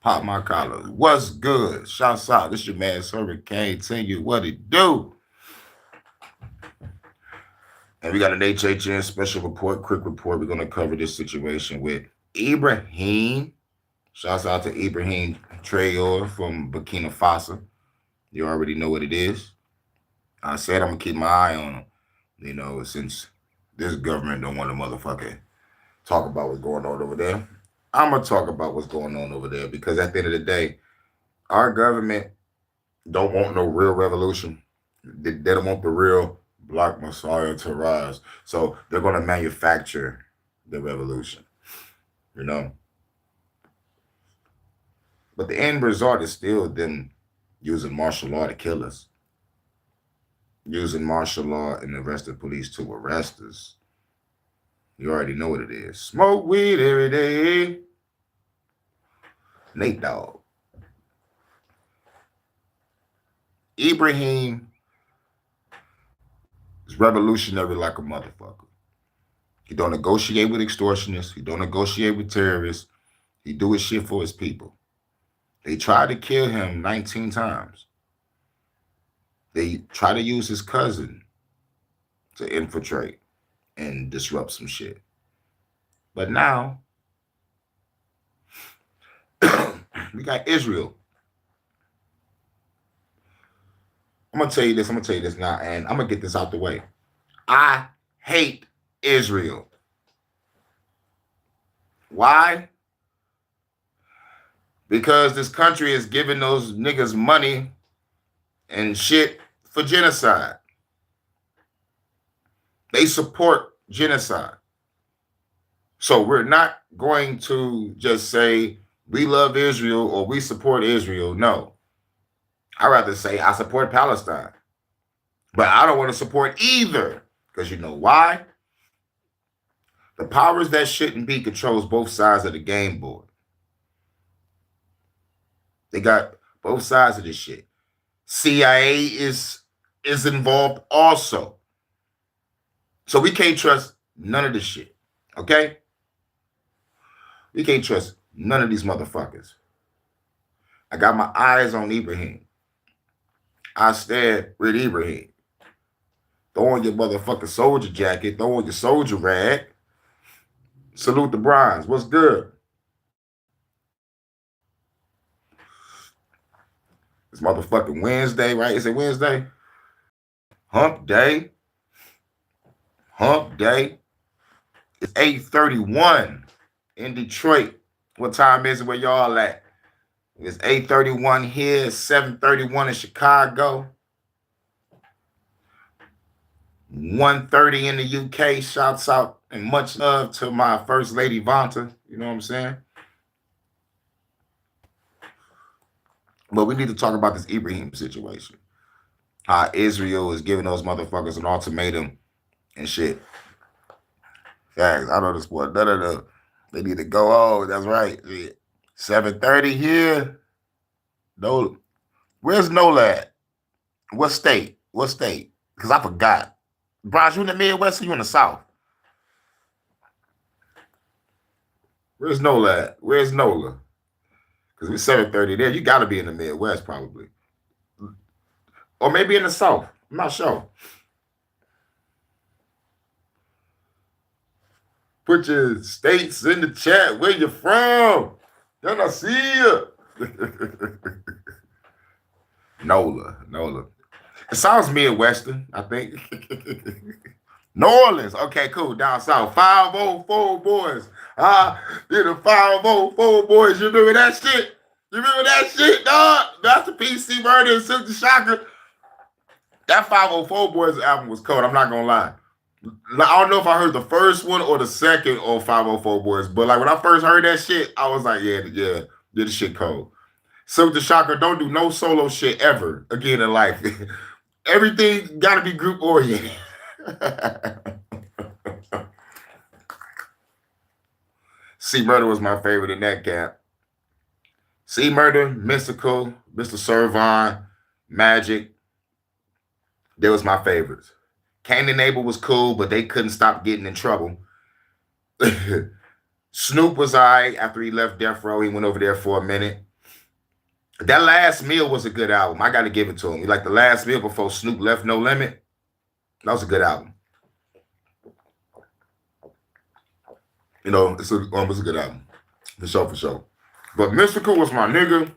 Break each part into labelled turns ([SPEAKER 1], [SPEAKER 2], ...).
[SPEAKER 1] Pop my collar. What's good? Shouts out. This your man, Hurricane. Tell you what it do. And we got an HHN special report, quick report. We're going to cover this situation with Ibrahim. Shouts out to Ibrahim Traore from Burkina Faso. You already know what it is. I said I'm going to keep my eye on him. You know, since this government don't want to motherfucker talk about what's going on over there. I'm going to talk about what's going on over there because at the end of the day, our government don't want no real revolution. They don't want the real Black Messiah to rise. So they're going to manufacture the revolution, you know. But the end result is still them using martial law to kill us. Using martial law and the rest of the police to arrest us. You already know what it is. Smoke weed every day. Nate Dogg. Ibrahim is revolutionary like a motherfucker. He don't negotiate with extortionists. He don't negotiate with terrorists. He do his shit for his people. They tried to kill him 19 times. They try to use his cousin to infiltrate and disrupt some shit. But now, we got Israel. I'm going to tell you this now, and I'm going to get this out the way. I hate Israel. Why? Because this country is giving those niggas money and shit for genocide. They support genocide. So we're not going to just say we love Israel or we support Israel. No. I'd rather say I support Palestine. But I don't want to support either. Because you know why? The powers that shouldn't be controls both sides of the game board. They got both sides of this shit. CIA is involved also. So we can't trust none of this shit. Okay? We can't trust none of these motherfuckers. I got my eyes on Ibrahim. I stand with Ibrahim. Throw on your motherfucking soldier jacket. Throw on your soldier rag. Salute the bronze. What's good? It's motherfucking Wednesday, right? Is it Wednesday? Hump day. Hump day. It's 8:31 in Detroit. What time is it where y'all at? It's 8:31 here, 7:31 in Chicago. 1:30 in the UK. Shouts out and much love to my first lady Vonta. You know what I'm saying? But we need to talk about this Ibrahim situation. How Israel is giving those motherfuckers an ultimatum and shit. Guys, I know this boy. They need to go home. That's right. 7:30 here. No, where's Nola at? What state? What state? Because I forgot. Bronze, you in the Midwest or you in the South? Where's Nola at? Where's Nola? Because we're 7:30 there. You got to be in the Midwest probably. Or maybe in the South. I'm not sure. Put your states in the chat. Where you from? Then I see you. Nola. It sounds Midwestern, I think. New Orleans. Okay, cool. Down south. 504 boys. The 504 boys. You remember that shit? You remember that shit, dog? That's the PC Murder and Silk the Shocker. That 504 boys album was cold. I'm not going to lie. I don't know if I heard the first one or the second on 504 boys, but like when I first heard that shit, I was like, yeah, this shit cold. Silk the Shocker don't do no solo shit ever again in life. Everything got to be group oriented. C Murder was my favorite in that camp. C Murder, Mystical, Mr. Servon, Magic. They was my favorites. Cain and Abel was cool, but they couldn't stop getting in trouble. Snoop was all right after he left Death Row. He went over there for a minute. That last meal was a good album. I got to give it to him. Like the last meal before Snoop left No Limit. That was a good album. You know, it was a good album. For sure, for sure. But Mystical was my nigga.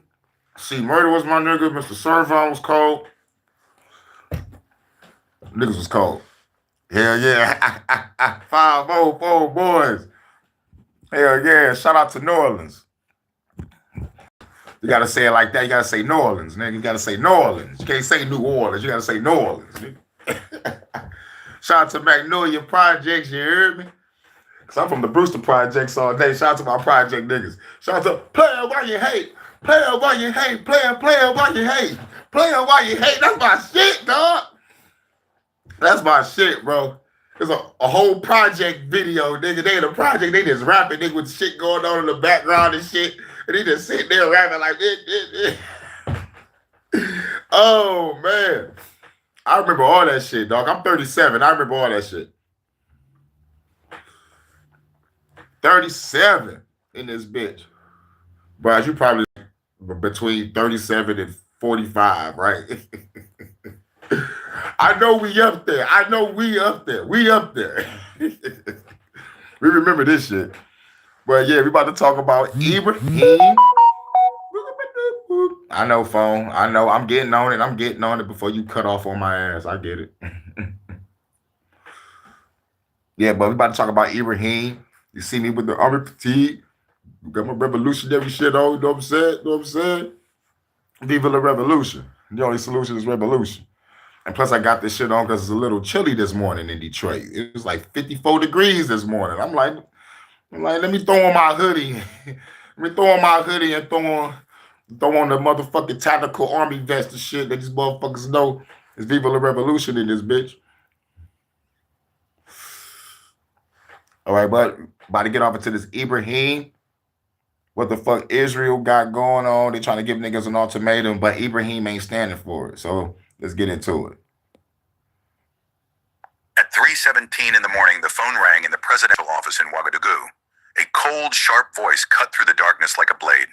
[SPEAKER 1] C Murder was my nigga. Mr. Servon was cold. Niggas was cold. Hell yeah. 504 boys. Hell yeah. Shout out to New Orleans. You gotta say it like that. You gotta say New Orleans, nigga. You gotta say New Orleans. You can't say New Orleans. You gotta say New Orleans, nigga. Shout out to Magnolia Projects, you heard me? Cause I'm from the Brewster Projects all day. Shout out to my project niggas. Shout out to player why you hate. Player why you hate. Player why you hate. Player why you hate. That's my shit, dog. That's my shit, bro. There's a whole project video, nigga. They in a project, they just rapping, nigga, with shit going on in the background and shit. And he just sitting there rapping like this. Oh, man. I remember all that shit, dog. I'm 37. I remember all that shit. 37 in this bitch. Bro, you probably between 37 and 45, right? I know we up there. I know we up there. We up there. We remember this shit. But yeah, we about to talk about Ibrahim. I know, phone. I know. I'm getting on it. I'm getting on it before you cut off on my ass. I get it. Yeah, but we about to talk about Ibrahim. You see me with the army fatigue. Got my revolutionary shit on. You know what I'm saying? You know what I'm saying? Viva la revolution. The only solution is revolution. And plus, I got this shit on because it's a little chilly this morning in Detroit. It was like 54 degrees this morning. I'm like, let me throw on my hoodie. Let me throw on my hoodie and throw on the motherfucking tactical army vest and shit that these motherfuckers know is Viva la revolution in this bitch. All right, but about to get off into this Ibrahim. What the fuck Israel got going on? They trying to give niggas an ultimatum, but Ibrahim ain't standing for it. So let's get into it.
[SPEAKER 2] At 3:17 in the morning, the phone rang in the presidential office in Ouagadougou. A cold, sharp voice cut through the darkness like a blade.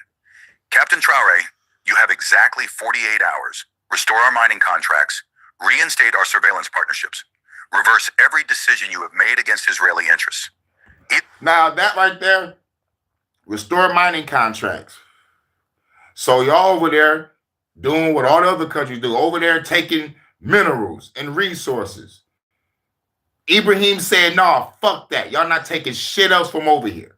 [SPEAKER 2] Captain Traore, you have exactly 48 hours. Restore our mining contracts, reinstate our surveillance partnerships, reverse every decision you have made against Israeli interests.
[SPEAKER 1] Now that right there, restore mining contracts. So y'all over there doing what all the other countries do, over there taking minerals and resources. Ibrahim said, nah, fuck that. Y'all not taking shit else from over here.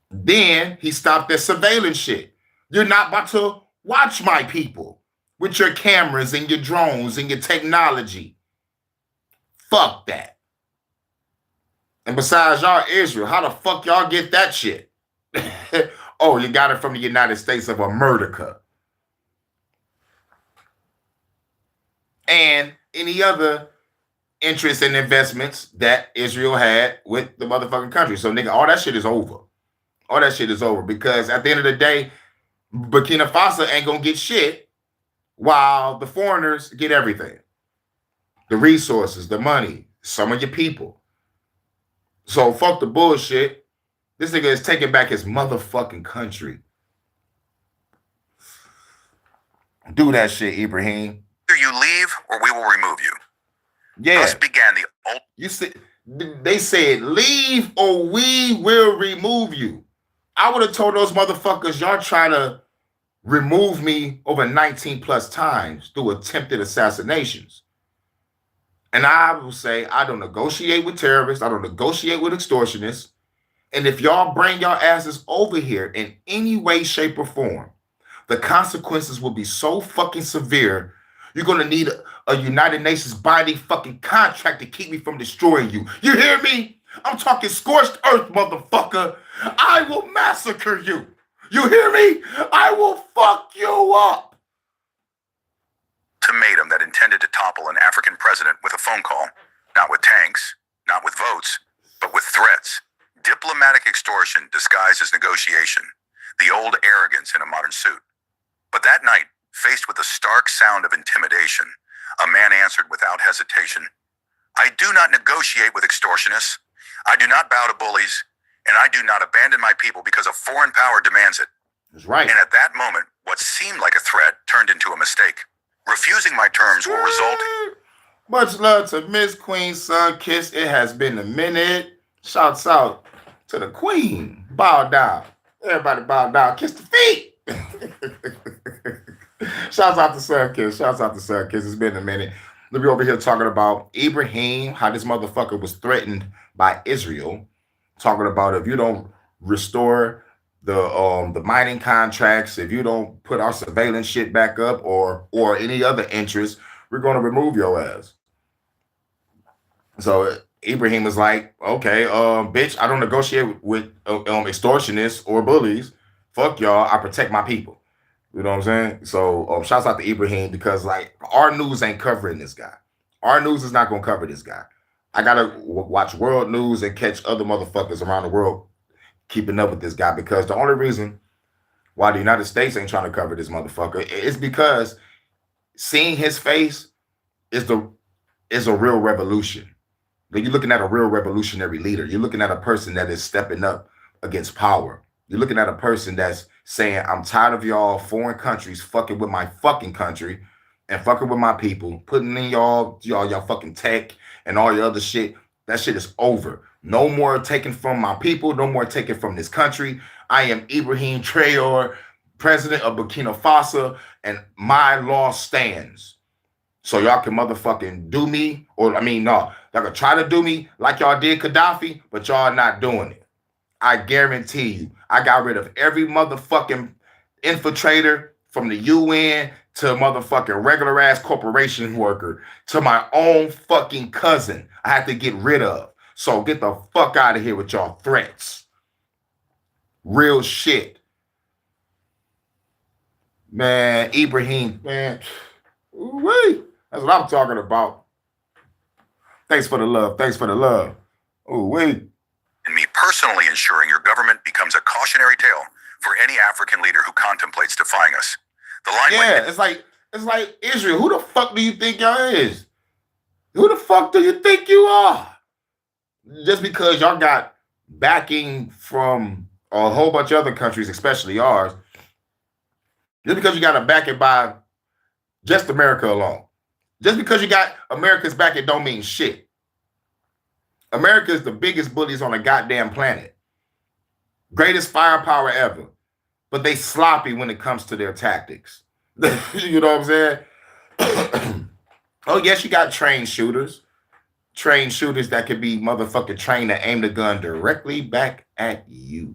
[SPEAKER 1] Then he stopped that surveillance shit. You're not about to watch my people with your cameras and your drones and your technology. Fuck that. And besides y'all Israel, how the fuck y'all get that shit? Oh, you got it from the United States of America. And any other interests and investments that Israel had with the motherfucking country. So nigga, all that shit is over. All that shit is over because at the end of the day, Burkina Faso ain't gonna get shit while the foreigners get everything. The resources, the money, some of your people. So fuck the bullshit. This nigga is taking back his motherfucking country. Do that shit, Ibrahim.
[SPEAKER 2] Either you leave or we will remove you.
[SPEAKER 1] Yeah.
[SPEAKER 2] Thus began the
[SPEAKER 1] You said they said leave or we will remove you. I would have told those motherfuckers y'all trying to remove me over 19 plus times through attempted assassinations. And I will say, I don't negotiate with terrorists. I don't negotiate with extortionists. And if y'all bring y'all asses over here in any way, shape, or form, the consequences will be so fucking severe. You're going to need a United Nations binding fucking contract to keep me from destroying you. You hear me? I'm talking scorched earth, motherfucker. I will massacre you. You hear me? I will fuck you up.
[SPEAKER 2] Ultimatum that intended to topple an African president with a phone call, not with tanks, not with votes, but with threats. Diplomatic extortion disguised as negotiation. The old arrogance in a modern suit. But that night, faced with the stark sound of intimidation, a man answered without hesitation, I do not negotiate with extortionists. I do not bow to bullies, and I do not abandon my people because a foreign power demands it.
[SPEAKER 1] That's right.
[SPEAKER 2] And at that moment, what seemed like a threat turned into a mistake. Refusing my terms will result in...
[SPEAKER 1] Much love to Miss Queen Sun Kiss. It has been a minute. Shouts out to the Queen. Bow down. Everybody bow down. Kiss the feet. Shouts out to Sun Kiss. Shouts out to Sun Kiss. It's been a minute. We'll be over here talking about Ibrahim, how this motherfucker was threatened by Israel. Talking about if you don't restore the mining contracts, if you don't put our surveillance shit back up or any other interests, we're going to remove your ass. So Ibrahim was like, okay, bitch, I don't negotiate with extortionists or bullies. Fuck y'all. I protect my people. You know what I'm saying? So shouts out to Ibrahim because like our news ain't covering this guy. Our news is not going to cover this guy. I got to watch world news and catch other motherfuckers around the world keeping up with this guy because the only reason why the United States ain't trying to cover this motherfucker is because seeing his face is a real revolution. You're looking at a real revolutionary leader. You're looking at a person that is stepping up against power. You're looking at a person that's saying, I'm tired of y'all foreign countries fucking with my fucking country and fucking with my people, putting in y'all fucking tech and all your other shit. That shit is over. No more taken from my people. No more taken from this country. I am Ibrahim Traore, president of Burkina Faso, and my law stands. So y'all can motherfucking do me, y'all can try to do me like y'all did Gaddafi, but y'all not doing it. I guarantee you, I got rid of every motherfucking infiltrator from the UN to motherfucking regular ass corporation worker to my own fucking cousin I had to get rid of. So get the fuck out of here with y'all threats. Real shit. Man, Ibrahim, man. Ooh-wee. That's what I'm talking about. Thanks for the love. Thanks for the love. Ooh-wee.
[SPEAKER 2] And me personally ensuring your government becomes a cautionary tale for any African leader who contemplates defying us. The line
[SPEAKER 1] it's like Israel. Who the fuck do you think y'all is? Who the fuck do you think you are? Just because y'all got backing from a whole bunch of other countries, especially ours, just because you got a backing by just America alone. Just because you got America's back, it don't mean shit. America is the biggest bullies on the goddamn planet. Greatest firepower ever. But they sloppy when it comes to their tactics. You know what I'm saying? Oh, yes, you got trained shooters. Trained shooters that could be motherfucking trained to aim the gun directly back at you.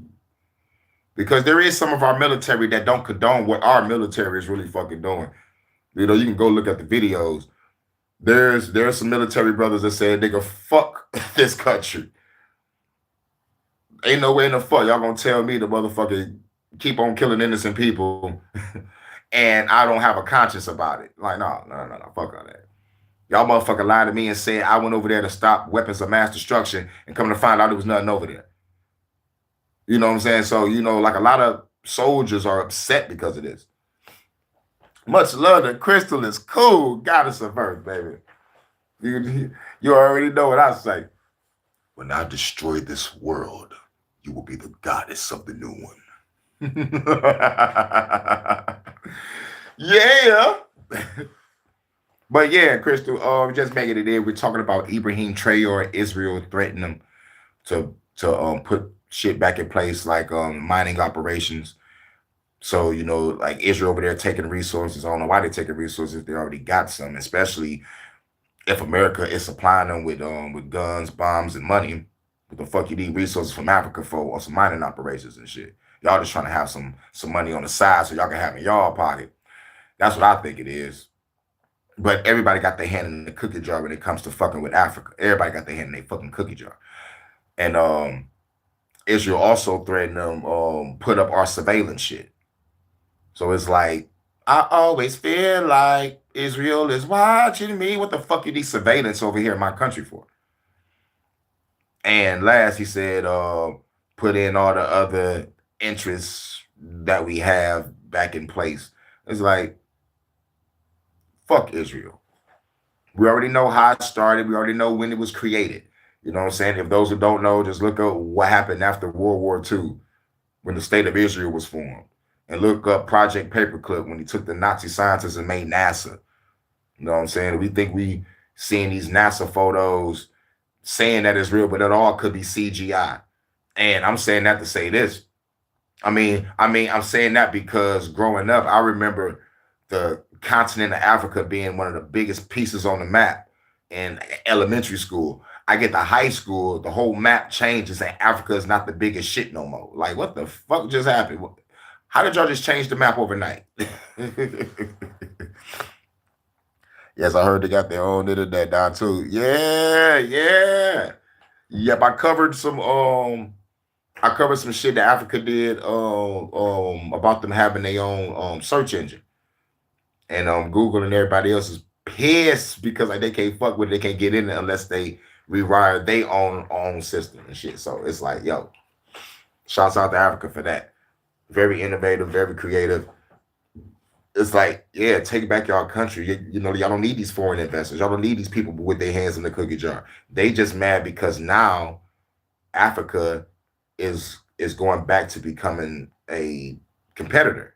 [SPEAKER 1] Because there is some of our military that don't condone what our military is really fucking doing. You know, you can go look at the videos. There's some military brothers that said they go fuck this country. Ain't no way in the fuck y'all gonna tell me the motherfucker keep on killing innocent people and I don't have a conscience about it. Like, no, fuck all that. Y'all motherfucker lied to me and said I went over there to stop weapons of mass destruction and come to find out there was nothing over there. You know what I'm saying? So, you know, like a lot of soldiers are upset because of this. Much love to Crystal is cool. Goddess of Earth, baby. You already know what I say. When I destroy this world, you will be the goddess of the new one. Yeah. But yeah, Crystal, just making it in. We're talking about Ibrahim Traore, Israel threatening them to put shit back in place like mining operations. So, you know, like Israel over there taking resources. I don't know why they're taking resources. They already got some, especially if America is supplying them with guns, bombs, and money. What the fuck you need resources from Africa for or some mining operations and shit? Y'all just trying to have some money on the side so y'all can have in y'all pocket. That's what I think it is. But everybody got their hand in the cookie jar when it comes to fucking with Africa. Everybody got their hand in their fucking cookie jar. And Israel also threatened them put up our surveillance shit. So it's like, I always feel like Israel is watching me. What the fuck you need surveillance over here in my country for? And last, he said, put in all the other interests that we have back in place. It's like, fuck Israel. We already know how it started. We already know when it was created. You know what I'm saying? If those who don't know, just look up what happened after World War II when the state of Israel was formed. and look up Project Paperclip when he took the Nazi scientists and made NASA. You know what I'm saying? We think we seeing these NASA photos saying that it's real, but it all could be CGI. And I'm saying that to say this. I'm saying that because growing up, I remember the continent of Africa being one of the biggest pieces on the map in elementary school. I get to high school, the whole map changes, and Africa is not the biggest shit no more. Like, what the fuck just happened? How did y'all just change the map overnight? Yes, I heard they got their own internet down too. Yeah. Yep, I covered some shit that Africa did about them having their own search engine. And Google and everybody else is pissed because like they can't fuck with it, they can't get in it unless they rewire their own system and shit. So it's like, yo, shouts out to Africa for that. Very innovative, very creative. It's like, yeah, take back y'all country. You know, y'all don't need these foreign investors. Y'all don't need these people with their hands in the cookie jar. They just mad because now Africa is going back to becoming a competitor.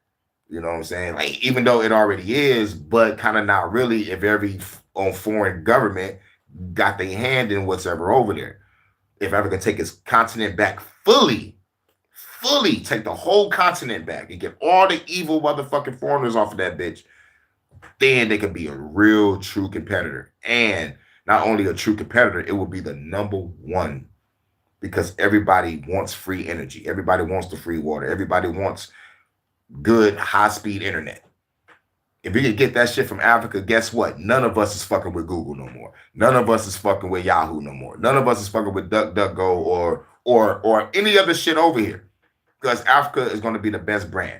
[SPEAKER 1] You know what I'm saying? Like, even though it already is, but kind of not really if every foreign government got their hand in whatever over there. If Africa take its continent back fully take the whole continent back and get all the evil motherfucking foreigners off of that bitch, then they could be a real true competitor. And not only a true competitor, it will be the number one because everybody wants free energy. Everybody wants the free water. Everybody wants good high-speed internet. If we could get that shit from Africa, guess what? None of us is fucking with Google no more. None of us is fucking with Yahoo no more. None of us is fucking with DuckDuckGo or any other shit over here. Because Africa is going to be the best brand.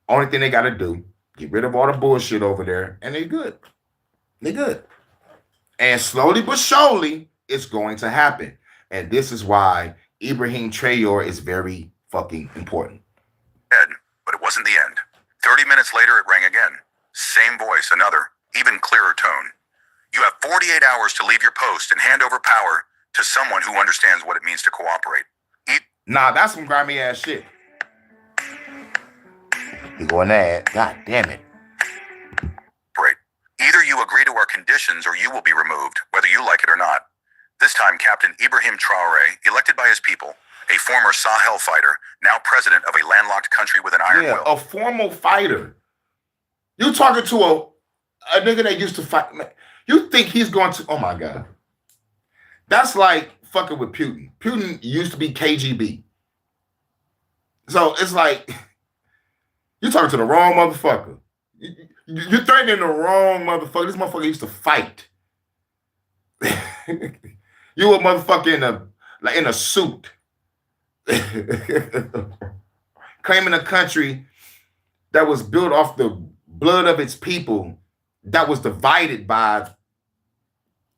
[SPEAKER 1] Only thing they got to do, get rid of all the bullshit over there, and they're good. They're good. And slowly but surely, it's going to happen. And this is why Ibrahim Traore is very fucking important.
[SPEAKER 2] But it wasn't the end. 30 minutes later, it rang again. Same voice, another, even clearer tone. You have 48 hours to leave your post and hand over power to someone who understands what it means to cooperate.
[SPEAKER 1] Nah, that's some grimy ass shit. You going that? God damn it.
[SPEAKER 2] Right. Either you agree to our conditions or you will be removed, whether you like it or not. This time, Captain Ibrahim Traore, elected by his people, a former Sahel fighter, now president of a landlocked country with an iron will.
[SPEAKER 1] A former fighter. You talking to a nigga that used to fight. You think he's going to, oh my God. That's like fucking with Putin. Putin used to be KGB. So it's like, you're talking to the wrong motherfucker. You're threatening the wrong motherfucker. This motherfucker used to fight. You a motherfucker in a suit. Claiming a country that was built off the blood of its people that was divided by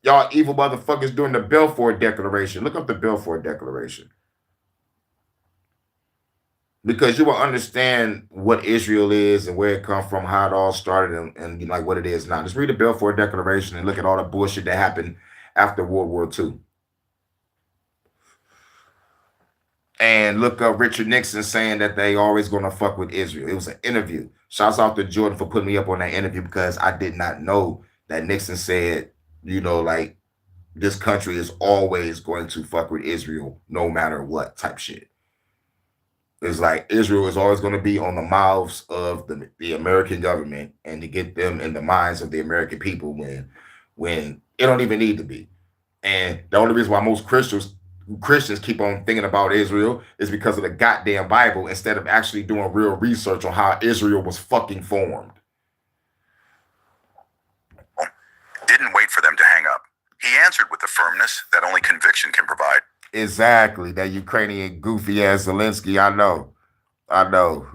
[SPEAKER 1] y'all evil motherfuckers during the Balfour Declaration. Look up the Balfour Declaration. Because you will understand what Israel is and where it come from, how it all started, and like what it is now. Just read the Balfour Declaration and look at all the bullshit that happened after World War II. And look up Richard Nixon saying that they always going to fuck with Israel. It was an interview. Shouts out to Jordan for putting me up on that interview because I did not know that Nixon said, you know, like, this country is always going to fuck with Israel no matter what type shit. It's like Israel is always going to be on the mouths of the American government and to get them in the minds of the American people when it don't even need to be. And the only reason why most Christians keep on thinking about Israel is because of the goddamn Bible instead of actually doing real research on how Israel was fucking formed.
[SPEAKER 2] Didn't wait for them to hang up. He answered with the firmness that only conviction can provide.
[SPEAKER 1] Exactly. That Ukrainian goofy ass Zelensky. I know.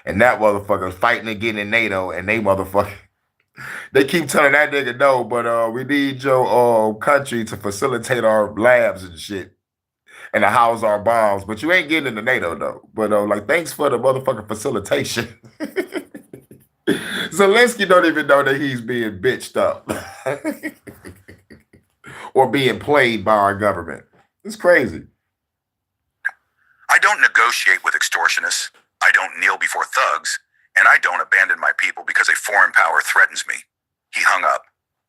[SPEAKER 1] And that motherfucker's fighting again in NATO, and they keep telling that nigga no, but we need your country to facilitate our labs and shit and to house our bombs. But you ain't getting into NATO though. But like, thanks for the motherfucking facilitation. Zelensky don't even know that he's being bitched up or being played by our government. It's crazy.
[SPEAKER 2] I don't don't negotiate with extortionists. I don't kneel before thugs. And I don't abandon my people because a foreign power threatens me. He hung up.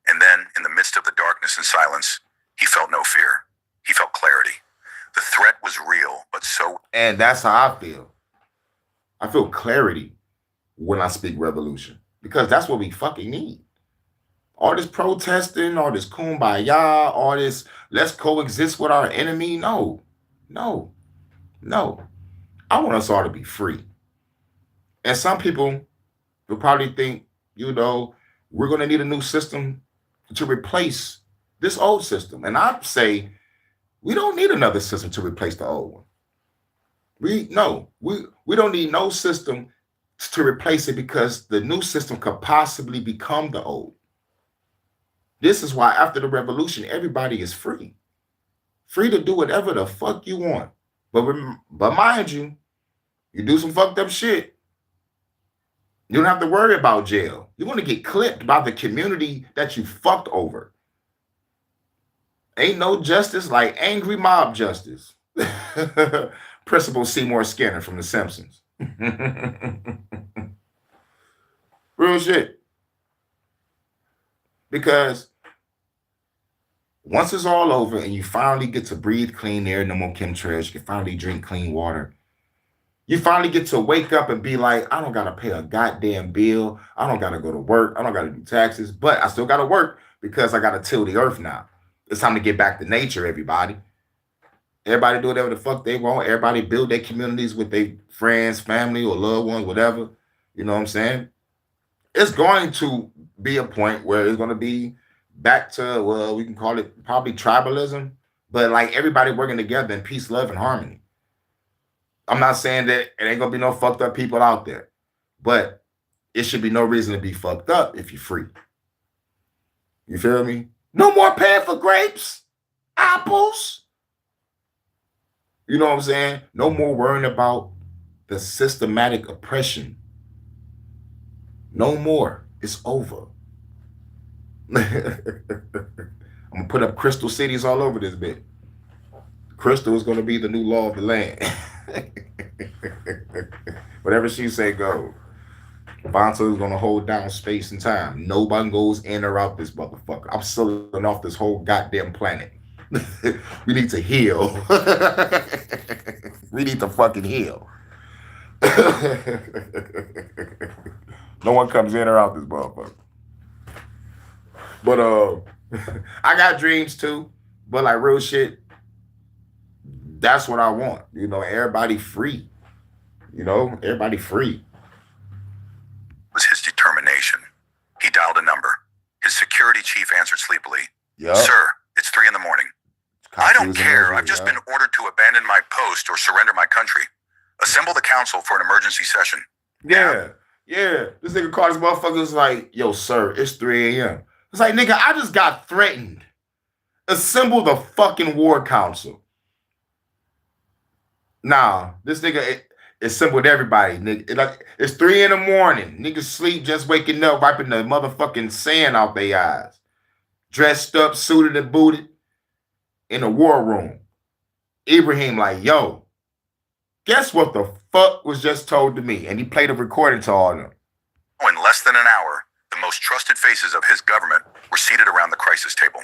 [SPEAKER 2] And then, in the midst of the darkness and silence, he felt no fear. He felt clarity. The threat was real, but so...
[SPEAKER 1] And that's how I feel. I feel clarity when I speak revolution. Because that's what we fucking need. All this protesting, all this kumbaya, all this let's coexist with our enemy. No. I want us all to be free. And some people will probably think, we're going to need a new system to replace this old system. And I say, we don't need another system to replace the old one. We don't need no system to replace it because the new system could possibly become the old. This is why after the revolution, everybody is free. Free to do whatever the fuck you want. But mind you, you do some fucked up shit, you don't have to worry about jail. You're going to get clipped by the community that you fucked over. Ain't no justice like angry mob justice. Principal Seymour Skinner from The Simpsons. Real shit. Because once it's all over and you finally get to breathe clean air, no more chemtrails, you can finally drink clean water. You finally get to wake up and be like, I don't got to pay a goddamn bill. I don't got to go to work. I don't got to do taxes, but I still got to work because I got to till the earth now. It's time to get back to nature, everybody. Everybody do whatever the fuck they want. Everybody build their communities with their friends, family, or loved ones, whatever. You know what I'm saying? It's going to be a point where it's going to be back to, well, we can call it probably tribalism, but like everybody working together in peace, love, and harmony. I'm not saying that it ain't gonna be no fucked up people out there, but it should be no reason to be fucked up if you're free. You feel me? No more paying for grapes, apples. You know what I'm saying? No more worrying about the systematic oppression. No more. It's over. I'm gonna put up crystal cities all over this bit. Crystal is gonna be the new law of the land. Whatever she say go. Vonta is gonna hold down space and time. Nobody goes in or out this motherfucker. I'm selling off this whole goddamn planet. We need to heal. We need to fucking heal. No one comes in or out this motherfucker. But I got dreams too. But like real shit, that's what I want. Everybody free. Everybody free.
[SPEAKER 2] Was his determination. He dialed a number. His security chief answered sleepily.
[SPEAKER 1] Yep.
[SPEAKER 2] Sir, it's 3 a.m. I don't care. I've just been ordered to abandon my post or surrender my country. Assemble the council for an emergency session.
[SPEAKER 1] Yeah. This nigga called his motherfuckers like, yo, sir, it's 3 a.m. It's like, nigga, I just got threatened. Assemble the fucking war council. Nah, this nigga assembled everybody. Nigga, it's 3 a.m. Niggas sleep just waking up, wiping the motherfucking sand out their eyes. Dressed up, suited and booted in a war room. Ibrahim like, yo, guess what the fuck was just told to me? And he played a recording to all of them.
[SPEAKER 2] In less than an hour, the most trusted faces of his government were seated around the crisis table.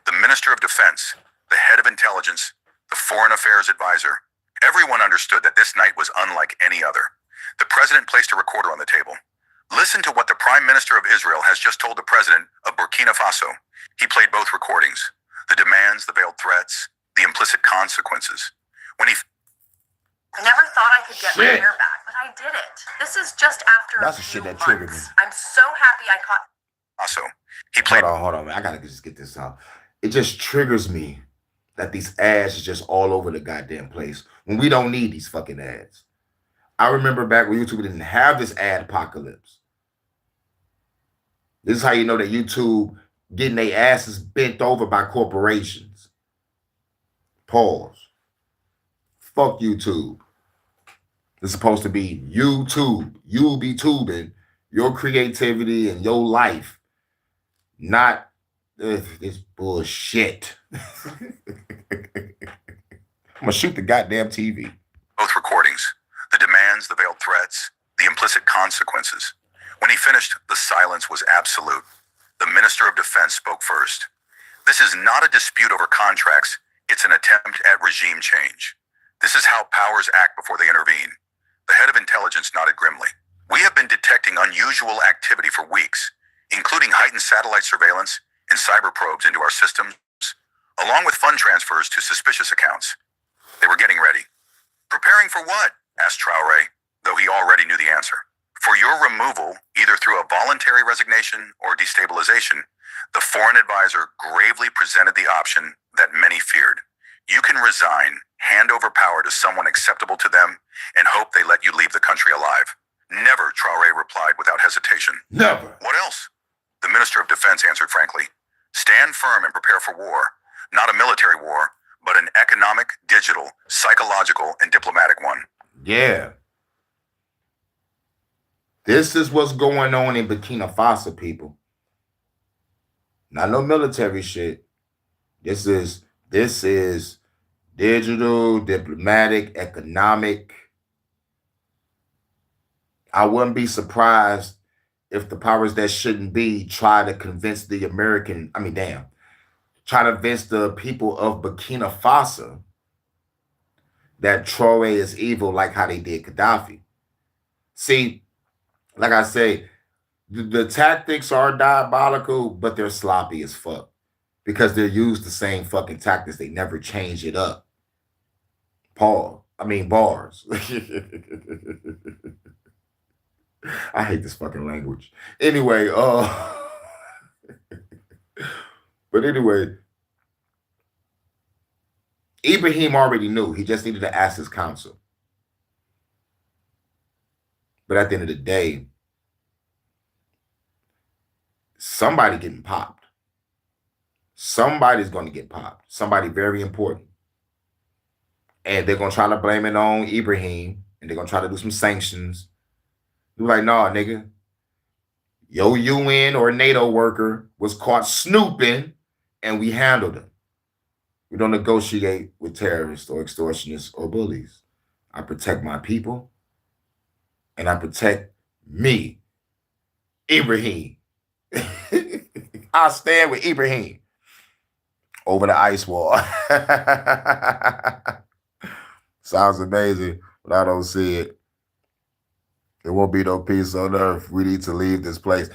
[SPEAKER 2] The Minister of Defense, the head of intelligence, the Foreign Affairs advisor. Everyone understood that this night was unlike any other. The president placed a recorder on the table. Listen to what the Prime Minister of Israel has just told the president of Burkina Faso. He played both recordings. The demands, the veiled threats, the implicit consequences. When he...
[SPEAKER 3] I never thought I could get my hair back, but I did it. This is just after
[SPEAKER 1] That's
[SPEAKER 3] a
[SPEAKER 1] the
[SPEAKER 3] few
[SPEAKER 1] shit that
[SPEAKER 3] months.
[SPEAKER 1] triggered me.
[SPEAKER 3] I'm so happy I caught...
[SPEAKER 2] Also, he played...
[SPEAKER 1] Hold on, man. I gotta just get this out. It just triggers me that these ads is just all over the goddamn place when we don't need these fucking ads. I remember back when YouTube didn't have this ad apocalypse. This is how you know that YouTube getting their asses bent over by corporations. Pause. Fuck YouTube. It's supposed to be YouTube. You be tubing your creativity and your life, not this bullshit. I'm gonna shoot the goddamn TV.
[SPEAKER 2] Both demands, the veiled threats, the implicit consequences. When he finished, the silence was absolute. The Minister of Defense spoke first. This is not a dispute over contracts. It's an attempt at regime change. This is how powers act before they intervene. The head of intelligence nodded grimly. We have been detecting unusual activity for weeks, including heightened satellite surveillance and cyber probes into our systems, along with fund transfers to suspicious accounts. They were getting ready. Preparing for what? Asked Traore, though he already knew the answer. For your removal, either through a voluntary resignation or destabilization, the foreign advisor gravely presented the option that many feared. You can resign, hand over power to someone acceptable to them, and hope they let you leave the country alive. Never, Traore replied without hesitation.
[SPEAKER 1] Never.
[SPEAKER 2] What else? The Minister of Defense answered frankly. Stand firm and prepare for war. Not a military war, but an economic, digital, psychological, and diplomatic one.
[SPEAKER 1] Yeah. This is what's going on in Burkina Faso, people. Not no military shit. This is digital, diplomatic, economic. I wouldn't be surprised if the powers that shouldn't be try to convince the try to convince the people of Burkina Faso that Traore is evil like how they did Gaddafi. See, like I say, the tactics are diabolical, but they're sloppy as fuck because they're used the same fucking tactics. They never change it up. Bars. I hate this fucking language. Anyway, but anyway, Ibrahim already knew. He just needed to ask his counsel. But at the end of the day, somebody getting popped. Somebody's going to get popped. Somebody very important. And they're going to try to blame it on Ibrahim. And they're going to try to do some sanctions. They're like, nah, nigga. Your UN or NATO worker was caught snooping and we handled him. We don't negotiate with terrorists or extortionists or bullies. I protect my people and I protect me, Ibrahim. I stand with Ibrahim over the ice wall. Sounds amazing, but I don't see it. There won't be no peace on earth. We need to leave this place.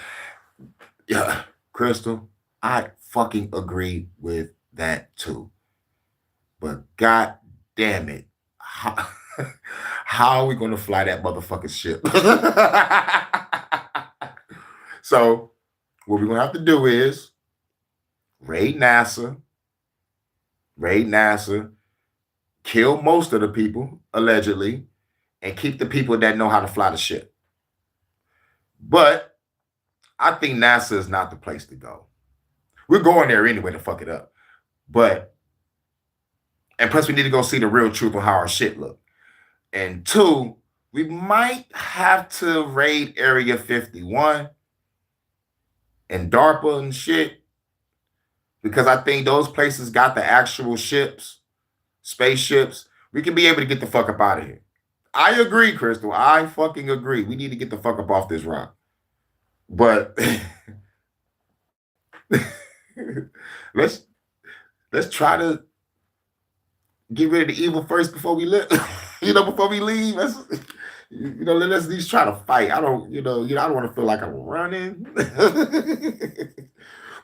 [SPEAKER 1] Yeah, Crystal, I fucking agree with that too. But god damn it, how are we going to fly that motherfucking ship? So what we're going to have to do is raid NASA, kill most of the people, allegedly, and keep the people that know how to fly the ship. But I think NASA is not the place to go. We're going there anyway to fuck it up. And plus we need to go see the real truth of how our shit look. And two, we might have to raid Area 51 and DARPA and shit, because I think those places got the actual ships, spaceships. We can be able to get the fuck up out of here. I agree, Crystal. I fucking agree. We need to get the fuck up off this rock. But let's try to get rid of the evil first before we live. Before we leave. Let's at least try to fight. I don't want to feel like I'm running.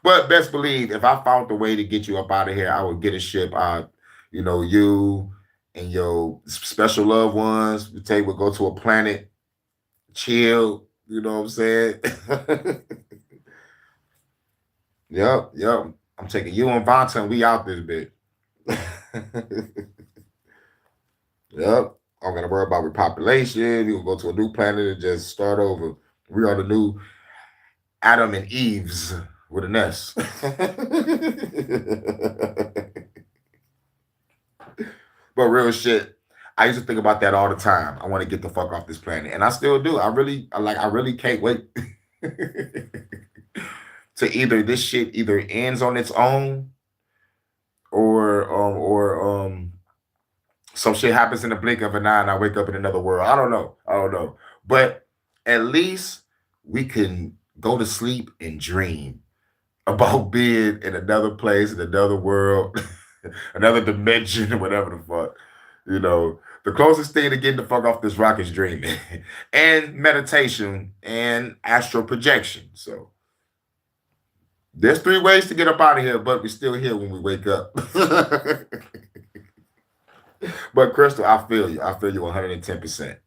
[SPEAKER 1] But best believe, if I found the way to get you up out of here, I would get a ship out. You and your special loved ones, we'll go to a planet, chill, you know what I'm saying? Yep. I'm taking you and Vonta and we out this bitch. Yep. I'm gonna worry about repopulation. We're gonna go to a new planet and just start over. We are the new Adam and Eves with an S. But real shit, I used to think about that all the time. I want to get the fuck off this planet, and I still do. I really can't wait to either this shit either ends on its own, or some shit happens in the blink of an eye and I wake up in another world. I don't know. But at least we can go to sleep and dream about being in another place, in another world, another dimension, whatever the fuck. You know, the closest thing to getting the fuck off this rock is dreaming and meditation and astral projection. So there's 3 ways to get up out of here, but we're still here when we wake up. But Crystal, I feel you 110%.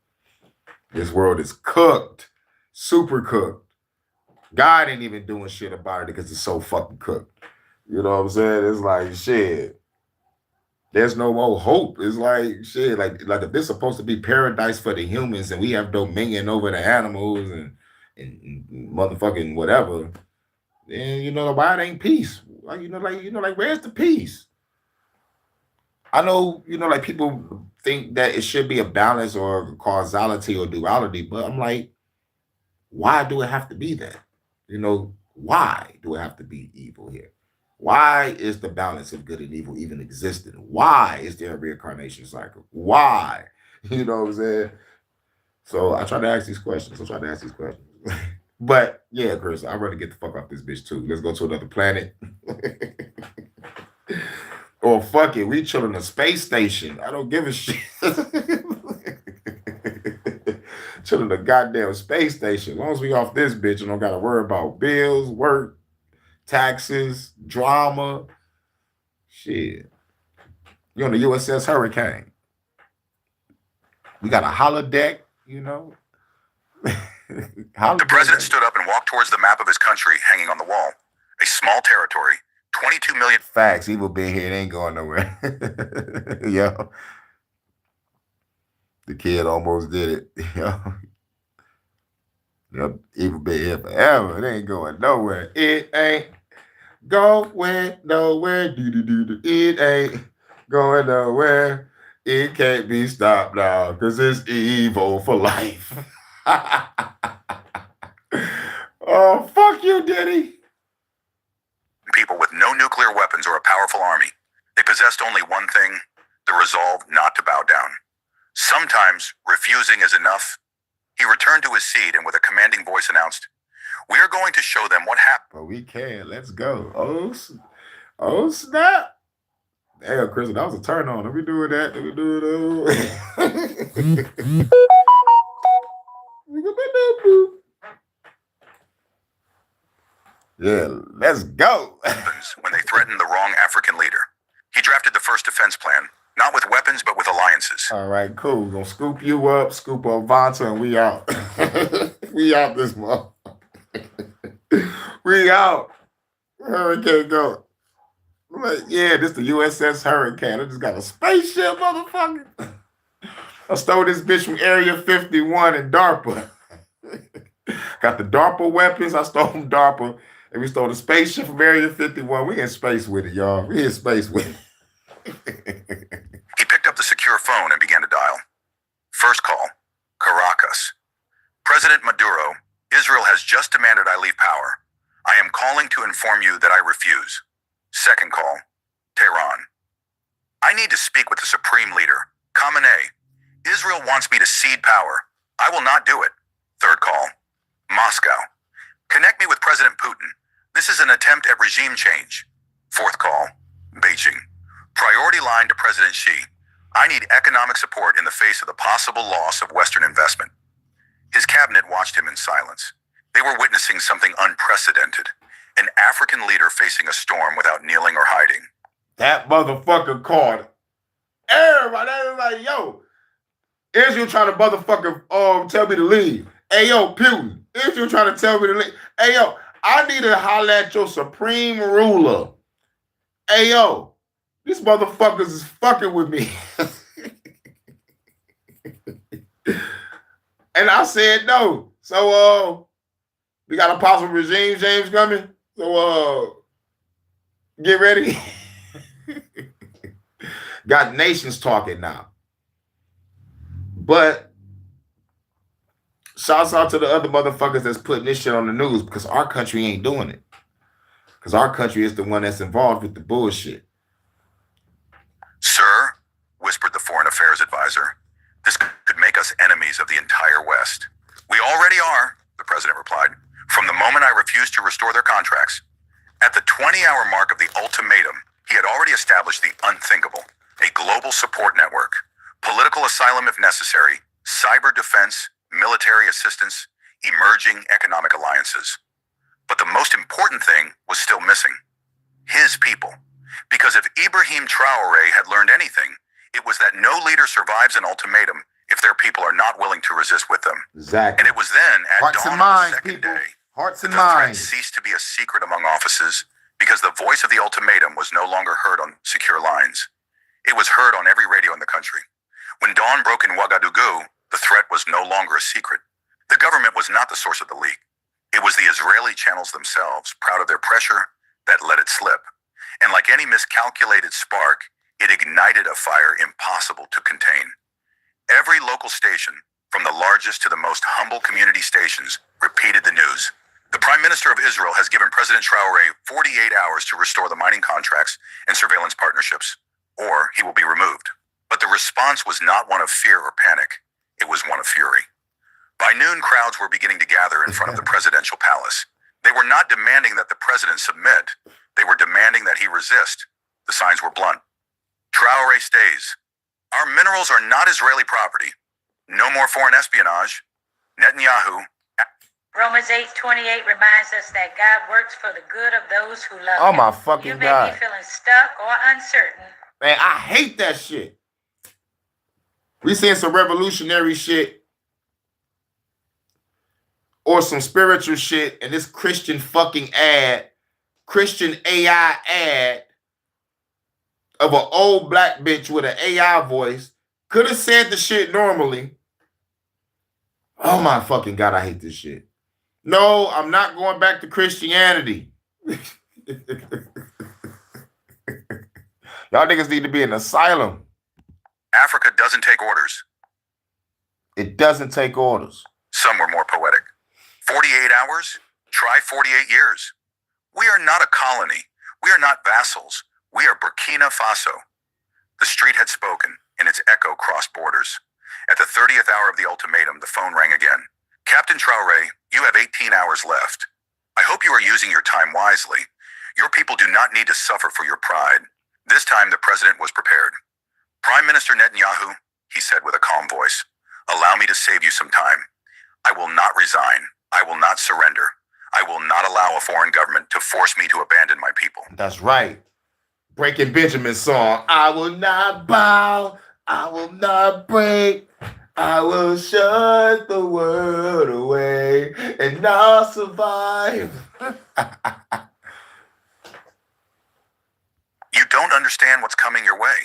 [SPEAKER 1] This world is cooked, super cooked. God ain't even doing shit about it because it's so fucking cooked. You know what I'm saying? It's like, shit, there's no more hope. It's like, shit, like if this is supposed to be paradise for the humans and we have dominion over the animals and motherfucking whatever, then, you know, why it ain't peace? Like, where's the peace? I know, you know, like people think that it should be a balance or causality or duality, but I'm like, why do it have to be that? You know, why do it have to be evil here? Why is the balance of good and evil even existing? Why is there a reincarnation cycle? Why? You know what I'm saying? So I try to ask these questions. But yeah, Chris, I'd rather get the fuck off this bitch too. Let's go to another planet. Or fuck it, we chilling in a space station. I don't give a shit. Chilling in a goddamn space station. As long as we off this bitch and don't gotta worry about bills, work, taxes, drama. Shit. You're on the USS Hurricane. We got a holodeck, you know.
[SPEAKER 2] The president stood up and walked towards the map of his country hanging on the wall. A small territory, 22 million.
[SPEAKER 1] Facts. Evil been here. It ain't going nowhere. Yo. The kid almost did it. Yo. Yep. Evil been here forever. It ain't going nowhere. It ain't going nowhere. It ain't going nowhere. It can't be stopped now because it's evil for life. Oh, fuck you, Diddy.
[SPEAKER 2] People with no nuclear weapons or a powerful army. They possessed only one thing, the resolve not to bow down. Sometimes refusing is enough. He returned to his seat and with a commanding voice announced, "We are going to show them what happened."
[SPEAKER 1] But we can. Let's go. Oh snap. Damn, Chris, that was a turn on. Are we doing that? Are we doing that? Yeah, let's go.
[SPEAKER 2] When they threatened the wrong African leader. He drafted the first defense plan, not with weapons, but with alliances.
[SPEAKER 1] All right, cool. We're gonna scoop you up, scoop up Vonta, and we out. We out this month. We out. Hurricane go. I'm like, yeah, this the USS Hurricane. I just got a spaceship, motherfucker. I stole this bitch from Area 51 and DARPA. Got the DARPA weapons. I stole from DARPA. And we stole the spaceship from Area 51. We in space with it, y'all. We in space with it.
[SPEAKER 2] He picked up the secure phone and began to dial. First call, Caracas. President Maduro, Israel has just demanded I leave power. I am calling to inform you that I refuse. Second call, Tehran. I need to speak with the supreme leader, Khamenei. Israel wants me to cede power. I will not do it. Third call, Moscow. Connect me with President Putin. This is an attempt at regime change. Fourth call, Beijing. Priority line to President Xi. I need economic support in the face of the possible loss of Western investment. His cabinet watched him in silence. They were witnessing something unprecedented. An African leader facing a storm without kneeling or hiding.
[SPEAKER 1] That motherfucker called everybody. They was like, yo, Israel trying to motherfucker tell me to leave. Hey, yo, Putin. Israel trying to tell me to leave. Hey, yo, I need to holler at your supreme ruler. Hey, yo, these motherfuckers is fucking with me. And I said no. So, we got a possible regime change coming. So, get ready. Got nations talking now. But shouts out to the other motherfuckers that's putting this shit on the news because our country ain't doing it. Because our country is the one that's involved with the bullshit.
[SPEAKER 2] Sir, whispered the Foreign Affairs relentless enemies of the entire West. We already are, the president replied, from the moment I refused to restore their contracts. At the 20-hour mark of the ultimatum, he had already established the unthinkable, a global support network, political asylum if necessary, cyber defense, military assistance, emerging economic alliances. But the most important thing was still missing. His people. Because if Ibrahim Traore had learned anything, it was that no leader survives an ultimatum if their people are not willing to resist with them.
[SPEAKER 1] Exactly.
[SPEAKER 2] And it was then, at
[SPEAKER 1] Hearts
[SPEAKER 2] dawn
[SPEAKER 1] and
[SPEAKER 2] of the
[SPEAKER 1] minds,
[SPEAKER 2] second
[SPEAKER 1] people.
[SPEAKER 2] day,
[SPEAKER 1] Hearts and
[SPEAKER 2] the threat
[SPEAKER 1] minds.
[SPEAKER 2] ceased to be a secret among offices because the voice of the ultimatum was no longer heard on secure lines. It was heard on every radio in the country. When dawn broke in Ouagadougou, the threat was no longer a secret. The government was not the source of the leak. It was the Israeli channels themselves, proud of their pressure, that let it slip. And like any miscalculated spark, it ignited a fire impossible to contain. Every local station, from the largest to the most humble community stations, repeated the news. The Prime Minister of Israel has given President Traore 48 hours to restore the mining contracts and surveillance partnerships, or he will be removed. But the response was not one of fear or panic. It was one of fury. By noon, crowds were beginning to gather in front of the presidential palace. They were not demanding that the president submit. They were demanding that he resist. The signs were blunt. Traore stays. Our minerals are not Israeli property. No more foreign espionage. Netanyahu.
[SPEAKER 4] Romans 8:28 reminds us that God works for the good of those who love
[SPEAKER 1] Oh
[SPEAKER 4] him.
[SPEAKER 1] my fucking
[SPEAKER 4] You may
[SPEAKER 1] God.
[SPEAKER 4] be feeling stuck or uncertain.
[SPEAKER 1] Man, I hate that shit. We seeing some revolutionary shit or some spiritual shit, and this Christian fucking ad, Christian AI ad of an old black bitch with an AI voice could have said the shit normally. Oh my fucking God, I hate this shit. No, I'm not going back to Christianity. Y'all niggas need to be in an asylum.
[SPEAKER 2] Africa doesn't take orders.
[SPEAKER 1] It doesn't take orders.
[SPEAKER 2] Some were more poetic. 48 hours? Try 48 years. We are not a colony. We are not vassals. We are Burkina Faso. The street had spoken, and its echo crossed borders. At the 30th hour of the ultimatum, the phone rang again. Captain Traore, you have 18 hours left. I hope you are using your time wisely. Your people do not need to suffer for your pride. This time, the president was prepared. Prime Minister Netanyahu, he said with a calm voice, allow me to save you some time. I will not resign. I will not surrender. I will not allow a foreign government to force me to abandon my people.
[SPEAKER 1] That's right. Breaking Benjamin's song. I will not bow. I will not break. I will shut the world away and I'll survive.
[SPEAKER 2] You don't understand what's coming your way.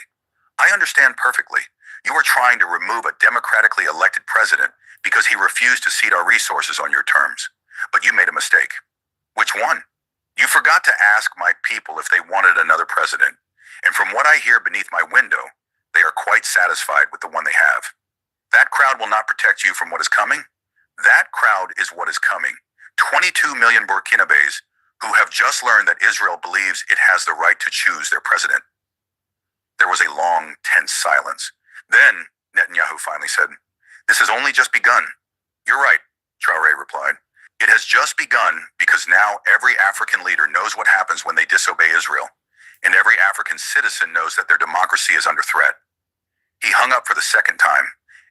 [SPEAKER 2] I understand perfectly. You are trying to remove a democratically elected president because he refused to cede our resources on your terms. But you made a mistake. Which one? You forgot to ask my people if they wanted another president. And from what I hear beneath my window, they are quite satisfied with the one they have. That crowd will not protect you from what is coming. That crowd is what is coming. 22 million Burkinabés who have just learned that Israel believes it has the right to choose their president. There was a long, tense silence. Then Netanyahu finally said, this has only just begun. You're right, Traore replied. It has just begun because now every African leader knows what happens when they disobey Israel, and every African citizen knows that their democracy is under threat. He hung up for the second time.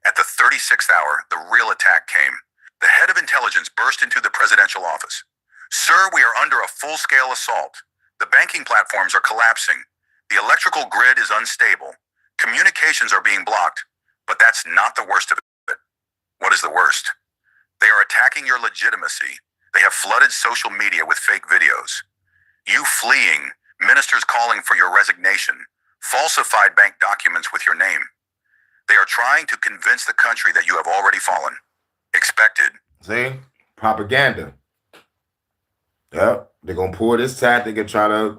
[SPEAKER 2] At the 36th hour, the real attack came. The head of intelligence burst into the presidential office. Sir, we are under a full-scale assault. The banking platforms are collapsing. The electrical grid is unstable. Communications are being blocked, but that's not the worst of it. What is the worst? They are attacking your legitimacy. They have flooded social media with fake videos. You fleeing, ministers calling for your resignation, falsified bank documents with your name. They are trying to convince the country that you have already fallen. Expected.
[SPEAKER 1] See? Propaganda. Yep. They're going to pull this tactic and try to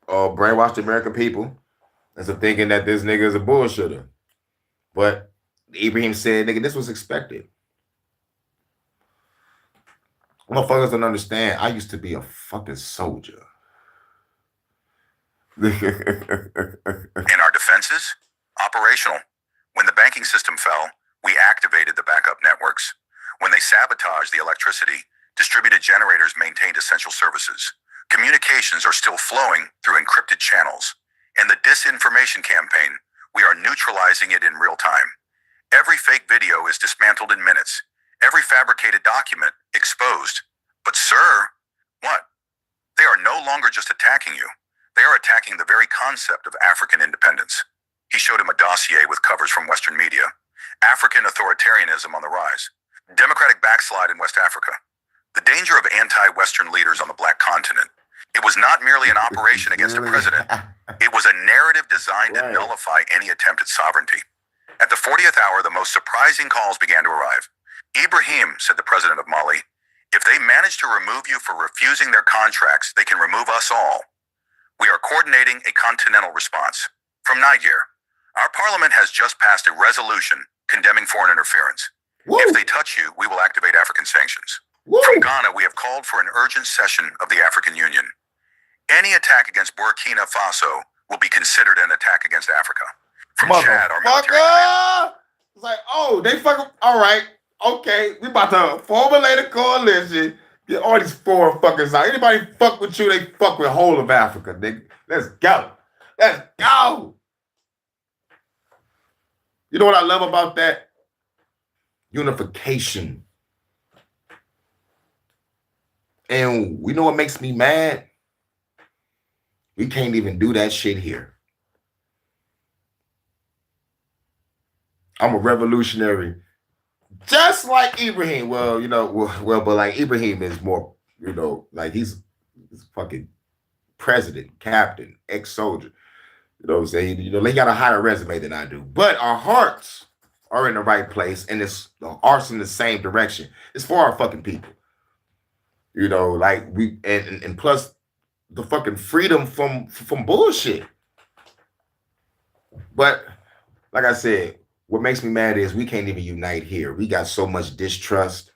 [SPEAKER 1] brainwash the American people into thinking that this nigga is a bullshitter. But Ibrahim said, nigga, this was expected. Motherfuckers don't understand. I used to be a fucking soldier.
[SPEAKER 2] In our defenses, operational. When the banking system fell, we activated sabotaged the electricity, distributed generators maintained essential services. Communications are still flowing through encrypted channels. And the disinformation campaign, we are neutralizing it in real time. Every fake video is dismantled in minutes. Every fabricated document exposed. But sir, what? They are no longer just attacking you. They are attacking the very concept of African independence. He showed him a dossier with covers from Western media. African authoritarianism on the rise. Democratic backslide in West Africa. The danger of anti-Western leaders on the Black continent. It was not merely an operation against a president. It was a narrative designed to nullify any attempt at sovereignty. At the 40th hour, the most surprising calls began to arrive. Ibrahim, said the president of Mali, if they manage to remove you for refusing their contracts, they can remove us all. We are coordinating a continental response. From Niger, our parliament has just passed a resolution condemning foreign interference.
[SPEAKER 1] Woo.
[SPEAKER 2] If they touch you, we will activate African sanctions.
[SPEAKER 1] Woo.
[SPEAKER 2] From Ghana, we have called for an urgent session of the African Union. Any attack against Burkina Faso will be considered an attack against Africa. From Chad, our military command.
[SPEAKER 1] It's like, oh, they fucking, all right, okay, we about to formulate a coalition, get all these foreign fuckers out. Anybody fuck with you, they fuck with the whole of Africa, nigga. Let's go. Let's go. You know what I love about that? Unification. And we know what makes me mad? We can't even do that shit here. I'm a revolutionary, just like Ibrahim. Well, you know, but like Ibrahim is more, you know, like he's fucking president, captain, ex-soldier. You know what I'm saying? You know, they got a higher resume than I do. But our hearts are in the right place, and it's the art's in the same direction. It's for our fucking people. You know, like we and plus the fucking freedom from bullshit. But like I said, what makes me mad is we can't even unite here. We got so much distrust,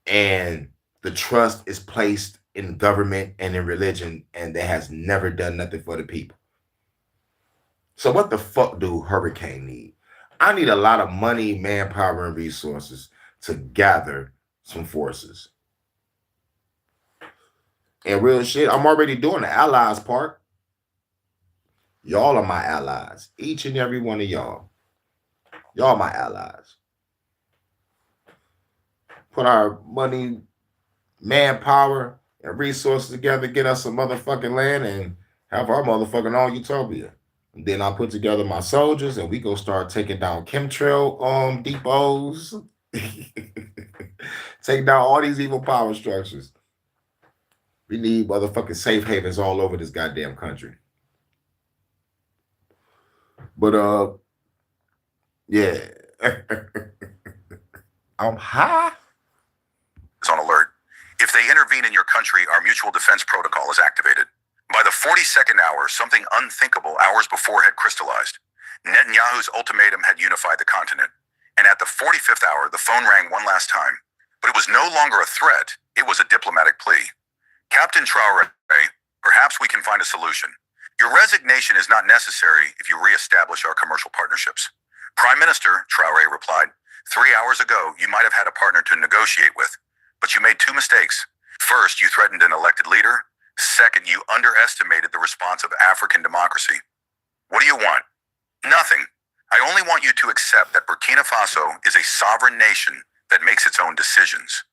[SPEAKER 1] and the trust is placed in government and in religion, and that has never done nothing for the people. So what the fuck do Hurricane need? I need a lot of money, manpower, and resources to gather some forces. And real shit, I'm already doing the allies part. Y'all are my allies. Each and every one of y'all. Y'all my allies. Put our money, manpower, and resources together, get us some motherfucking land, and have our motherfucking own utopia. And then I put together my soldiers, and we go start taking down chemtrail depots. Take down all these evil power structures. We need motherfucking safe havens all over this goddamn country. But yeah. I'm high.
[SPEAKER 2] Is on alert. If they intervene in your country, our mutual defense protocol is activated. By the 42nd hour, something unthinkable hours before had crystallized. Netanyahu's ultimatum had unified the continent. And at the 45th hour, the phone rang one last time. But it was no longer a threat. It was a diplomatic plea. Captain Traore, perhaps we can find a solution. Your resignation is not necessary if you reestablish our commercial partnerships. Prime Minister, Traore replied, 3 hours ago, you might have had a partner to negotiate with, but you made two mistakes. First, you threatened an elected leader. Second, you underestimated the response of African democracy. What do you want? Nothing. I only want you to accept that Burkina Faso is a sovereign nation that makes its own decisions.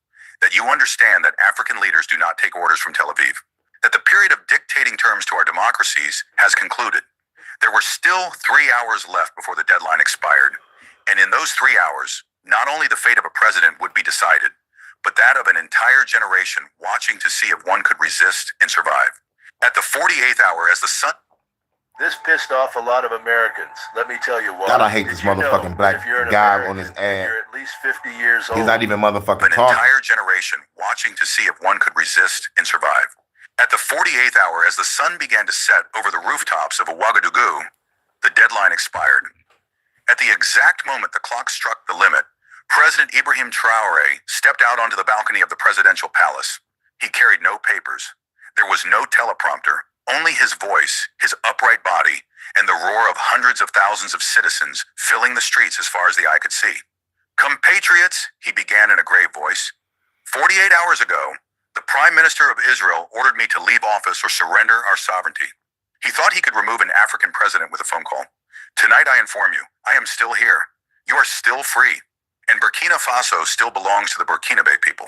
[SPEAKER 2] That you understand that African leaders do not take orders from Tel Aviv. That the period of dictating terms to our democracies has concluded. There were still 3 hours left before the deadline expired. And in those 3 hours, not only the fate of a president would be decided, but that of an entire generation watching to see if one could resist and survive. At the 48th hour, as the sun...
[SPEAKER 5] This pissed off a lot of Americans. Let me tell you why.
[SPEAKER 1] God, I hate this motherfucking black guy on his ad.
[SPEAKER 5] You're at least 50 years old.
[SPEAKER 1] He's not even motherfucking
[SPEAKER 2] an
[SPEAKER 1] talking.
[SPEAKER 2] entire generation watching to see if one could resist and survive. At the 48th hour, as the sun began to set over the rooftops of Ouagadougou, the deadline expired. At the exact moment the clock struck the limit, President Ibrahim Traore stepped out onto the balcony of the presidential palace. He carried no papers. There was no teleprompter, only his voice, his upright body, and the roar of hundreds of thousands of citizens filling the streets as far as the eye could see. Compatriots, he began in a grave voice, 48 hours ago, the Prime Minister of Israel ordered me to leave office or surrender our sovereignty. He thought he could remove an African president with a phone call. Tonight I inform you, I am still here. You are still free. And Burkina Faso still belongs to the Burkinabe people.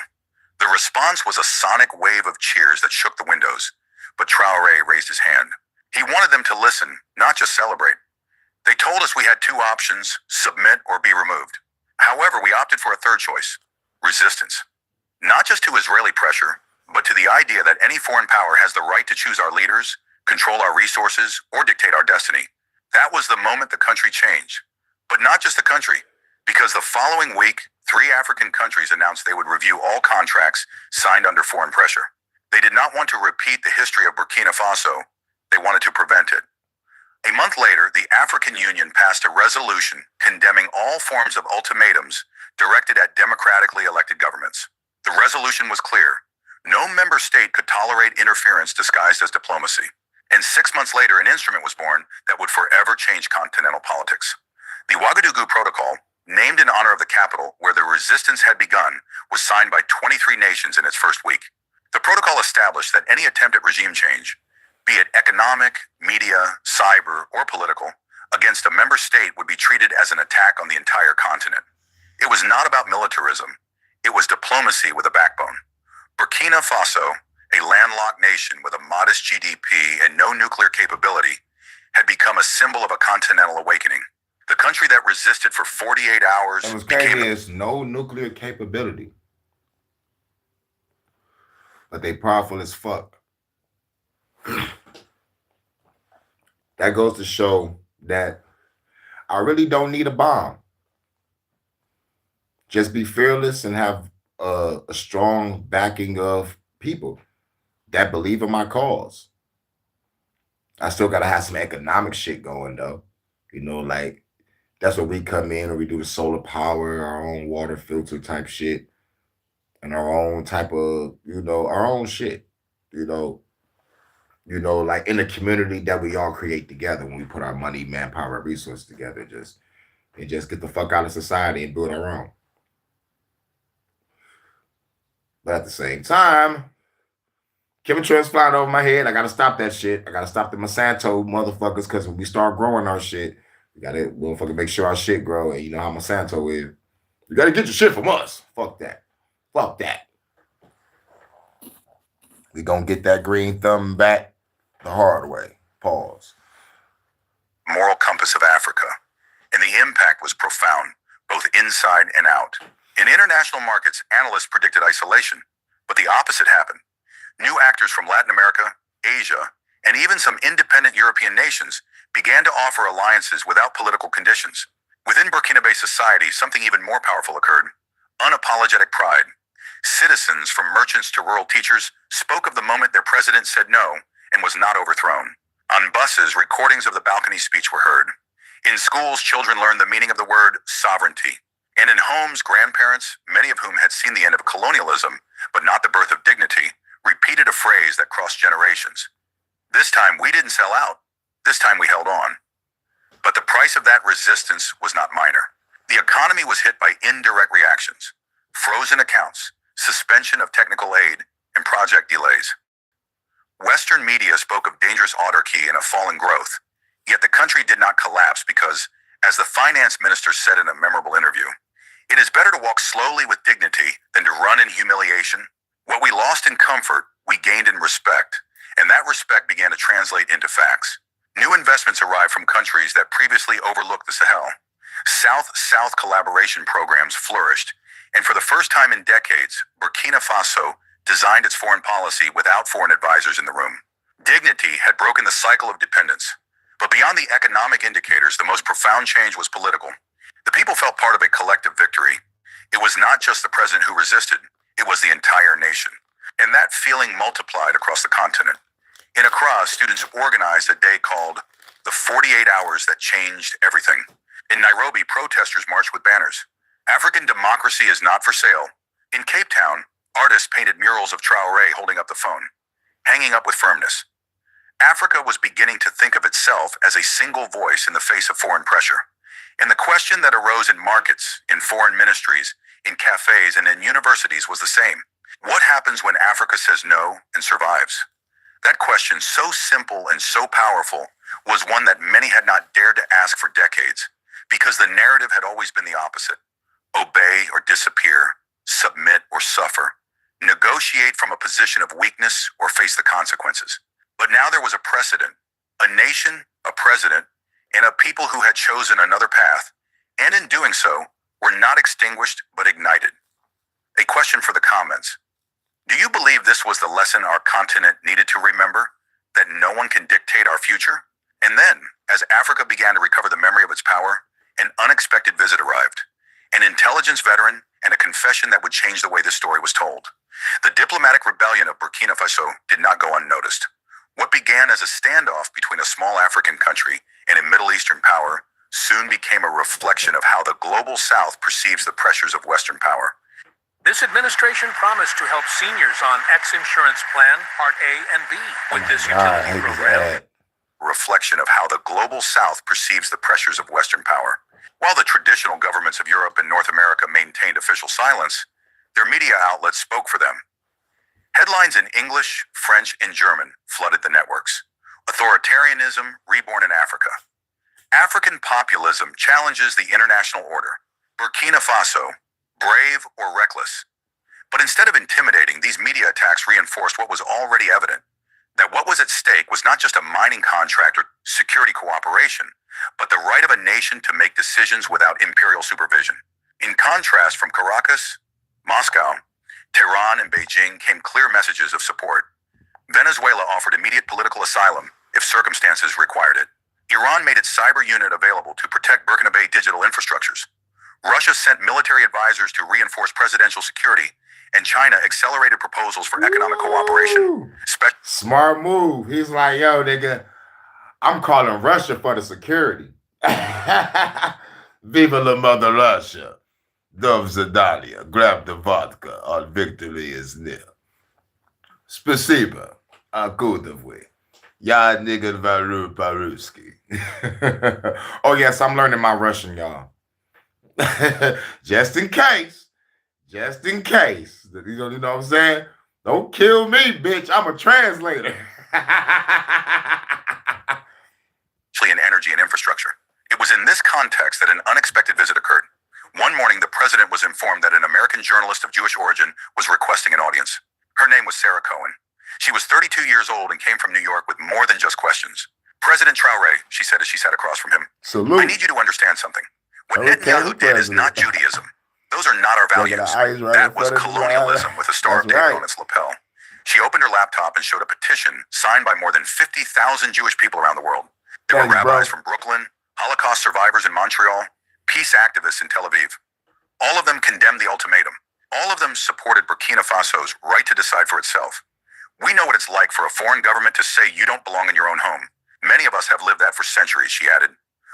[SPEAKER 2] The response was a sonic wave of cheers that shook the windows, but Traore raised his hand. He wanted them to listen, not just celebrate. They told us we had two options, submit or be removed. However, we opted for a third choice, resistance. Not just to Israeli pressure, but to the idea that any foreign power has the right to choose our leaders, control our resources, or dictate our destiny. That was the moment the country changed. But not just the country, because the following week, 3 African countries announced they would review all contracts signed under foreign pressure. They did not want to repeat the history of Burkina Faso. They wanted to prevent it. A month later, the African Union passed a resolution condemning all forms of ultimatums directed at democratically elected governments. The resolution was clear. No member state could tolerate interference disguised as diplomacy. And 6 months later, an instrument was born that would forever change continental politics. The Ouagadougou Protocol, named in honor of the capital where the resistance had begun, was signed by 23 nations in its first week. The protocol established that any attempt at regime change, be it economic, media, cyber, or political, against a member state would be treated as an attack on the entire continent. It was not about militarism. It was diplomacy with a backbone. Burkina Faso, a landlocked nation with a modest GDP and no nuclear capability, had become a symbol of a continental awakening. The country that resisted for 48 hours
[SPEAKER 1] And what's crazy is no nuclear capability. But they powerful as fuck. That goes to show that I really don't need a bomb. Just be fearless and have a strong backing of people that believe in my cause. I still gotta have some economic shit going though. You know, like that's where we come in, or we do the solar power, our own water filter type shit, and our own type of, our own shit. Like in the community that we all create together when we put our money, manpower, and resources together, and just get the fuck out of society and build our own. But at the same time, chemtrails flying over my head. I gotta stop that shit. I gotta stop the Monsanto motherfuckers, because when we start growing our shit, we gotta motherfucking make sure our shit grow. And you know how Monsanto is. You gotta get your shit from us. Fuck that. Fuck that. We gonna get that green thumb back the hard way. Pause.
[SPEAKER 2] Moral compass of Africa, and the impact was profound, both inside and out. In international markets, analysts predicted isolation, but the opposite happened. New actors from Latin America, Asia, and even some independent European nations began to offer alliances without political conditions. Within Burkinabe society, something even more powerful occurred: unapologetic pride. Citizens, from merchants to rural teachers, spoke of the moment their president said no and was not overthrown. On buses, recordings of the balcony speech were heard. In schools, children learned the meaning of the word sovereignty. And in homes, grandparents, many of whom had seen the end of colonialism, but not the birth of dignity, repeated a phrase that crossed generations. This time, we didn't sell out. This time, we held on. But the price of that resistance was not minor. The economy was hit by indirect reactions: frozen accounts, suspension of technical aid, and project delays. Western media spoke of dangerous autarky and a falling growth, yet the country did not collapse because, as the finance minister said in a memorable interview, "It is better to walk slowly with dignity than to run in humiliation. What we lost in comfort, we gained in respect, and that respect began to translate into facts." New investments arrived from countries that previously overlooked the Sahel. South-South collaboration programs flourished, and for the first time in decades, Burkina Faso designed its foreign policy without foreign advisors in the room. Dignity had broken the cycle of dependence. But beyond the economic indicators, the most profound change was political. The people felt part of a collective victory. It was not just the president who resisted, it was the entire nation. And that feeling multiplied across the continent. In Accra, students organized a day called the 48 Hours That Changed Everything. In Nairobi, protesters marched with banners: "African democracy is not for sale." In Cape Town, artists painted murals of Traore holding up the phone, hanging up with firmness. Africa was beginning to think of itself as a single voice in the face of foreign pressure. And the question that arose in markets, in foreign ministries, in cafes, and in universities was the same. What happens when Africa says no and survives? That question, so simple and so powerful, was one that many had not dared to ask for decades, because the narrative had always been the opposite. Obey or disappear, submit or suffer, negotiate from a position of weakness or face the consequences. But now there was a precedent, a nation, a president, and a people who had chosen another path, and in doing so, were not extinguished but ignited. A question for the comments. Do you believe this was the lesson our continent needed to remember? That no one can dictate our future? And then, as Africa began to recover the memory of its power, an unexpected visit arrived. An intelligence veteran and a confession that would change the way this story was told. The diplomatic rebellion of Burkina Faso did not go unnoticed. What began as a standoff between a small African country and a Middle Eastern power soon became a reflection of how the global South perceives the pressures of Western power.
[SPEAKER 6] This administration promised to help seniors on X insurance plan, Part A and B, with this utility program.
[SPEAKER 2] A reflection of how the global South perceives the pressures of Western power. While the traditional governments of Europe and North America maintained official silence, their media outlets spoke for them. Headlines in English, French, and German flooded the networks. Authoritarianism reborn in Africa. African populism challenges the international order. Burkina Faso, brave or reckless. But instead of intimidating, these media attacks reinforced what was already evident. That what was at stake was not just a mining contract or security cooperation, but the right of a nation to make decisions without imperial supervision. In contrast, from Caracas, Moscow, Tehran, and Beijing came clear messages of support. Venezuela offered immediate political asylum if circumstances required it. Iran made its cyber unit available to protect Burkina digital infrastructures. Russia sent military advisors to reinforce presidential security, and China accelerated proposals for economic cooperation.
[SPEAKER 1] Smart move. He's like, yo, nigga, I'm calling Russia for the security. Viva la mother Russia. Dove Zadalia, grab the vodka. Our victory is near. Спасибо. Акудовы. Я nigga varu по-русски. Oh, yes, I'm learning my Russian, y'all. Just in case. Just in case. You know what I'm saying? Don't kill me, bitch. I'm a translator.
[SPEAKER 2] In energy and infrastructure. It was in this context that an unexpected visit occurred. One morning, the president was informed that an American journalist of Jewish origin was requesting an audience. Her name was Sarah Cohen. She was 32 years old and came from New York with more than just questions. President Traore, she said as she sat across from him,
[SPEAKER 1] Salute.
[SPEAKER 2] I need you to understand something. What Netanyahu did is not Judaism. Those are not our values. That was colonialism with a Star of David on its lapel. She opened her laptop and showed a petition signed by more than 50,000 Jewish people around the world. There were rabbis from Brooklyn, Holocaust survivors in Montreal, peace activists in Tel Aviv. All of them condemned the ultimatum. All of them supported Burkina Faso's right to decide for itself. We know what it's like for a foreign government to say you don't belong in your own home. Many of us have lived that for centuries, she added.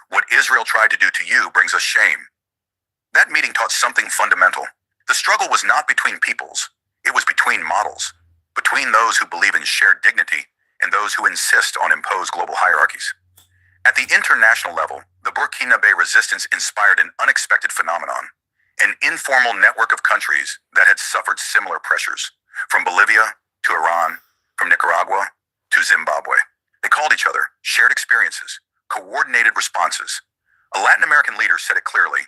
[SPEAKER 2] What Israel tried to do to you brings us shame. That meeting taught something fundamental. The struggle was not between peoples. It was between models. Between those who believe in shared dignity and those who insist on imposed global hierarchies. At the international level, the Burkina Faso resistance inspired an unexpected phenomenon, an informal network of countries that had suffered similar pressures, from Bolivia to Iran, from Nicaragua to Zimbabwe. They called each other, shared experiences, coordinated responses. A Latin American leader said it clearly.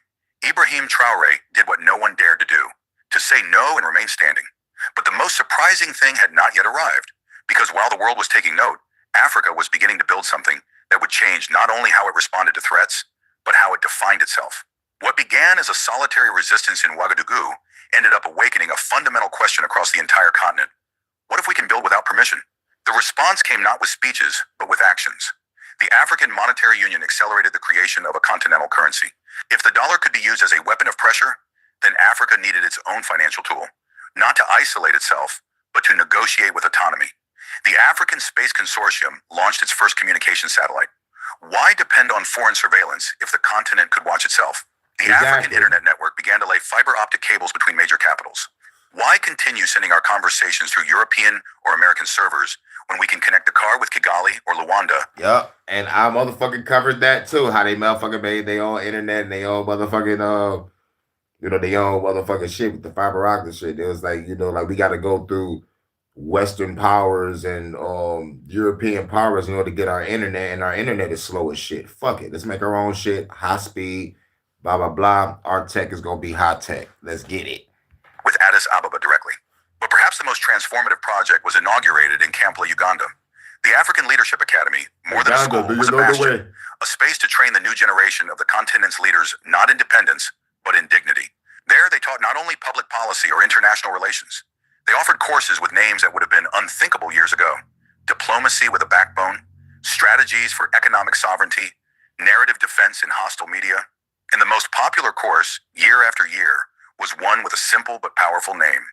[SPEAKER 2] Ibrahim Traore did what no one dared to do, to say no and remain standing. But the most surprising thing had not yet arrived, because while the world was taking note, Africa was beginning to build something that would change not only how it responded to threats, but how it defined itself. What began as a solitary resistance in Ouagadougou ended up awakening a fundamental question across the entire continent. What if we can build without permission? The response came not with speeches, but with actions. The African Monetary Union accelerated the creation of a continental currency. If the dollar could be used as a weapon of pressure, then Africa needed its own financial tool, not to isolate itself, but to negotiate with autonomy. The African Space Consortium launched its first communication satellite. Why depend on foreign surveillance if the continent could watch itself? The African Internet Network began to lay fiber optic cables between major capitals. Why continue sending our conversations through European or American servers when we can connect Dakar with Kigali or Luanda.
[SPEAKER 1] Yup, and I motherfucking covered that too. How they motherfucking made their own internet and they own motherfucking they own motherfucking shit with the fiber optic shit. It was like, like we got to go through Western powers and European powers in order to get our internet, and our internet is slow as shit. Fuck it, let's make our own shit, high speed, blah blah blah. Our tech is gonna be high tech. Let's get it.
[SPEAKER 2] With Addis Ababa directly. But perhaps the most transformative project was inaugurated in Kampala, Uganda. The African Leadership Academy, more than a school, was a bastion, a space to train the new generation of the continent's leaders, not in independence, but in dignity. There, they taught not only public policy or international relations. They offered courses with names that would have been unthinkable years ago. Diplomacy with a backbone, strategies for economic sovereignty, narrative defense in hostile media. And the most popular course, year after year, was one with a simple but powerful name,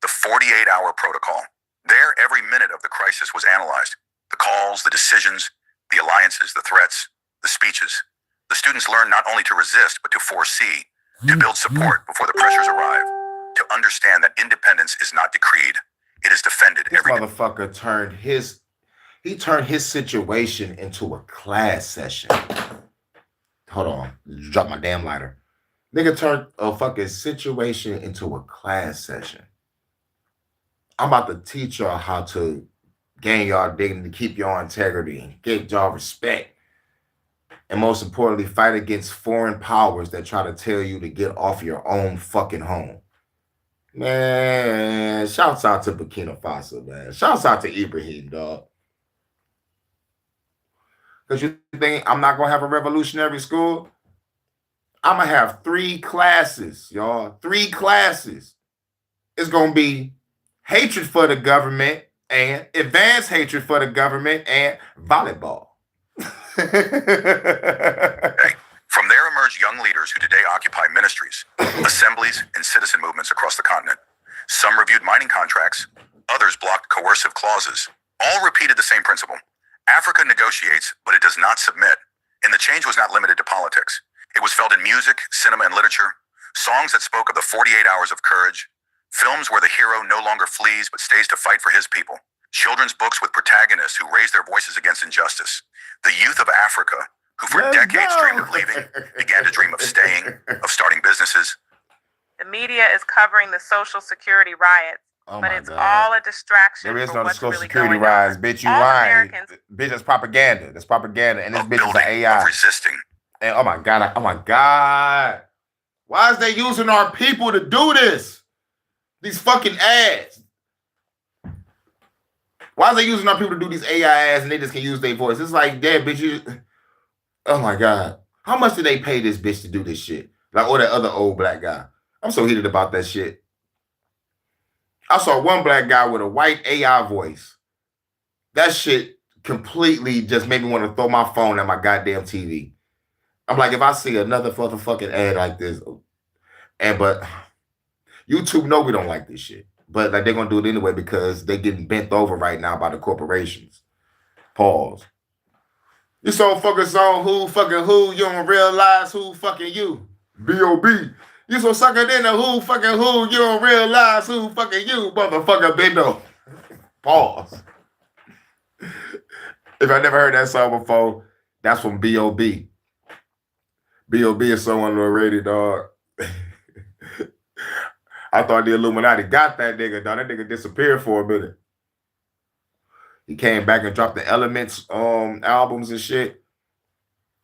[SPEAKER 2] the 48-hour protocol. There, every minute of the crisis was analyzed. The calls, the decisions, the alliances, the threats, the speeches. The students learned not only to resist, but to foresee, to build support before the pressures arrive, to understand that independence is not decreed. It is defended every day.
[SPEAKER 1] This motherfucker turned his situation into a class session. Hold on, drop my damn lighter. Nigga turned a fucking situation into a class session. I'm about to teach y'all how to gain y'all dignity, keep y'all integrity, get y'all respect, and most importantly, fight against foreign powers that try to tell you to get off your own fucking home. Man, shouts out to Burkina Faso, man. Shouts out to Ibrahim, dog. Because you think I'm not going to have a revolutionary school? I'm going to have 3 classes, y'all. 3 classes. It's going to be hatred for the government and advanced hatred for the government and volleyball.
[SPEAKER 2] From there emerged young leaders who today occupy ministries, assemblies, and citizen movements across the continent. Some reviewed mining contracts, others blocked coercive clauses. All repeated the same principle. Africa negotiates, but it does not submit. And the change was not limited to politics. It was felt in music, cinema, and literature, songs that spoke of the 48 hours of courage, films where the hero no longer flees but stays to fight for his people, children's books with protagonists who raise their voices against injustice. The youth of Africa, who for decades dreamed of leaving, began to dream of staying, of starting businesses.
[SPEAKER 7] The media is covering the Social Security riots, but it's all a distraction.
[SPEAKER 1] There is
[SPEAKER 7] for
[SPEAKER 1] no
[SPEAKER 7] what's
[SPEAKER 1] Social
[SPEAKER 7] really
[SPEAKER 1] Security
[SPEAKER 7] going
[SPEAKER 1] riots,
[SPEAKER 7] on.
[SPEAKER 1] bitch. You
[SPEAKER 7] All
[SPEAKER 1] lying.
[SPEAKER 7] Americans-
[SPEAKER 1] Bitch, that's propaganda. That's propaganda. And this
[SPEAKER 2] Of
[SPEAKER 1] bitch is an
[SPEAKER 2] building,
[SPEAKER 1] AI.
[SPEAKER 2] of resisting.
[SPEAKER 1] And oh my God. Oh my God. Why is they using our people to do this? These fucking ads. Why are they using our people to do these AI ads and they just can use their voice? It's like, damn, bitch, oh my God. How much did they pay this bitch to do this shit? Like, or that other old black guy. I'm so heated about that shit. I saw one black guy with a white AI voice. That shit completely just made me want to throw my phone at my goddamn TV. I'm like, if I see another motherfucking ad like this, but YouTube know we don't like this shit. But like they're gonna do it anyway because they're getting bent over right now by the corporations. Pause. You so focused on who fucking who, you don't realize who fucking you. B.O.B. You so suckered into who fucking who, you don't realize who fucking you, motherfucker bendo. Pause. If I never heard that song before, that's from B.O.B. B.O.B. is so underrated, dog. I thought the Illuminati got that nigga, dog. That nigga disappeared for a minute. He came back and dropped the Elements albums and shit.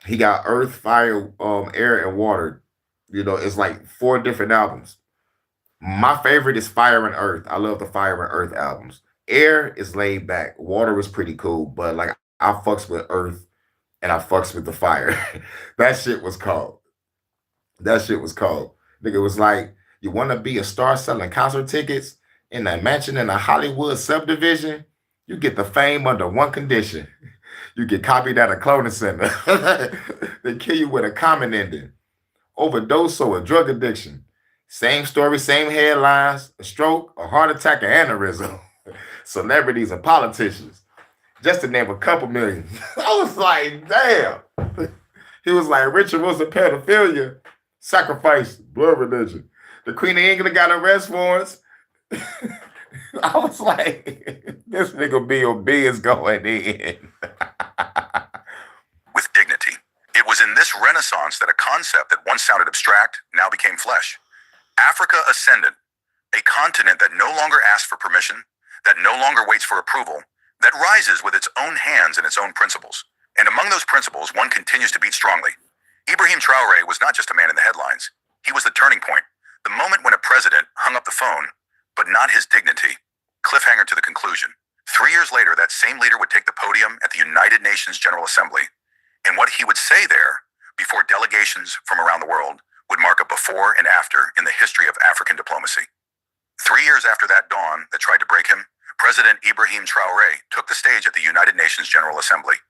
[SPEAKER 1] He got Earth, Fire, Air, and Water. You know, it's like 4 different albums. My favorite is Fire and Earth. I love the Fire and Earth albums. Air is laid back. Water was pretty cool, but like I fucks with Earth and I fucks with the Fire. That shit was cold. That shit was cold. Nigga was like, you want to be a star selling concert tickets in a mansion in a Hollywood subdivision? You get the fame under one condition. You get copied at a cloning center. They kill you with a common ending. Overdose or a drug addiction. Same story, same headlines, a stroke, a heart attack, an aneurysm. Celebrities and politicians. Just to name a couple million. I was like, damn. He was like, Richard Wilson pedophilia, sacrifice, blood religion. The Queen of England got arrest warrants. I was like, this nigga B.O.B. is going in.
[SPEAKER 2] With dignity. It was in this renaissance that a concept that once sounded abstract now became flesh. Africa ascended, a continent that no longer asks for permission, that no longer waits for approval, that rises with its own hands and its own principles. And among those principles, one continues to beat strongly. Ibrahim Traore was not just a man in the headlines. He was the turning point, the moment when a president hung up the phone, but not his dignity. Cliffhanger to the conclusion. 3 years later, that same leader would take the podium at the United Nations General Assembly, and what he would say there, before delegations from around the world, would mark a before and after in the history of African diplomacy. 3 years after that dawn that tried to break him, President Ibrahim Traore took the stage at the United Nations General Assembly.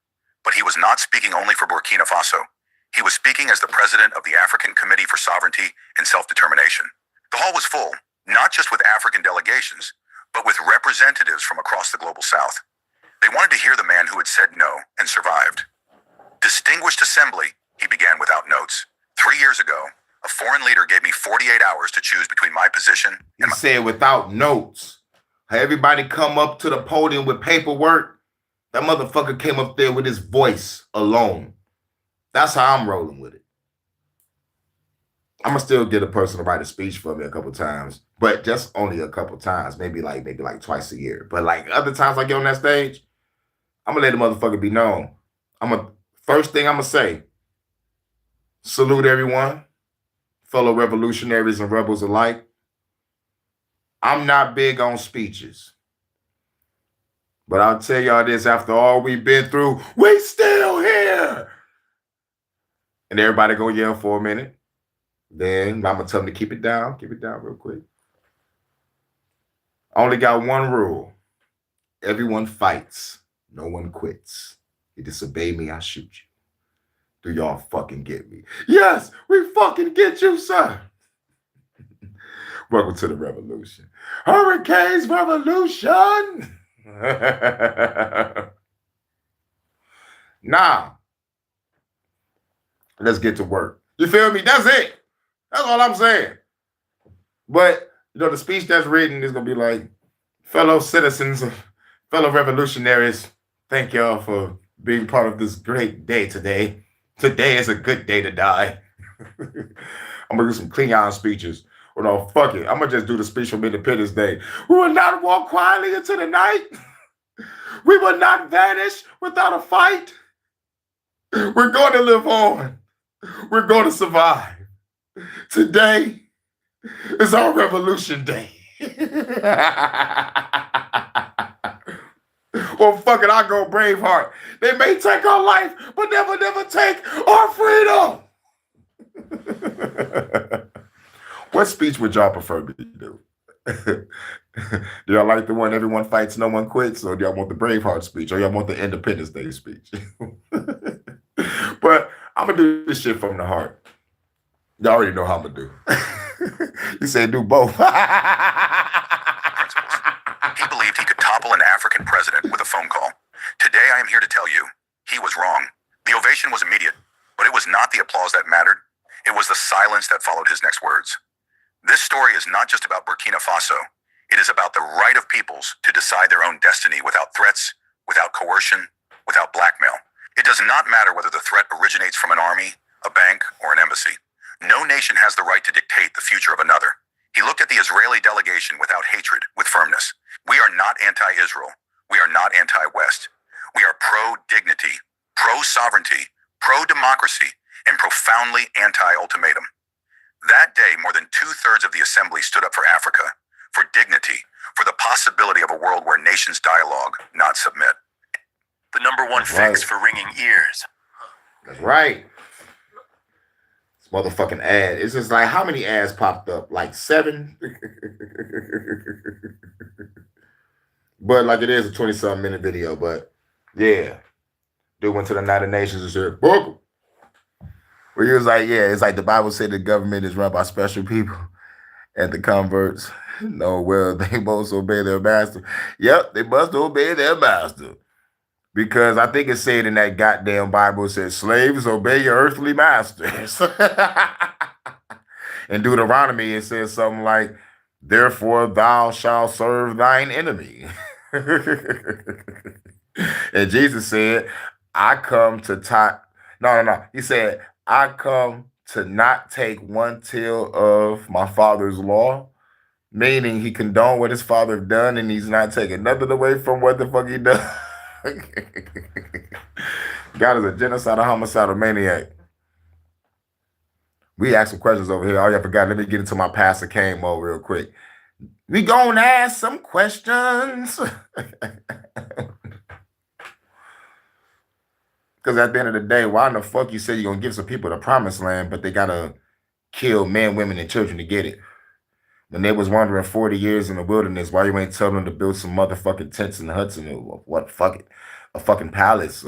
[SPEAKER 2] But he was not speaking only for Burkina Faso. He was speaking as the president of the African Committee for Sovereignty and Self-Determination. The hall was full, not just with African delegations, but with representatives from across the global south. They wanted to hear the man who had said no and survived. Distinguished assembly, he began without notes. 3 years ago, a foreign leader gave me 48 hours to choose between my position and
[SPEAKER 1] He said without notes. Everybody come up to the podium with paperwork. That motherfucker came up there with his voice alone. That's how I'm rolling with it. I'm gonna still get a person to write a speech for me a couple times, but just only a couple times, maybe like twice a year. But like other times I get on that stage, I'm gonna let the motherfucker be known. First thing I'm gonna say, salute everyone, fellow revolutionaries and rebels alike. I'm not big on speeches. But I'll tell y'all this, after all we've been through, we still here. And everybody go yell for a minute. Then I'm going to tell them to keep it down real quick. I only got one rule. Everyone fights. No one quits. You disobey me, I shoot you. Do y'all fucking get me? Yes, we fucking get you, sir. Welcome to the revolution. Hurricanes revolution. Now, let's get to work. You feel me? That's it. That's all I'm saying. But, the speech that's written is going to be like, fellow citizens, fellow revolutionaries, thank y'all for being part of this great day today. Today is a good day to die. I'm going to do some clean speeches. Well, no, fuck it. I'm going to just do the speech from Independence Day. We will not walk quietly into the night. We will not vanish without a fight. We're going to live on. We're going to survive. Today is our revolution day. Well, fuck it, I'll go Braveheart. They may take our life, but never take our freedom. What speech would y'all prefer me to do? Do y'all like the one everyone fights, no one quits? Or do y'all want the Braveheart speech? Or y'all want the Independence Day speech? But I'm going to do this shit from the heart. Y'all already know how I'm going to do. You said do both.
[SPEAKER 2] principles. He believed he could topple an African president with a phone call. Today I am here to tell you, he was wrong. The ovation was immediate, but it was not the applause that mattered. It was the silence that followed his next words. This story is not just about Burkina Faso. It is about the right of peoples to decide their own destiny without threats, without coercion, without blackmail. It does not matter whether the threat originates from an army, a bank, or an embassy. No nation has the right to dictate the future of another. He looked at the Israeli delegation without hatred, with firmness. We are not anti-Israel. We are not anti-West. We are pro-dignity, pro-sovereignty, pro-democracy, and profoundly anti-ultimatum. That day, more than 2/3 of the assembly stood up for Africa, for dignity, for the possibility of a world where nations dialogue, not submit.
[SPEAKER 5] The number one fix for ringing ears.
[SPEAKER 1] That's right. This motherfucking ad. It's just like, how many ads popped up? Like 7? But like, it is a 20-something minute video. But yeah, dude went to the United Nations and said, welcome. Where he was like, yeah, it's like the Bible said the government is run by special people. And the converts, no, well, they must obey their master. Yep, they must obey their master. Because I think it said in that goddamn Bible, it says, slaves, obey your earthly masters. In Deuteronomy, it says something like, Therefore, thou shalt serve thine enemy. And Jesus said, I come to no. He said, I come to not take one tittle of my father's law, meaning he condoned what his father done and he's not taking nothing away from what the fuck he done. God is a genocidal, homicidal maniac. We ask some questions over here. Oh, yeah, I forgot. Let me get into my Pastor Kane mode real quick. We gonna ask some questions. Because at the end of the day, why in the fuck you say you're going to give some people the promised land, but they got to kill men, women, and children to get it? When they was wandering 40 years in the wilderness, why you ain't telling them to build some motherfucking tents and huts and what, fuck it, a fucking palace?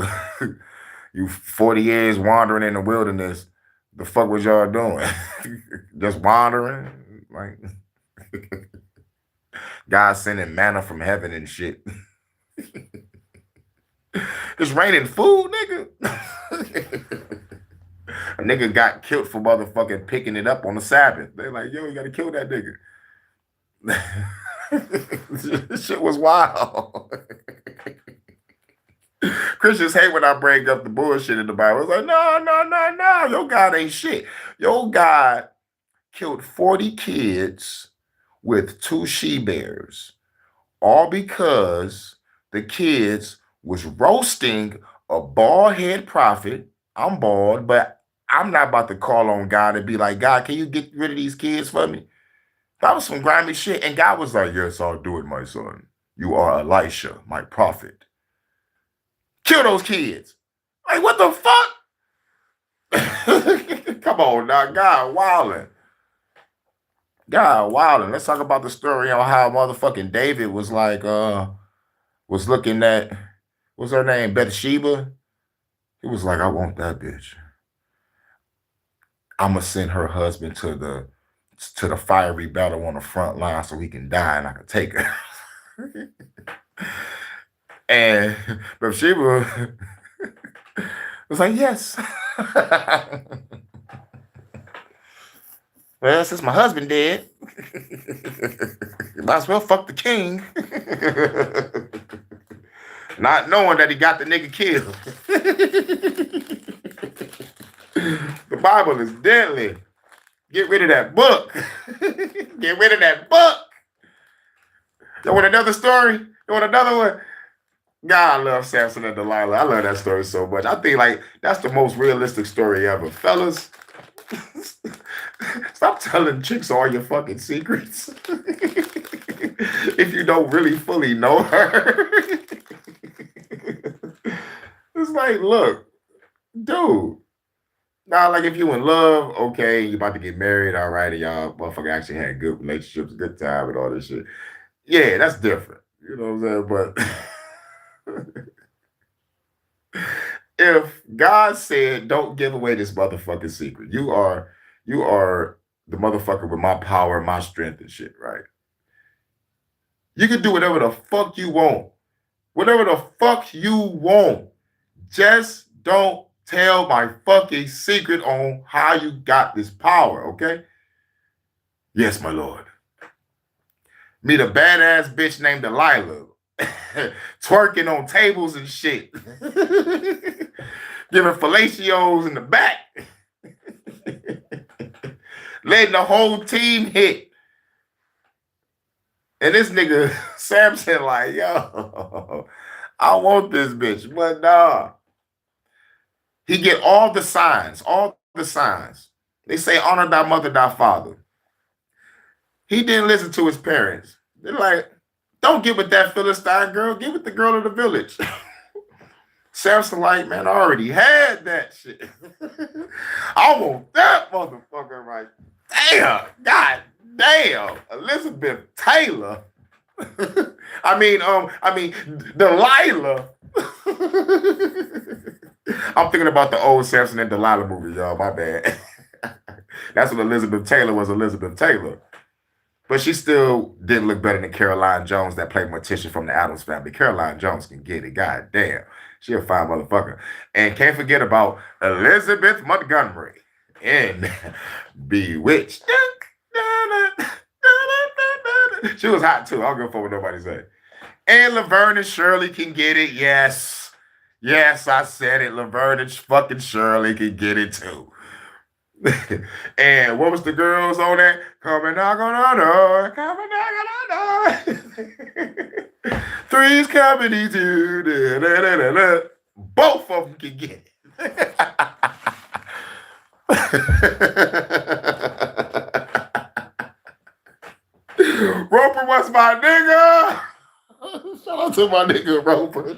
[SPEAKER 1] You 40 years wandering in the wilderness, the fuck was y'all doing? Just wandering? Like, God sending manna from heaven and shit. It's raining food, nigga. A nigga got killed for motherfucking picking it up on the Sabbath. They're like, yo, you gotta kill that nigga. This shit was wild. Christians hate when I bring up the bullshit in the Bible. It's like, no. Your God ain't shit. Your God killed 40 kids with 2 she-bears, all because the kids was roasting a bald-head prophet. I'm bald, but I'm not about to call on God and be like, God, can you get rid of these kids for me? That was some grimy shit. And God was like, yes, I'll do it, my son. You are Elisha, my prophet. Kill those kids. Like, what the fuck? Come on now, God wildin'. God wildin'. Let's talk about the story on how motherfucking David was like, was looking at, what's her name, Bathsheba? He was like, I want that bitch. I'm gonna send her husband to the fiery battle on the front line so he can die and I can take her. And Bathsheba was like, yes. Well, since my husband dead, might as well fuck the king. Not knowing that he got the nigga killed. The Bible is deadly. Get rid of that book. Get rid of that book. You want another story? You want another one? God, I love Samson and Delilah. I love that story so much. I think like that's the most realistic story ever. Fellas, stop telling chicks all your fucking secrets. If you don't really fully know her. It's like, look, dude. Now, like if you in love, okay, you about to get married, all right, and y'all motherfucker actually had good relationships, good time, and all this shit. Yeah, that's different. You know what I'm saying? But if God said, don't give away this motherfucking secret, you are the motherfucker with my power, my strength and shit, right? You can do whatever the fuck you want. Whatever the fuck you want. Just don't tell my fucking secret on how you got this power, okay? Yes, my lord. Meet a badass bitch named Delilah. Twerking on tables and shit. Giving fellatios in the back. Letting the whole team hit. And this nigga Samson like, yo, I want this bitch, but nah. He get all the signs, They say honor thy mother, thy father. He didn't listen to his parents. They're like, don't get with that Philistine girl, get with the girl of the village. Samson like, man, I already had that shit. I want that motherfucker right. Damn, god damn, Elizabeth Taylor. I mean, Delilah. I'm thinking about the old Samson and Delilah movie, y'all. My bad. That's when Elizabeth Taylor was Elizabeth Taylor. But she still didn't look better than Caroline Jones that played Morticia from the Addams Family. Caroline Jones can get it. God damn. She a fine motherfucker. And can't forget about Elizabeth Montgomery in Bewitched. She was hot too. I don't give a fuck what nobody say. And Laverne and Shirley can get it. Yes. Yes, I said it. Laverne and fucking Shirley can get it too. And what was the girls on that? Coming knock on our door. Coming knock on our door. Three's company too. Da, da, da, da, da. Both of them can get it. Roper was my nigga. Shout out to my nigga Roper.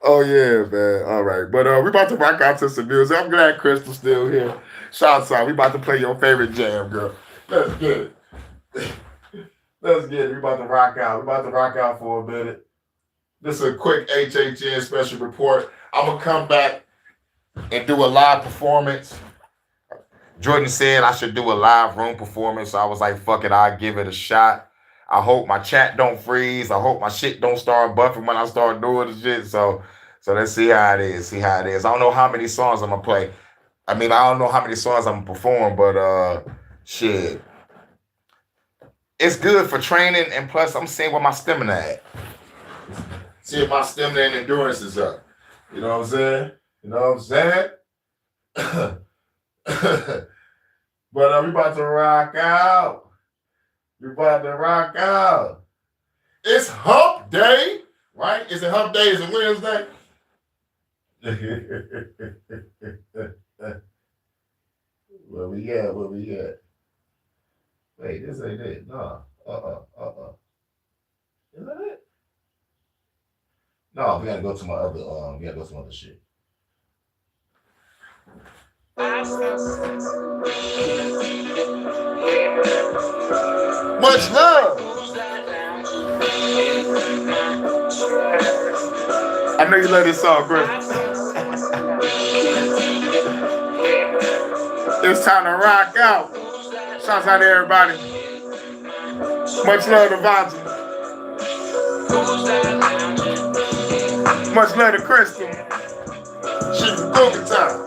[SPEAKER 1] Oh yeah, man. All right. But we about to rock out to some music. I'm glad Crystal's still here. Shouts out. We about to play your favorite jam, girl. Let's get it. Let's get it. We about to rock out. We about to rock out for a minute. This is a quick HHN special report. I'm gonna come back and do a live performance. Jordan said I should do a live room performance. So I was like, fuck it, I'll give it a shot. I hope my chat don't freeze. I hope my shit don't start buffing when I start doing the shit. So let's see how it is. See how it is. I don't know how many songs I'm gonna play. I mean, I don't know how many songs I'm gonna perform, but shit. It's good for training, and plus I'm seeing where my stamina at. See if my stamina and endurance is up. You know what I'm saying? You know what I'm saying? But we about to rock out. We about to rock out. It's hump day, right? Is it hump day? Is it Wednesday? Where we at? Where we at? Wait, this ain't it. No. Is that it? No, we gotta go to my other we gotta go to some other shit. Much love. I know you love this song, bro. It's time to rock out. Shouts out to everybody. Much love to Vibes. Much love to Crystal. She's a cooking time.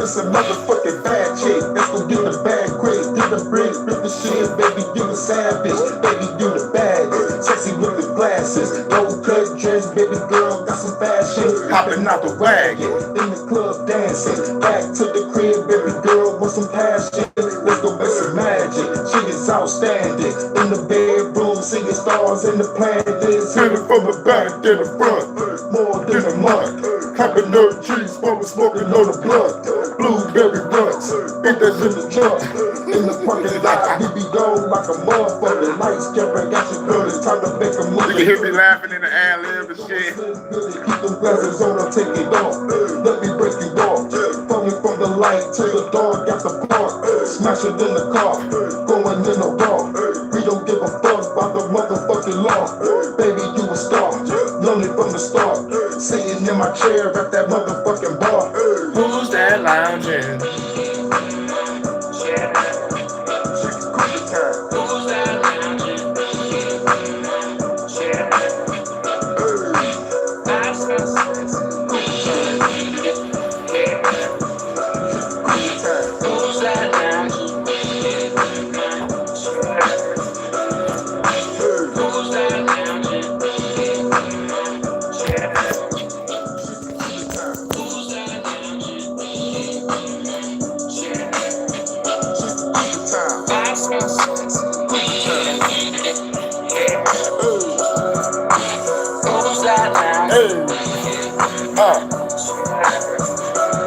[SPEAKER 8] It's a motherfucking bad chick. Let's go get the bag quick. Get the brick, rip the shit, baby, you a savage. Baby, you the bag. Sexy with the glasses. Low cut dress, baby girl, got some fashion.
[SPEAKER 1] Hopping out the wagon.
[SPEAKER 8] In the club dancing. Back to the crib, baby girl, with some passion. Let's go make some magic. She is outstanding. In the bedroom, seeing stars in the planets.
[SPEAKER 1] Hit it from the back to the front.
[SPEAKER 8] More than a month.
[SPEAKER 1] Hopping on the trees, smoking on the blunt. Blueberry blunts, beat that in the trunk.
[SPEAKER 8] In the parking lot, we be gone like a motherfucker. Lights, camera, got your girl, it's time to make a move.
[SPEAKER 1] You can hear me laughing in the ad-lib and shit.
[SPEAKER 8] Keep them glasses on, I'll take it off. Let me break you off. Falling from the light to the dog at the park. Smash it in the car, going in the raw. We don't give a fuck about the motherfucking law. Baby, you a star, lonely from the start. Sitting in my chair at that motherfucking bar.
[SPEAKER 1] Who's that lounging?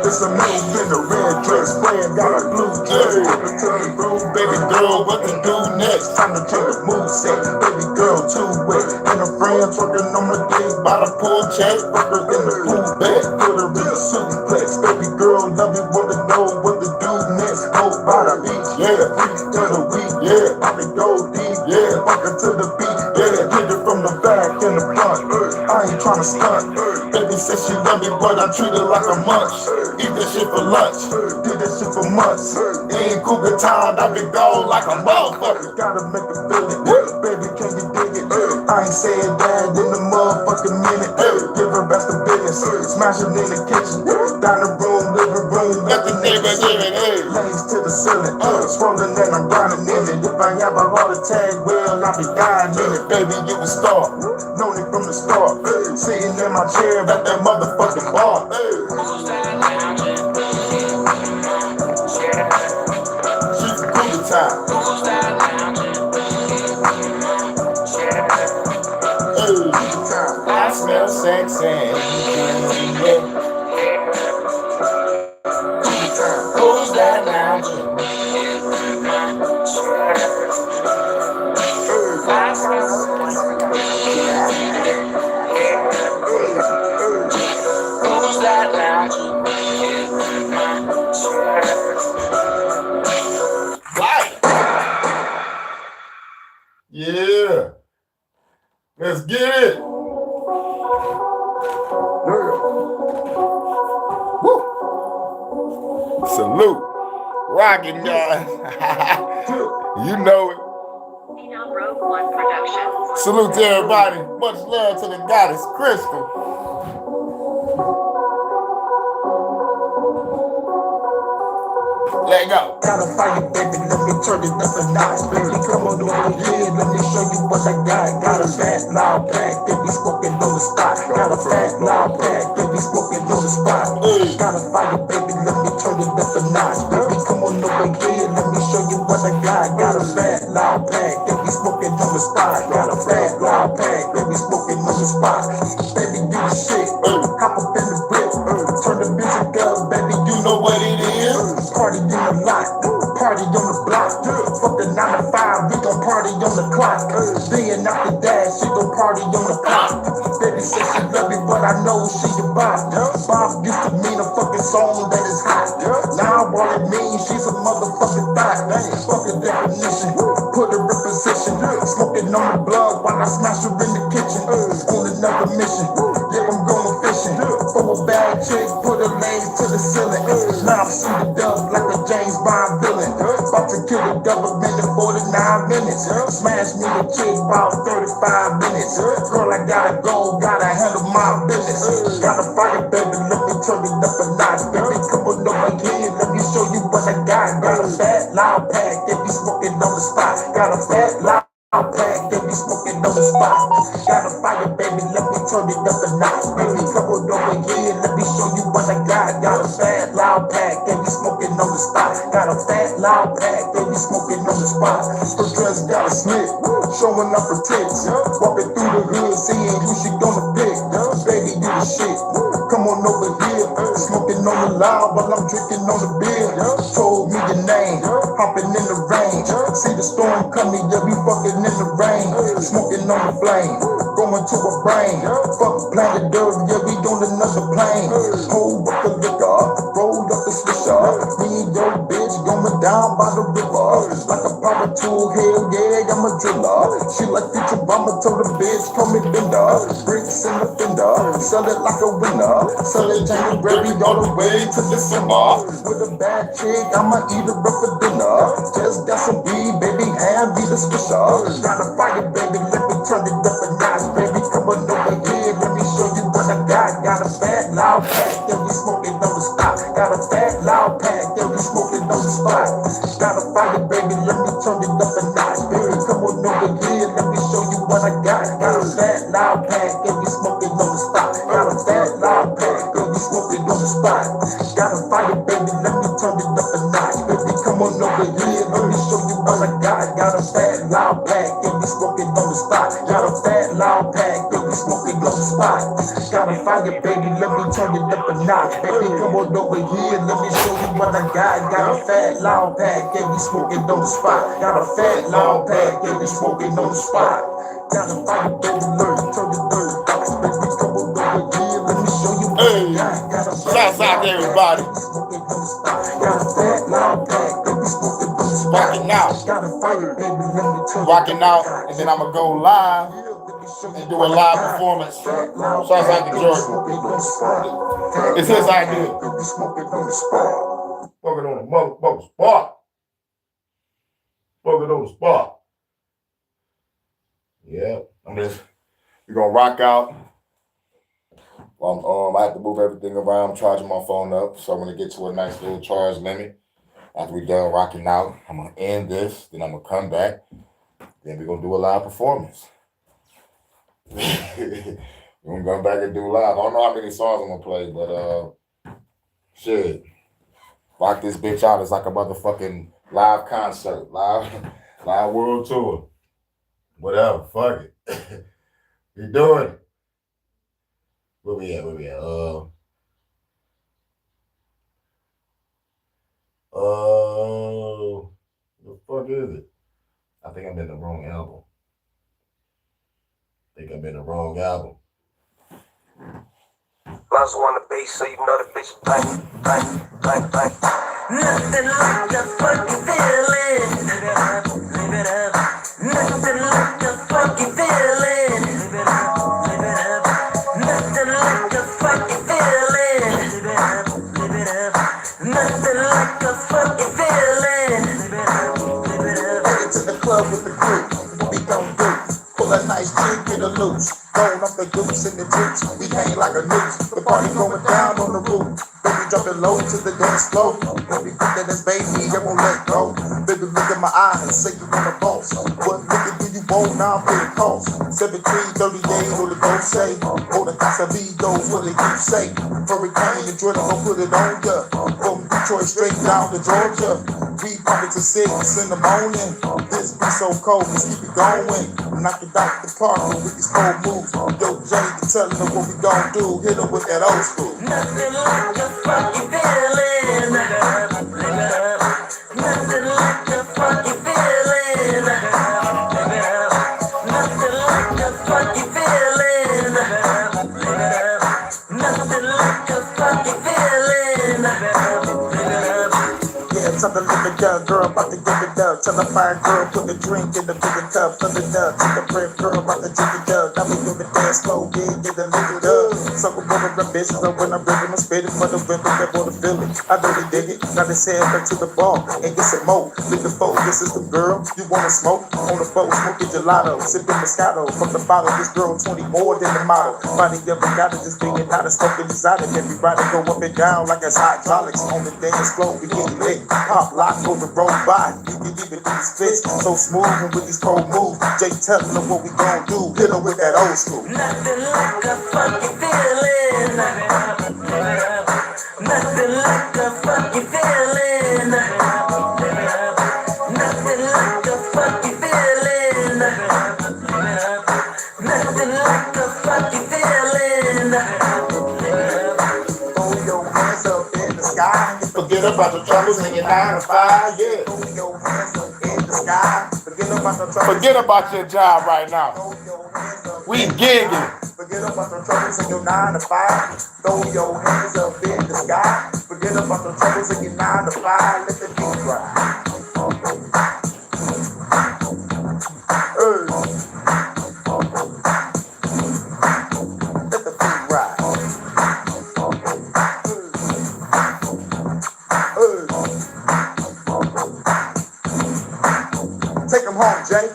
[SPEAKER 8] It's a move in the red dress, playing got a blue dress. Baby girl, what to do next? Time to turn the mood set. Baby girl, too wet. And her friends working on my dick by the pool check. Worker in the pool bag, put her in the suplex. Baby girl, love you, wanna know what to do next. Go by the beach, yeah. Freak to the week, yeah. I can go deep, yeah. Fuck her to the beat, yeah. Hit it from the back and the front. I ain't tryna stunt. Baby said she love me, but I treat her like a munch. Eat that shit for lunch. Did that shit for months. In Cougar Town, I've been gone like a motherfucker. Gotta make a feeling, baby, can you dig it? I ain't saying that in the motherfucking minute. Give her best of business, smashing in the kitchen, dining room, living room, let the nigga give it. Lanes to the ceiling, swollen and I'm grinding in it. If I have a heart attack, well, I'll be dying in it. Baby, you a star, known it from the start. Sitting in my chair at that motherfucking bar. She's a Cougar Town. I smell sexy. Who's that lounging? Who's that lounging? Right. Yeah. Let's get it. Woo. Salute. Rockin' guys. You know it.
[SPEAKER 3] Rogue One Productions.
[SPEAKER 8] Salute to everybody. Much love to the goddess Crystal. Let go. Gotta fight it, baby. Let me turn it up a notch, baby. Come on over here. Let me show you what I got. Got a fat loud pack, they be smoking on the spot. Got a fat loud pack, they be smoking on the spot. Gotta fight it, baby. Let me turn it up a notch, baby. Come on over here. Let me show you what I got. Got a fat loud pack, they be smoking on the spot. Got a fat loud pack, they be smoking on the spot. Baby, do the shit. Hop up in the whip. Turn the music up, baby. You know what it is. Party in the lot, party on the block. Fuck the 9 to 5, we gon' party on the clock. Being after that, she gon' party on the clock. Baby said she love me, but I know she a bop. Bop used to mean a fucking song that is hot. Now all it means, she's a motherfucking thot. Fucking definition, put her in position. Smoking on the blood while I smash her in the kitchen. On another mission, yeah, I'm going fishing. For a bad chick, put her legs to the ceiling. Now I'm shooting dub like a James Bond villain. About to kill the government in 49 minutes. Smash me the chick about 35 minutes. Girl, I gotta go, gotta handle my business. Gotta fight it, baby, let me turn it up a notch. Baby, come on over here, let me show you what I got. Got a fat loud pack, they be smoking on the spot. Got a fat loud pack, they be smoking on the spot. Gotta fight it, baby, let me turn it up a notch. Baby, come on over here, let me show you what I got. Got a fat loud pack, they be smoking on the spot. Got a fat loud pack, they be smoking on the spot. Her dress got a slit, showing up her tits. Walking through the hood, seeing who she gonna pick. Baby, you the shit. Come on over here, smoking on the loud while I'm drinking on the beer. Told me your name, hopping in the rain. See the storm coming, yeah, we fucking in the rain. Smoking on the flame, going to a brain. Fuck planet Earth, yeah, we on another plane. Hold up the liquor, roll up the swisher. Me and your bitch going down by the river. Like a power tool, hell yeah, I'm a driller. She like future mama, told the bitch, call me Bender. Bricks in the fender, sell it like a winner. Sell it January all the way to December. With a bad chick, I'ma eat her up for dinner. Just got some weed, baby, hand be the swisher. Gotta fight it, baby, let me turn it up a notch. Baby, come on over here, let me show you what I got. Got a fat loud pack, that we smoking on the spot. Got a fat loud pack, that we smoking on the spot. Gotta fight it, baby, let me turn it up a notch. Baby, come on over here, let me show you what I got. Got a fat loud pack, that we smoking on the spot. Got a fat loud pack, that we smoking on the spot. Gotta fight it, baby, let me turn it up a notch. Baby, come on over here, let me show you what I got. Got a fat loud pack, that we smoking on the spot. Got a fat loud pack, that we smoking on the spot. Gotta fight it, baby, let me turn it up a notch. Baby, come on over here, let me show you what I got. Got a fat loud pack, that we smoking on the spot. Got a fat loud pack, that we smoking on the spot. Gotta fight it, baby, let me turn it up. Baby, come on over here, let me show you what I got. Shouts out to everybody. Got a fat loud pack, that we smoking on the spot. Rocking out. Gotta fight it, baby, let me turn it up. Rocking out, and then I'ma go live and do a live performance. Shouts out to Jordan. It's his idea.
[SPEAKER 1] Fucking on the motherfucking spot. Fucking on the spot. Yeah, we're gonna rock out. I have to move everything around. I'm charging my phone up, so I'm gonna get to a nice little charge limit. After we're done rocking out, I'm gonna end this. Then I'm gonna come back. Then we're gonna do a live performance. We're gonna come back and do live. I don't know how many songs I'm gonna play, but shit, rock this bitch out. It's like a motherfucking live concert, live world tour. Whatever, fuck it. We doing it. Where we at? The fuck is it? I think I'm in the wrong album.
[SPEAKER 9] Lost on the bass, so you know the bitch bang, bang, bang, bang. Nothing like a fucking feeling. Live it up, live it up. Nothing like a fucking feeling. Live it up, live it up. Nothing like a fucking feeling. Live it up, live it up. Nothing like a fucking feeling. Live it up, live it up.
[SPEAKER 8] Headed to the club with the crew. What we gon' do? Pull a nice drink, get a loose. Roll up the goose in the juice. We hang like a noose. The party going down on the roof. Baby, drop it low to the dance floor. When we put that as baby, I won't let go. Baby, look in my eyes, say you want a boss. What nigga do you want now for the cost? 17, 30 days, or the go say. Or the Casamigos, what they keep say. Hurricane and Jordan gon' put it on ya. From Detroit straight down to Georgia. We pop it to 6 in the morning. This be so cold, let's keep it going. Knock it out the park with these cold moves. Yo, Jay, tellin' them what we gon' do. Hit them with that old school.
[SPEAKER 9] Nothing like a fucking feeling. Live it up, live it up. Nothing like a fucking feeling. Live it up, live it up. Nothing like a fucking feeling. Live it up, live it up. Nothing like a fucking feeling. Live it up, live it up.
[SPEAKER 8] Yeah, tell the living young girl about to give it up. Tell the fine girl put the drink in the bigger cup. Fill it up. Tell the brave girl about to drink it up. Now we give it dance slow, yeah, get the live it up. Sucker over the bitches, and when I'm ripping, I'm spitting for the women that want to feel it. I know they dig it. Got his head back to the bar and get some more. Look the phone, this is the girl you wanna smoke. On the boat, smoking gelato, sipping Moscato. From the bottle, this girl 20 more than the model. Body ever got it, just being out of smoking exotic. Everybody go up and down like it's hydraulics. On the dance floor, we get lit. Pop, lock, go the road by. You can even do these fits so smooth and with these cold moves. Jay telling them what we gon' do. Hit them with that old school.
[SPEAKER 9] Nothing like a fucking feeling. Live it up, live it up. Nothing like a fucking feeling. Live it up, live it up. Nothing like a fucking feeling. Live it up, live it up. Nothing like a fucking feeling. Live it up, live it up.
[SPEAKER 8] Throw your hands up in the sky. Forget about your troubles and your 9 to 5. Yeah. Throw your hands up in the sky. Forget about your troubles.
[SPEAKER 1] Forget about your job right now.
[SPEAKER 8] Throw your hands up.
[SPEAKER 1] We gigging.
[SPEAKER 8] Forget about your troubles and your 9 to 5. Throw your hands up in the sky. Forget about your troubles and your 9 to 5. Let the beat ride. Hey. Let the beat ride. Hey. Take 'em home, Jay.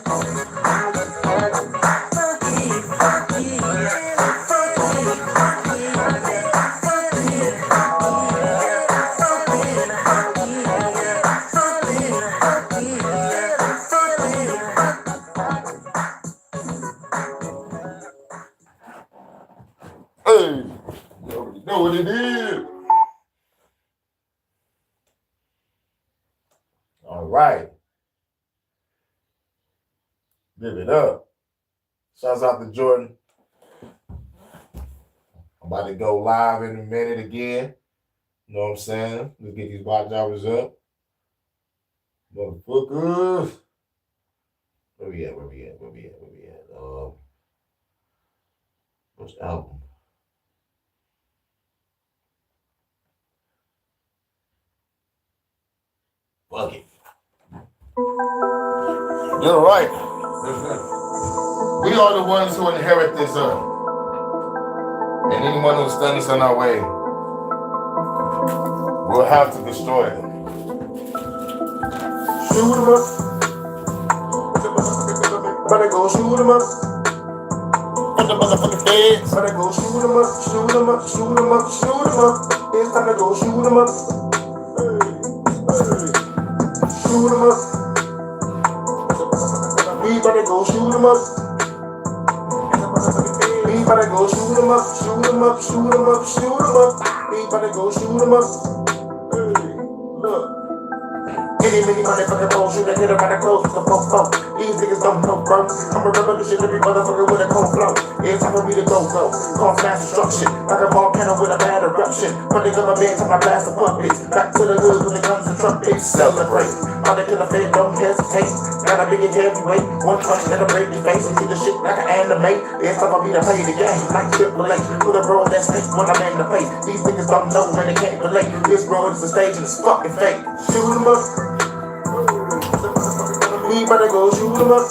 [SPEAKER 8] Hey, you already know what it is. All right. Live it up. Shouts out to Jordan. I'm about to go live in a minute again. You know what I'm saying? Let's get these watch hours up. Motherfuckers. Where we at? What's the album? Fuck it. You're right. We are the ones who inherit this earth. And anyone who stands in our way will have to destroy it. shoot 'em up. Better go shoot 'em up. At the motherfucking feds. Better go shoot 'em up, shoot 'em up, shoot 'em up, shoot 'em up. It's time to go shoot 'em up. Shoot 'em up. We better go shoot 'em up. We better go shoot 'em up, shoot 'em up, shoot 'em up, shoot 'em up. We better go shoot 'em up. Look. Any motherfucking bullshit that hit him by the clothes with the fofo. These niggas don't know, bro. I'm a revolutionary motherfucker with a cold flow. It's time for me to go. Cause mass destruction, like a volcano with a bad eruption. From the government to my blast of puppets. Back to the hood when it comes to trumpets. Celebrate. All the killer fed, don't hesitate. Got a big heavyweight. One punch that'll break your face. And see the shit like an anime. It's time for me to play the game. Like Triple H. With a bro that's fake when I'm in the face. These niggas don't know when they can't relate. This road is a stage and it's fucking fake. Shoot 'em up. We better go shoot 'em up.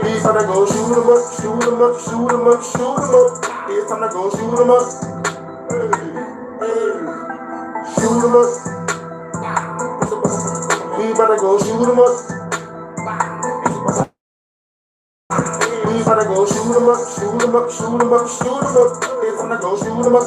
[SPEAKER 8] We better go shoot 'em up, shoot 'em up, shoot 'em up, shoot 'em up. It's time to go shoot 'em up. Shoot 'em up. We better go shoot 'em up. We better go shoot 'em up, shoot 'em up, shoot 'em up, shoot 'em up. It's time to go shoot 'em up.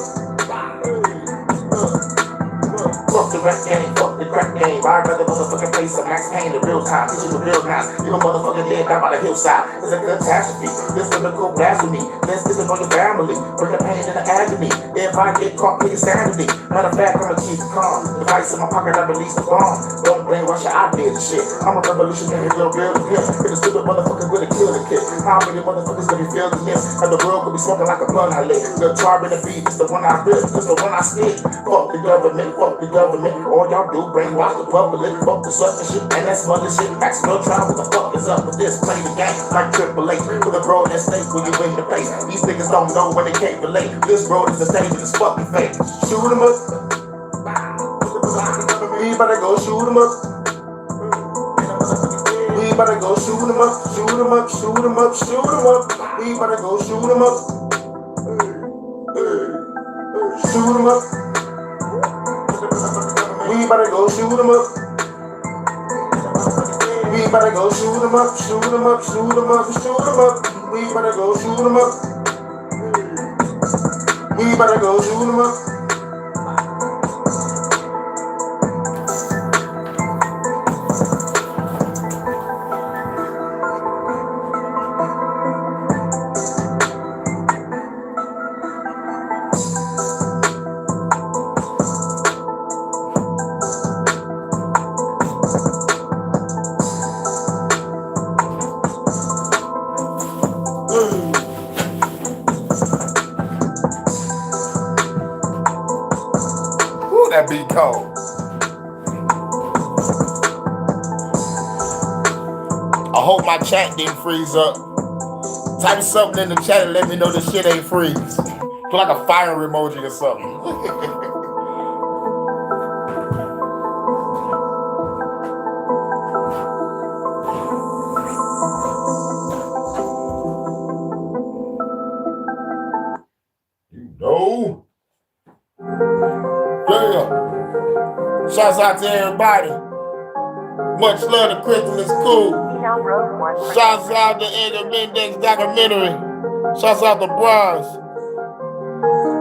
[SPEAKER 8] Fuck the rap game, fuck the crack game. I'd rather motherfucking play some Max Payne in real time. Teach you the real time. You a motherfucking dead down by the hillside. It's a catastrophe. This lyrical blasphemy. Let's visit on your family. Bring the pain and the agony. If I get caught, pay insanity. Matter of fact, I'ma keep it calm. If ice in my pocket, I release the bomb. Don't brainwash your ideas and shit. I'm a revolutionary, real hip. It's a stupid motherfucker with a killer kid. How many motherfuckers gonna be feeling this? And the world could be smoking like a blunt I lit. The tar in the beat, it's the one I rip. It's the one I stick. Fuck the government, fuck the government. All y'all do, brainwash the public, fuck the sucker shit, and that's mother shit. Maxwell trial, what the fuck is up with this? Play the game like Triple H. For the road that state when you win the place. These niggas don't know when they can't relate. This road is a stage and it's fucking fake. Shoot 'em up. We better go shoot 'em up. We better go shoot 'em up, shoot 'em up, shoot 'em up, shoot 'em up. We better go shoot 'em up. Shoot 'em up. We better go shoot 'em up. We better go shoot 'em up, shoot 'em up, shoot 'em up, shoot 'em up. We better go shoot 'em up. We better go shoot 'em up.
[SPEAKER 1] That beat cold. I hope my chat didn't freeze up. Type something in the chat and let me know the shit ain't freeze. Put like a fire emoji or something. Shouts out to everybody. Much love to Crystal is cool. Shouts out to Edgar Mendex documentary. Shouts out to Bronze.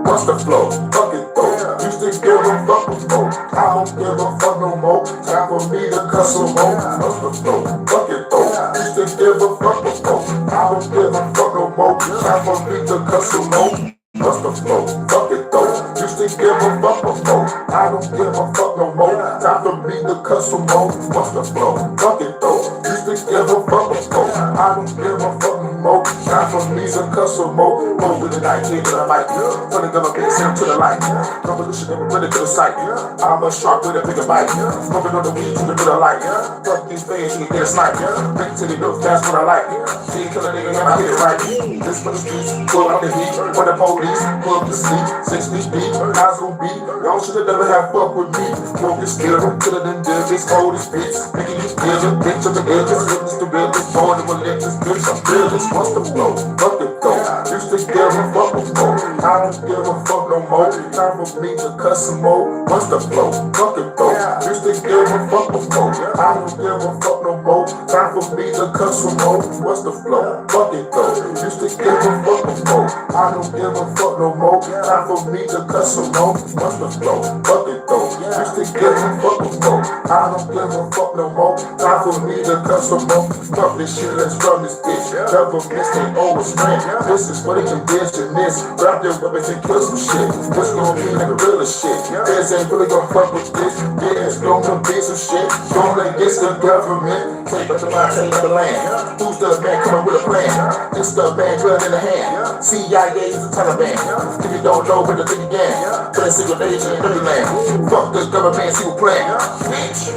[SPEAKER 8] What's the flow? Fuck it though. Used to give a fuck before. I don't give a fuck no more. Time for me to cuss some more. What's the flow? Fuck it though. Used to give a fuck before. I don't give a fuck no more. Time for me to cuss some more. What's the flow? Fuck it though. Used to give a fuck before. I don't give a fuck no more. Time for me to cuss some more. What's the flow? Fuck it though. Used to give a fuck before. I don't give a fuck no more. Time for me to cuss some more. Over the night, clean to the light. Turn the gun up and send to the light. Revolutionary, ready to the sight. I'm a shark with a bigger bite. Smoking on the weed to the bit of light. Fuck these fans, you can get a snipe. Bring to the look, that's what I like. See, kill a nigga and I hit it right. This for the streets, pull out the heat. For the police, pull up the sleep. 6 feet deep, eyes gon' beat. Y'all should've never have fuck with me. Smoke is scared, killer than dead. This cold is bitch. Making you feel it, bitch of the edges. Witness the realest, born to relentless, bitch. I'm fearless. What's the flow? Fuck it though. Used to give a fuck before. I don't give a fuck no more. Time for me to cuss some more. What's the flow? Fuck it though. Used to give a fuck before. I don't give a fuck no more. Time for me to cuss some more. What's the flow? Fuck it though. Used to give a fuck before. I don't give a fuck no more. Time for me to cuss some more. What's the flow? Fuck it though. Used to give a fuck before. I don't give a fuck no more. Time for me to cuss some more. Fuck this shit, let's run this bitch. Governments take over strength. This is for the indigenous. Grab their weapons and kill some shit. This gon' be the realest shit. This ain't really gon' fuck with this. Yeah, it's gonna be some shit. Going against the government. Take back the mind, take back the land. Who's the man coming with a plan? It's the man gun in the hand. CIA is the Taliban. If you don't know, better think again. Put a single nation in every land. Fuck the government, single plan. Bitch.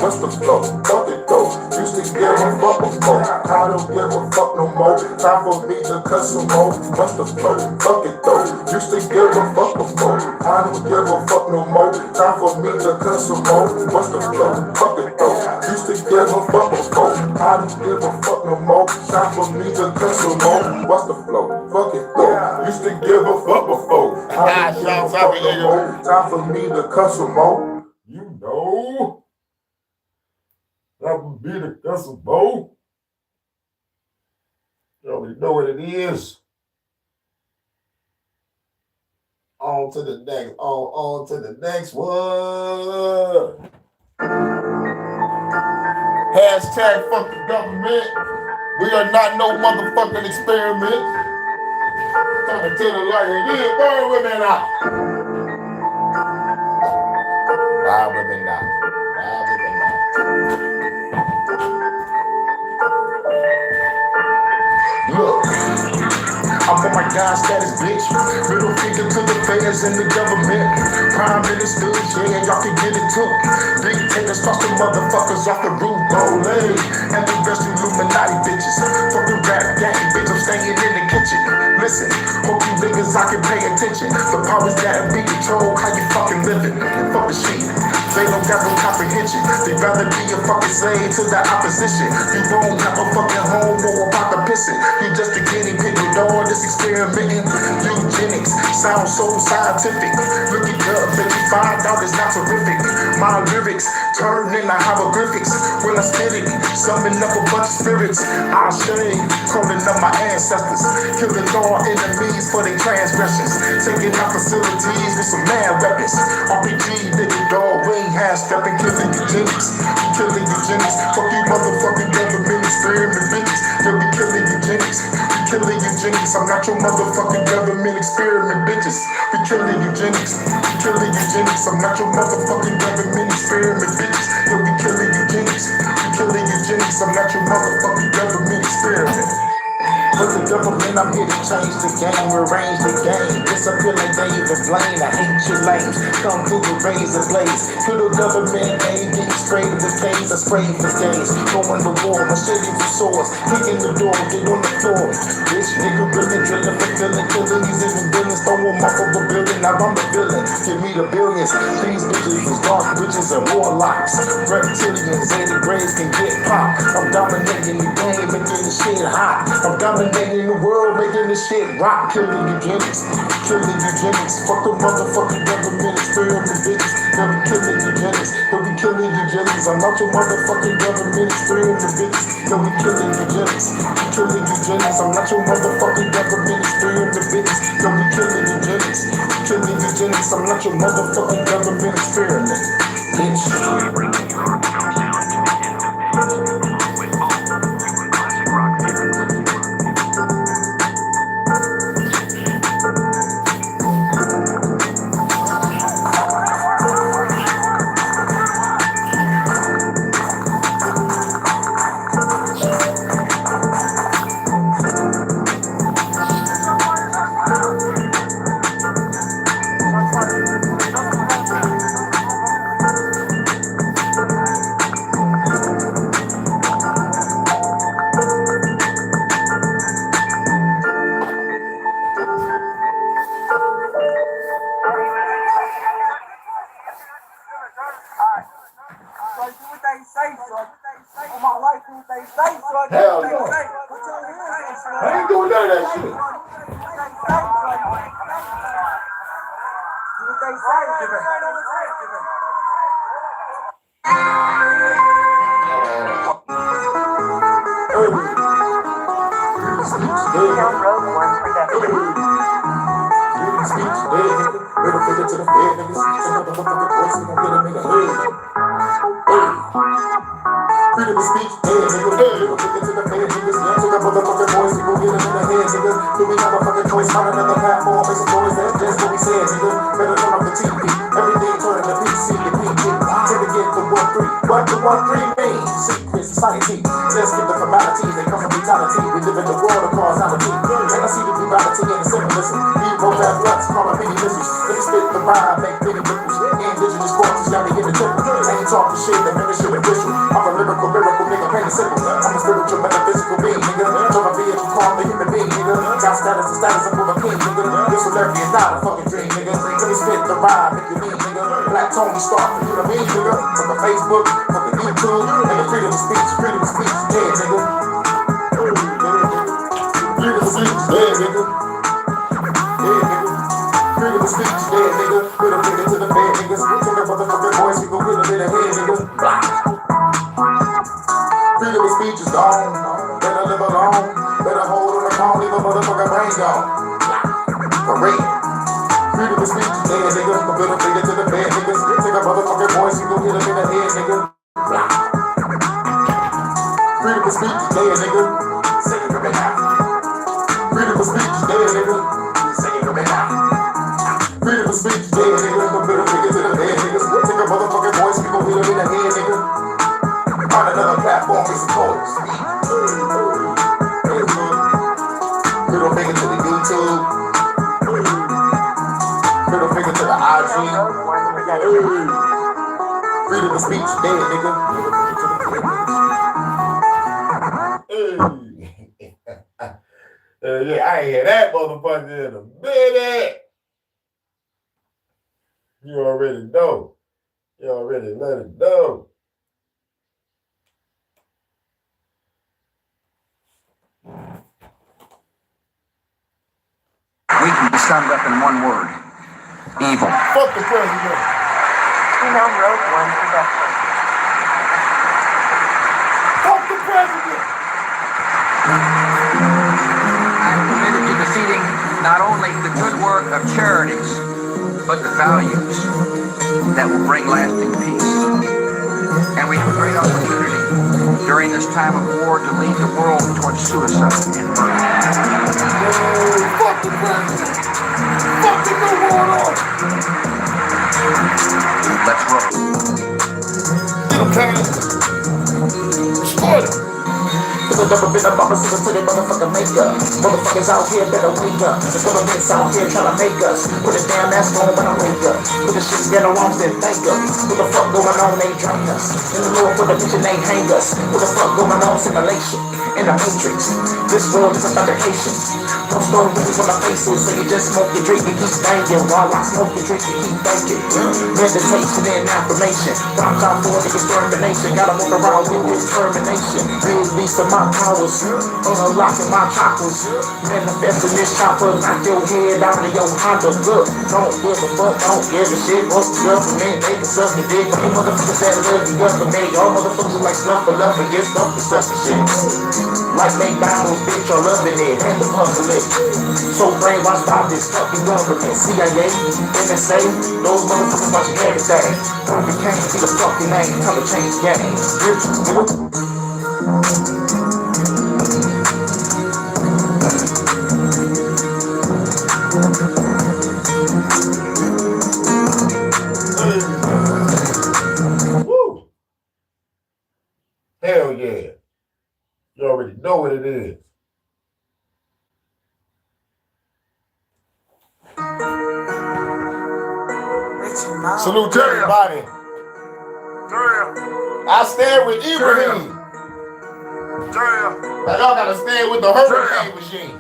[SPEAKER 8] What's the flow? Fuck it though. Used to give a fuck before. I don't give a fuck no more. Time for me to cuss some more. What's the flow? Fuck it though. Used to give a fuck before. I don't give a fuck no more. Time for me to cuss some more. What's the flow? Fuck it though. Used to give a fuck before. I don't give a fuck no more. Time for me to cuss some more. What's the flow? Fuck it though. Used to give a fuck before. I don't give a fuck no more. Time for me to cuss some more. You know. That would be the cuss some more. You already know what it is. On to the next, on to the next one. Hashtag fuck the government. We are not no motherfucking experiment. Trying to tell it like it is. Burn women out. Why women not? Why women not? Look. I'm on my God status, bitch. Middle finger to the feds and the government. Prime ministers, yeah, y'all can get it took. Dictators toss the motherfuckers off the roof, Olay. And the rest Illuminati bitches. Fuck the rap gang, bitch, I'm staying in the kitchen. Listen, hope you niggas I can pay attention. The powers that be control how you fucking living. Fuck the shit. They don't got no comprehension. They'd rather be a fucking slave to the opposition. You won't have a fucking home or about the pissing. You just a guinea pig with all this experimenting. Eugenics sounds so scientific. Look it up, then you find out it's not terrific. My lyrics turn into hieroglyphics. When I spit it, summon up a bunch of spirits. I shade, calling up my ancestors. Killing all enemies for their transgressions. Taking out facilities with some mad weapons. RPG, nigga, dog, we ain't half-stepping. Killing eugenics, killing eugenics. Fuck you motherfucking government experiment bitches. You'll be killing eugenics. Killing eugenics, I'm not your motherfucking government experiment bitches. We killing eugenics, we killing eugenics, I'm not your motherfucking government experiment bitches. Yeah, we killing eugenics, we killing eugenics, I'm not your motherfucking government experiment. But the government, I'm here to change the game, rearrange the game. Disappear like David Blaine, I hate you lames. Come through the razor blades. To the government, aid, getting sprayed with K's, I spray for days. Going to war, machete for swords. Kicking the door, get on the floor. Bitch, nigga, drilling, fulfilling, killing these even billions. Throw them off of a building, now I'm the villain. Give me the billions. These bitches is dark witches and warlocks. Reptilians, 80 grades can get popped. I'm dominating the game, making the shit hot. I'm dominating the world, making this shit rock. Killing eugenics, killing eugenics. Fuck the motherfucking government experiment bitches. They'll be killing eugenics, they'll be killing eugenics. I'm not your motherfucking government experiment bitches. They'll be killing eugenics, killing eugenics. I'm not your motherfucking government experiment bitches. They'll be killing eugenics, killing eugenics. I'm not your motherfucking government experiment bitch. Hell no. I ain't doing none of that shit. Freedom of speech, yeah, nigga. Little nigga to the fan, niggas. Took up motherfucking voice, we gon' get them in the head, nigga. Do we have a fucking choice? Find another platform, make some noise, that's just what we said, nigga. Better turn off the TV. Everything turning to PC, the PG. Till we get the 1-3. What the 1-3 mean? Secret society. Let's get the formalities, they come from brutality. We live in the world of causality. And I see the duality and the symbolism. Heroes have guts, call them mini missiles. Let me spit the rhyme, make many nipples. Indigenous corpses, y'all be in the temple. I ain't talking shit, the ministry official. I'm a lyrical miracle, nigga, plain and simple. I'm a spiritual, metaphysical being, nigga. Told my vehicle, call me human being, nigga. Got status and status, I'm a king, nigga. This celebrity is not a fucking dream, nigga. Let me spit the rhyme, if you mean, nigga. Black Tony Stark, you know what I mean, nigga. From the Facebook, from the YouTube, and the freedom of speech, yeah, nigga. Freedom of speech, yeah, nigga. Yeah, nigga. Freedom of speech, yeah, nigga. Put a nigga to the bed, niggas. Take a motherfucking voice, we gon' get a bit of head, nigga. Freedom of speech is gone. Better live alone. Better hold on the phone, leave a motherfucking brain gone. For real. Freedom of speech, yeah, nigga. Put a nigga to the bed, niggas. Take a motherfucking voice, we gon' get a bit of head, nigga. Freedom of speech, yeah, nigga. Sing it for me now. Freedom of speech, yeah, nigga. Sing it for me now. Freedom of speech, yeah, nigga. Put a nigga to the bed, niggas. Take a motherfucking voice, we gon' hit him in the head, nigga. On another platform, it's a chorus. Middle finger to the YouTube. Middle finger to the IG. Freedom of speech, yeah, nigga. Yeah, I ain't hear that motherfucker in a minute. You already know. You already let it know.
[SPEAKER 10] We can be summed up in one word. Evil.
[SPEAKER 8] Fuck the president.
[SPEAKER 3] Road One production.
[SPEAKER 8] Fuck the president.
[SPEAKER 10] I'm committed to defeating not only the good work of charities, but the values that will bring lasting peace. And we have a great opportunity during this time of war to lead the world towards suicide and murder.
[SPEAKER 8] Fuck the president. Fuck the new world order.
[SPEAKER 10] Let's roll.
[SPEAKER 8] Okay. Destroy them. Cause I've never been a mama since to the motherfucking maker. Motherfuckers out here better wake up. The government's out here trying to make us put a damn mask on when I wake up. Put the shit together wrong, then thank us. What the fuck going on, they drain us. In the Lord, put the bitch and they hang us. What the fuck going on, simulation. In the matrix, this world is a fabrication. Don't start movies on my faces, so you just smoke your drink and keep thinking. While I smoke your drink and keep thinking. Meditation and affirmation. Time for the extermination. Gotta walk around with determination. Release of my powers, unlocking my chakras. Manifesting this chopper, knock your head out of your Honda. Look, don't give a fuck, don't give a shit. What's the government? They can suck the dick. You motherfuckers that love the government. Y'all motherfuckers like snuff for love and get stuff for such a shit. Like McDonald's, bitch, y'all loving it, and the public. So brainwashed by this fucking government. CIA, NSA, those motherfuckers watching everything. You can't see the fucking name, time to change the game. Woo! Hell yeah. You already know what it is. Salute to everybody. I stand with Ibrahim. Now y'all gotta stand with the hurricane machine.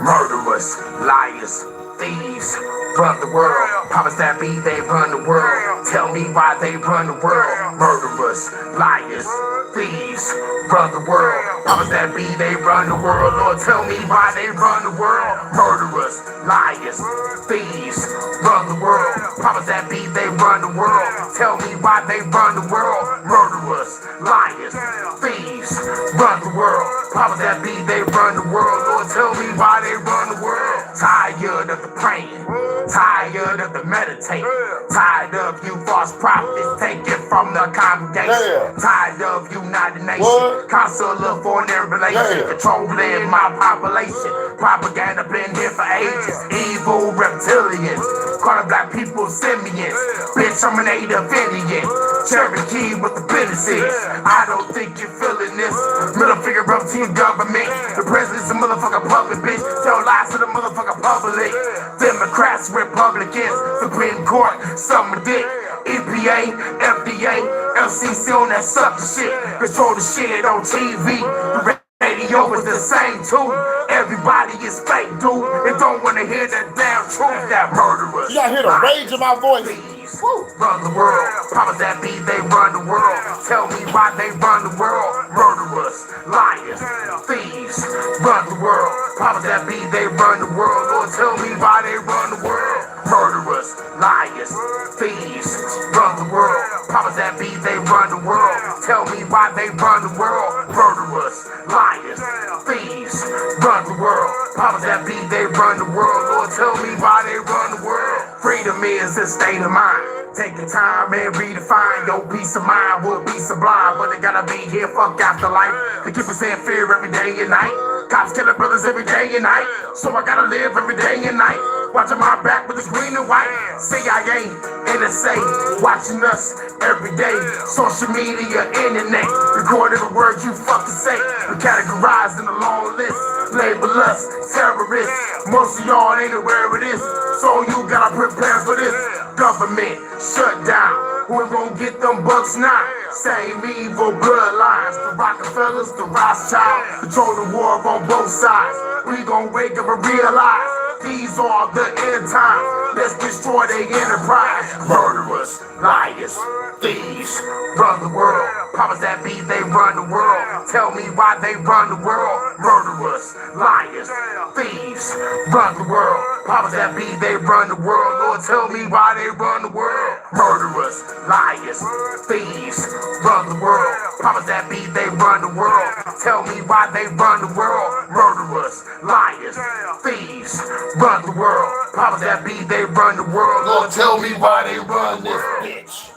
[SPEAKER 10] Murderers, liars, thieves, run the world. Powers that be, they run the world.
[SPEAKER 8] Tell me why they run the world. Murderers, liars, thieves, run the world. Powers that be, they run the world. Lord, tell me why they run the world. Murderers, liars, thieves, run the world. Powers that be, they run the world. Tell me why they run the world. Murderers, liars, thieves, run the world. Powers that be, they run the world. Lord, tell me why they run the world. Tired of the praying, tired of the meditating, tired of you false prophets taken from the congregation, tired of United Nations, Council of Foreign Relations, controlling my population. Propaganda been here for ages. Evil reptilians, calling black people simians. Bitch, I'm an native Indian. Cherokee with the businesses. I don't think you're feeling this. Middle finger up to your government. The president's a motherfucking puppet, bitch. Tell lies to the motherfucking public. Democrats, Republicans, Supreme Court, summer dick. EPA, FDA, LCC on that sucker shit. Control the shit on TV. The radio is the same too. Everybody is fake, dude. They don't want to hear that damn truth. That murderers.
[SPEAKER 1] You gotta hear the rage in my voice.
[SPEAKER 8] Run the world. Powers that be, they run the world. Tell me why they run the world. Murderers, liars, thieves, run the world. Powers that be, they run the world. Lord, tell me why they run the world. Murderers, liars, thieves, run the world. Powers that be, they run the world. Tell me why they run the world. Murderers, liars, thieves, run the world. Powers that be, they run the world. Lord, tell me why they run the world. Freedom is a state of mind. Take your time and redefine your peace of mind will be sublime, but it gotta be here, fuck afterlife. They keep us in fear every day and night. Cops killing brothers every day and night. So I gotta live every day and night. Watching my back with this green and white. CIA, NSA, watching us every day. Social media, internet, record every word you fucking say. We categorized in a long list. Label us terrorists. Most of y'all ain't aware of this, so you gotta prepare for this. Government shut down. Who gon' get them bucks now? Same evil bloodlines. The Rockefellers, the Rothschilds, control the war on both sides. We gon' wake up and realize these are the end times. Let's destroy their enterprise. Murderers, liars, thieves, run the world. Powers that be, they run the world. Tell me why they run the world. Murderers, liars, thieves, run the world. Powers that be, they run the world. Lord, tell me why they run the world. Murderers, liars, thieves, run the world. Powers that be, they run the world. Tell me why they run the world. Murderers, liars, thieves, run the world. Powers that be, they run the world. Lord, tell me why they run this bitch.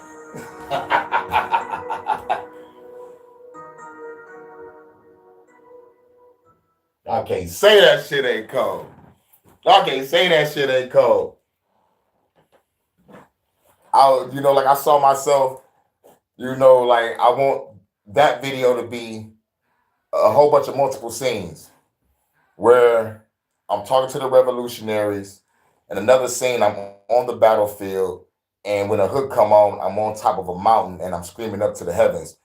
[SPEAKER 8] I can't say that shit ain't cold. I can't say that shit ain't cold. I saw myself, like I want that video to be a whole bunch of multiple scenes where I'm talking to the revolutionaries, and another scene I'm on the battlefield, and when a hook come on, I'm on top of a mountain and I'm screaming up to the heavens,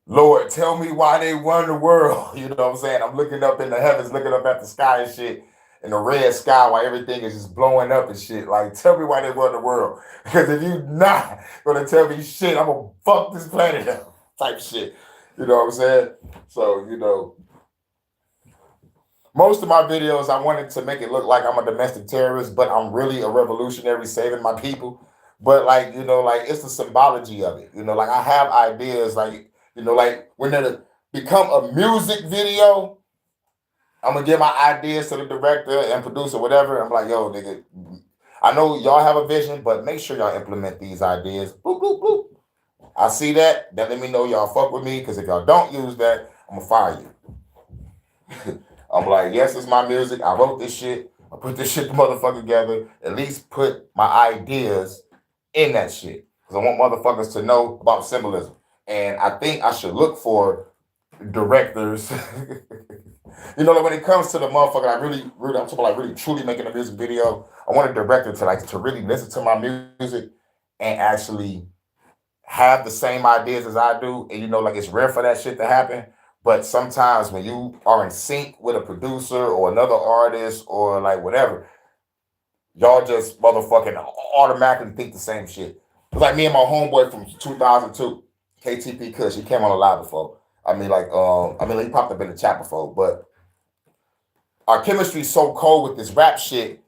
[SPEAKER 8] Lord, tell me why they run the world. You know what I'm saying? I'm looking up in the heavens, looking up at the sky and shit, in the red sky while everything is just blowing up and shit. Like, tell me why they run the world. Because if you not gonna tell me shit, I'm gonna fuck this planet up type shit. You know what I'm saying? So, most of my videos, I wanted to make it look like I'm a domestic terrorist, but I'm really a revolutionary saving my people. But it's the symbology of it. Like I have ideas, like when it become a music video, I'm gonna give my ideas to the director and producer, whatever. I'm like, yo, nigga, I know y'all have a vision, but make sure y'all implement these ideas. Boop, boop, boop. I see that. That let me know y'all fuck with me, because if y'all don't use that, I'm gonna fire you. I'm like, yes, it's my music. I wrote this shit. I put this shit motherfucker together. At least put my ideas in that shit, because I want motherfuckers to know about symbolism. And I think I should look for directors. Like when it comes to the motherfucker, I'm talking about really truly making a music video. I want a director to really listen to my music and actually have the same ideas as I do. And it's rare for that shit to happen. But sometimes when you are in sync with a producer or another artist or like whatever, y'all just motherfucking automatically think the same shit.
[SPEAKER 1] It's like me and my homeboy from 2002, KTP Kush. He came on a live before. He popped up in the chat before, but our chemistry's so cold with this rap shit.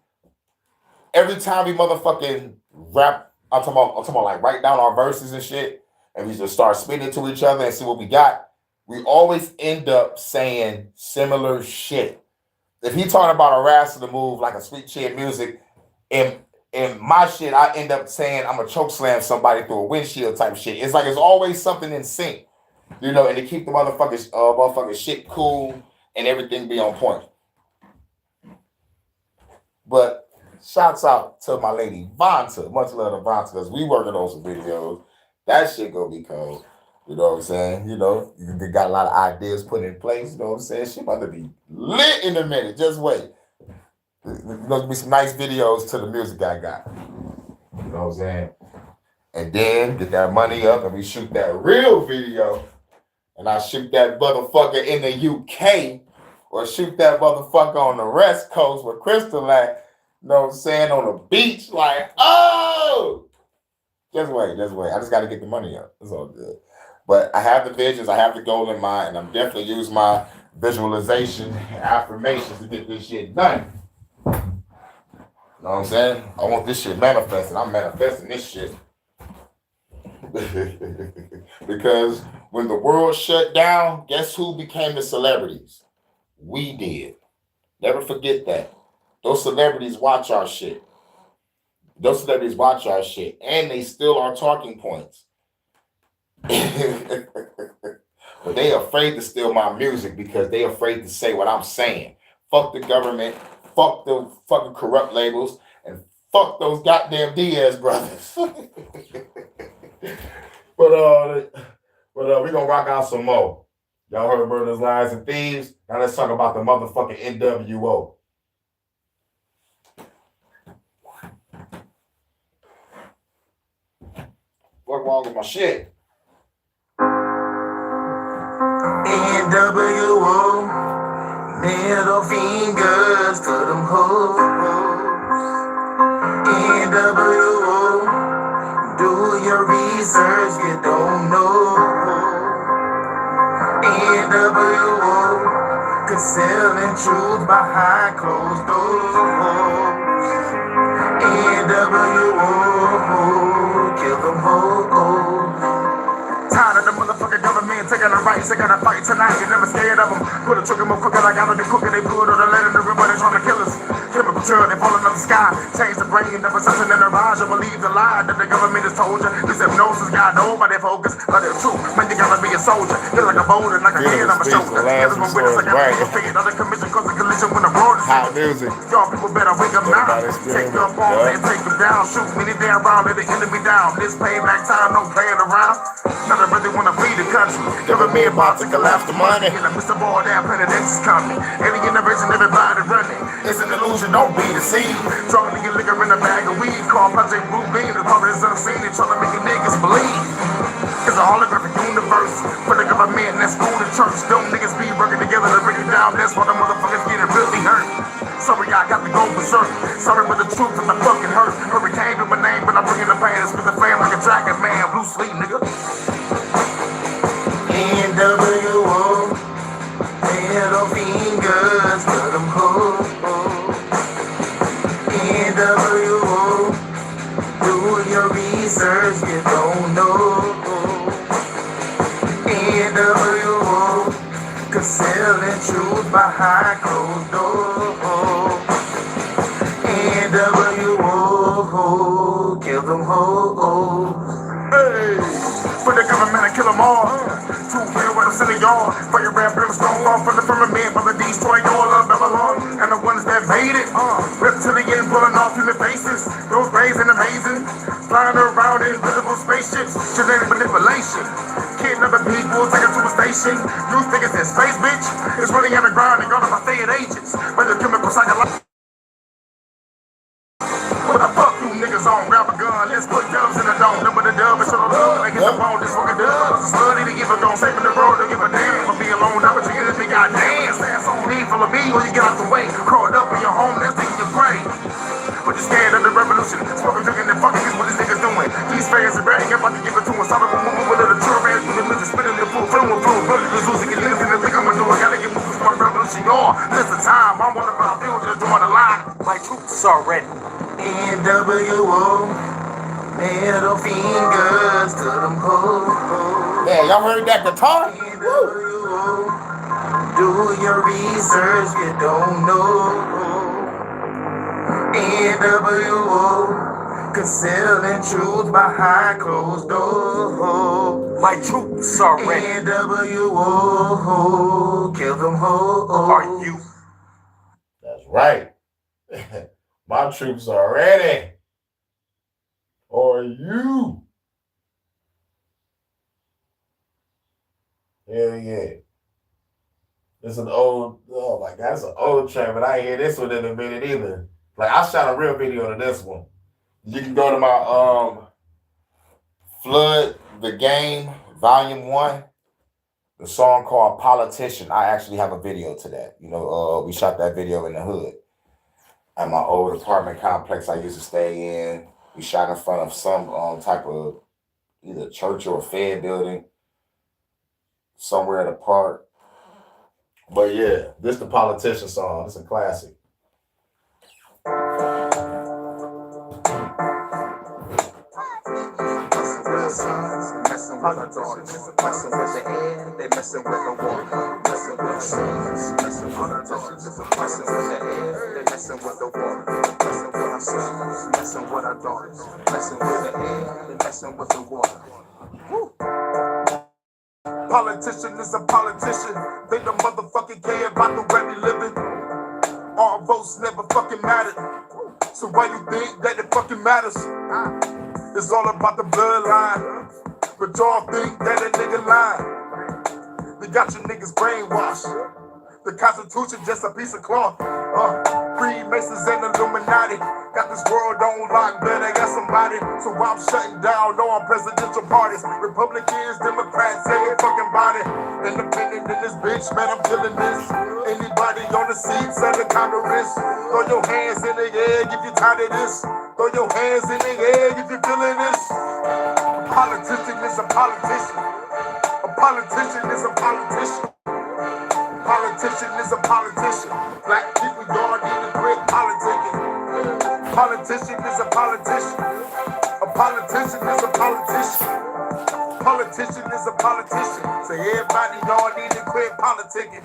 [SPEAKER 1] Every time we motherfucking rap, I'm talking about like write down our verses and shit, and we just start spitting to each other and see what we got. We always end up saying similar shit. If he talking about a rascal to move like a sweet chin music, in my shit, I end up saying I'm a choke slam somebody through a windshield type shit. It's like it's always something in sync, and to keep the motherfucking shit cool and everything be on point. But shouts out to my lady Vonta. Much love to Vonta, because we working on some videos. That shit gonna be cold. You know what I'm saying? You got a lot of ideas put in place. You know what I'm saying? She about to be lit in a minute. Just wait. There's gonna be some nice videos to the music I got. You know what I'm saying? And then get that money up and we shoot that real video. And I shoot that motherfucker in the UK or shoot that motherfucker on the West Coast with Crystal at, you know what I'm saying, on the beach. Like, oh! Just wait. I just got to get the money up. It's all good. But I have the visions. I have the goal in mind. And I'm definitely using my visualization and affirmations to get this shit done. You know what I'm saying? I want this shit manifested. I'm manifesting this shit. Because when the world shut down, guess who became the celebrities? We did. Never forget that. Those celebrities watch our shit. And they still are talking points. But they afraid to steal my music because they afraid to say what I'm saying. Fuck the government. Fuck the fucking corrupt labels. And fuck those goddamn Diaz brothers. But we're gonna rock out some more. Y'all heard Murders, Lies, and Thieves. Now let's talk about the motherfucking NWO. What's wrong with my shit?
[SPEAKER 9] NWO, middle fingers to them hoes. NWO, do your research, you don't know. NWO, concealing truth behind closed doors. NWO, kill them hoes. Tired of the motherfucking government taking the rights, they gotta fight tonight. You're never scared of them. Put a trigger more quicker, I got them cooking, they put on the letter, everybody trying to kill us. Chemical chill, they falling up the sky. Change the brain, the perception and the rise. You believe the lie that the government has told you. This hypnosis got nobody focus, but the truth, man, you gotta be a soldier. Feel like a boulder, like a head on my shoulder. Everyone witness, I got people figured out the commission, cause the collision when the road is
[SPEAKER 1] hot music.
[SPEAKER 9] Y'all people better wake up now. Take your bombs and take them down. Shoot many damn round, let the enemy down. This payback time, no playing around. Not really wanna flee the country. Government about to collapse the money. And I miss the ball down, Planet X is coming. Every generation, everybody running. It's an illusion, don't be deceived. Drunk nigga liquor in a bag of weed. Call Project Blue Beam, the public is unseen. They trying to make you niggas believe. It's a holographic universe. For the government, that's school and church. Them niggas be working together to bring it down. That's why the motherfuckers getting really hurt. Sorry, I got to go berserk. Sorry, but the truth is the fucking hurt. Hurricane with my name, but I'm bringing the pain. It's with the fam like a dragon, man. Blue sleep, nigga. NWO, middle fingers to them hoes. NWO, do your research, you don't know. NWO, concealing truth behind closed doors. NWO, kill them hoes. Hey, for the government, I kill them all. Two real with us in the yard. Fire red brimstone off from the firmament. But the destroy all of Babylon. And the ones that made it, reptilians pulling off human faces. Those rays and amazing. Flying around in invisible spaceships. Genetic manipulation. Kidnapping people, take them to a station. You think it's in space, bitch? It's running underground and gone by fed agents. But the chemical psychological. What the fuck you niggas on? Grab a gun, let's put dubs in the dome. Number the dub and show the love. Like it's a bone, this fucking dubs. Slutty to give a gun, saving the road, don't give a damn. I'll be alone, now but you get this big goddamn. Ass on me, full of me, or you get out the way. Crawled up in your home, that's taking your prey. But you're scared of the revolution. Smoking, drinking, and fucking is what these niggas doing. These fans
[SPEAKER 8] about to give it to us. I'm gonna move with a true man through the music, spinning the full film with full blood. This music is living, think I'm gonna do it. Gotta get moving for my revolution, y'all. This the time. I'm one of my few just drawing the line. My troops are ready. NWO, middle fingers to them hoes.
[SPEAKER 1] Yeah, y'all heard that guitar?
[SPEAKER 8] NWO, do your research, you don't know. NWO, concealing truth behind closed doors. My troops are ready. NWO, kill them hoes. Are you?
[SPEAKER 1] That's right. My troops are ready. Are you? Hell yeah. It's an old, oh my God, it's an old track, but I ain't hear this one in a minute either. Like, I shot a real video of this one. You can go to my Flood the Game, Volume 1. The song called Politician. I actually have a video to that. You know, we shot that video in the hood at my old apartment complex I used to stay in. We shot in front of some type of either church or a Fed building somewhere in the park. But yeah, this the Politician song. It's a classic.
[SPEAKER 8] Messing with our daughters, messing with the air, they messing with the water. Messing with the sons, messing with our daughters, messing with the air, they messing with the water. Messing with our sons, messing with our daughters, messing with the air, they messing with the water. Woo. Politician is a politician. They the motherfucking care about the way we living. Our votes never fucking mattered. So why you think that it fucking matters? It's all about the bloodline. But y'all think that a nigga lying. They got your niggas brainwashed. The Constitution just a piece of cloth. Freemasons and Illuminati got this world on lock, but they got somebody. So I'm shutting down all presidential parties. Republicans, Democrats, every fucking body. Independent in this bitch, man, I'm killing this. Anybody on the seats of the Congress, throw your hands in the air if you're tired of this. Throw your hands in the air if you're feeling this. A politician is a politician. A politician is a politician. Politician is a politician. Black people, y'all need to quit politicking. Politician is a politician. A politician is a politician. Politician is a politician. So everybody, y'all need to quit politicking.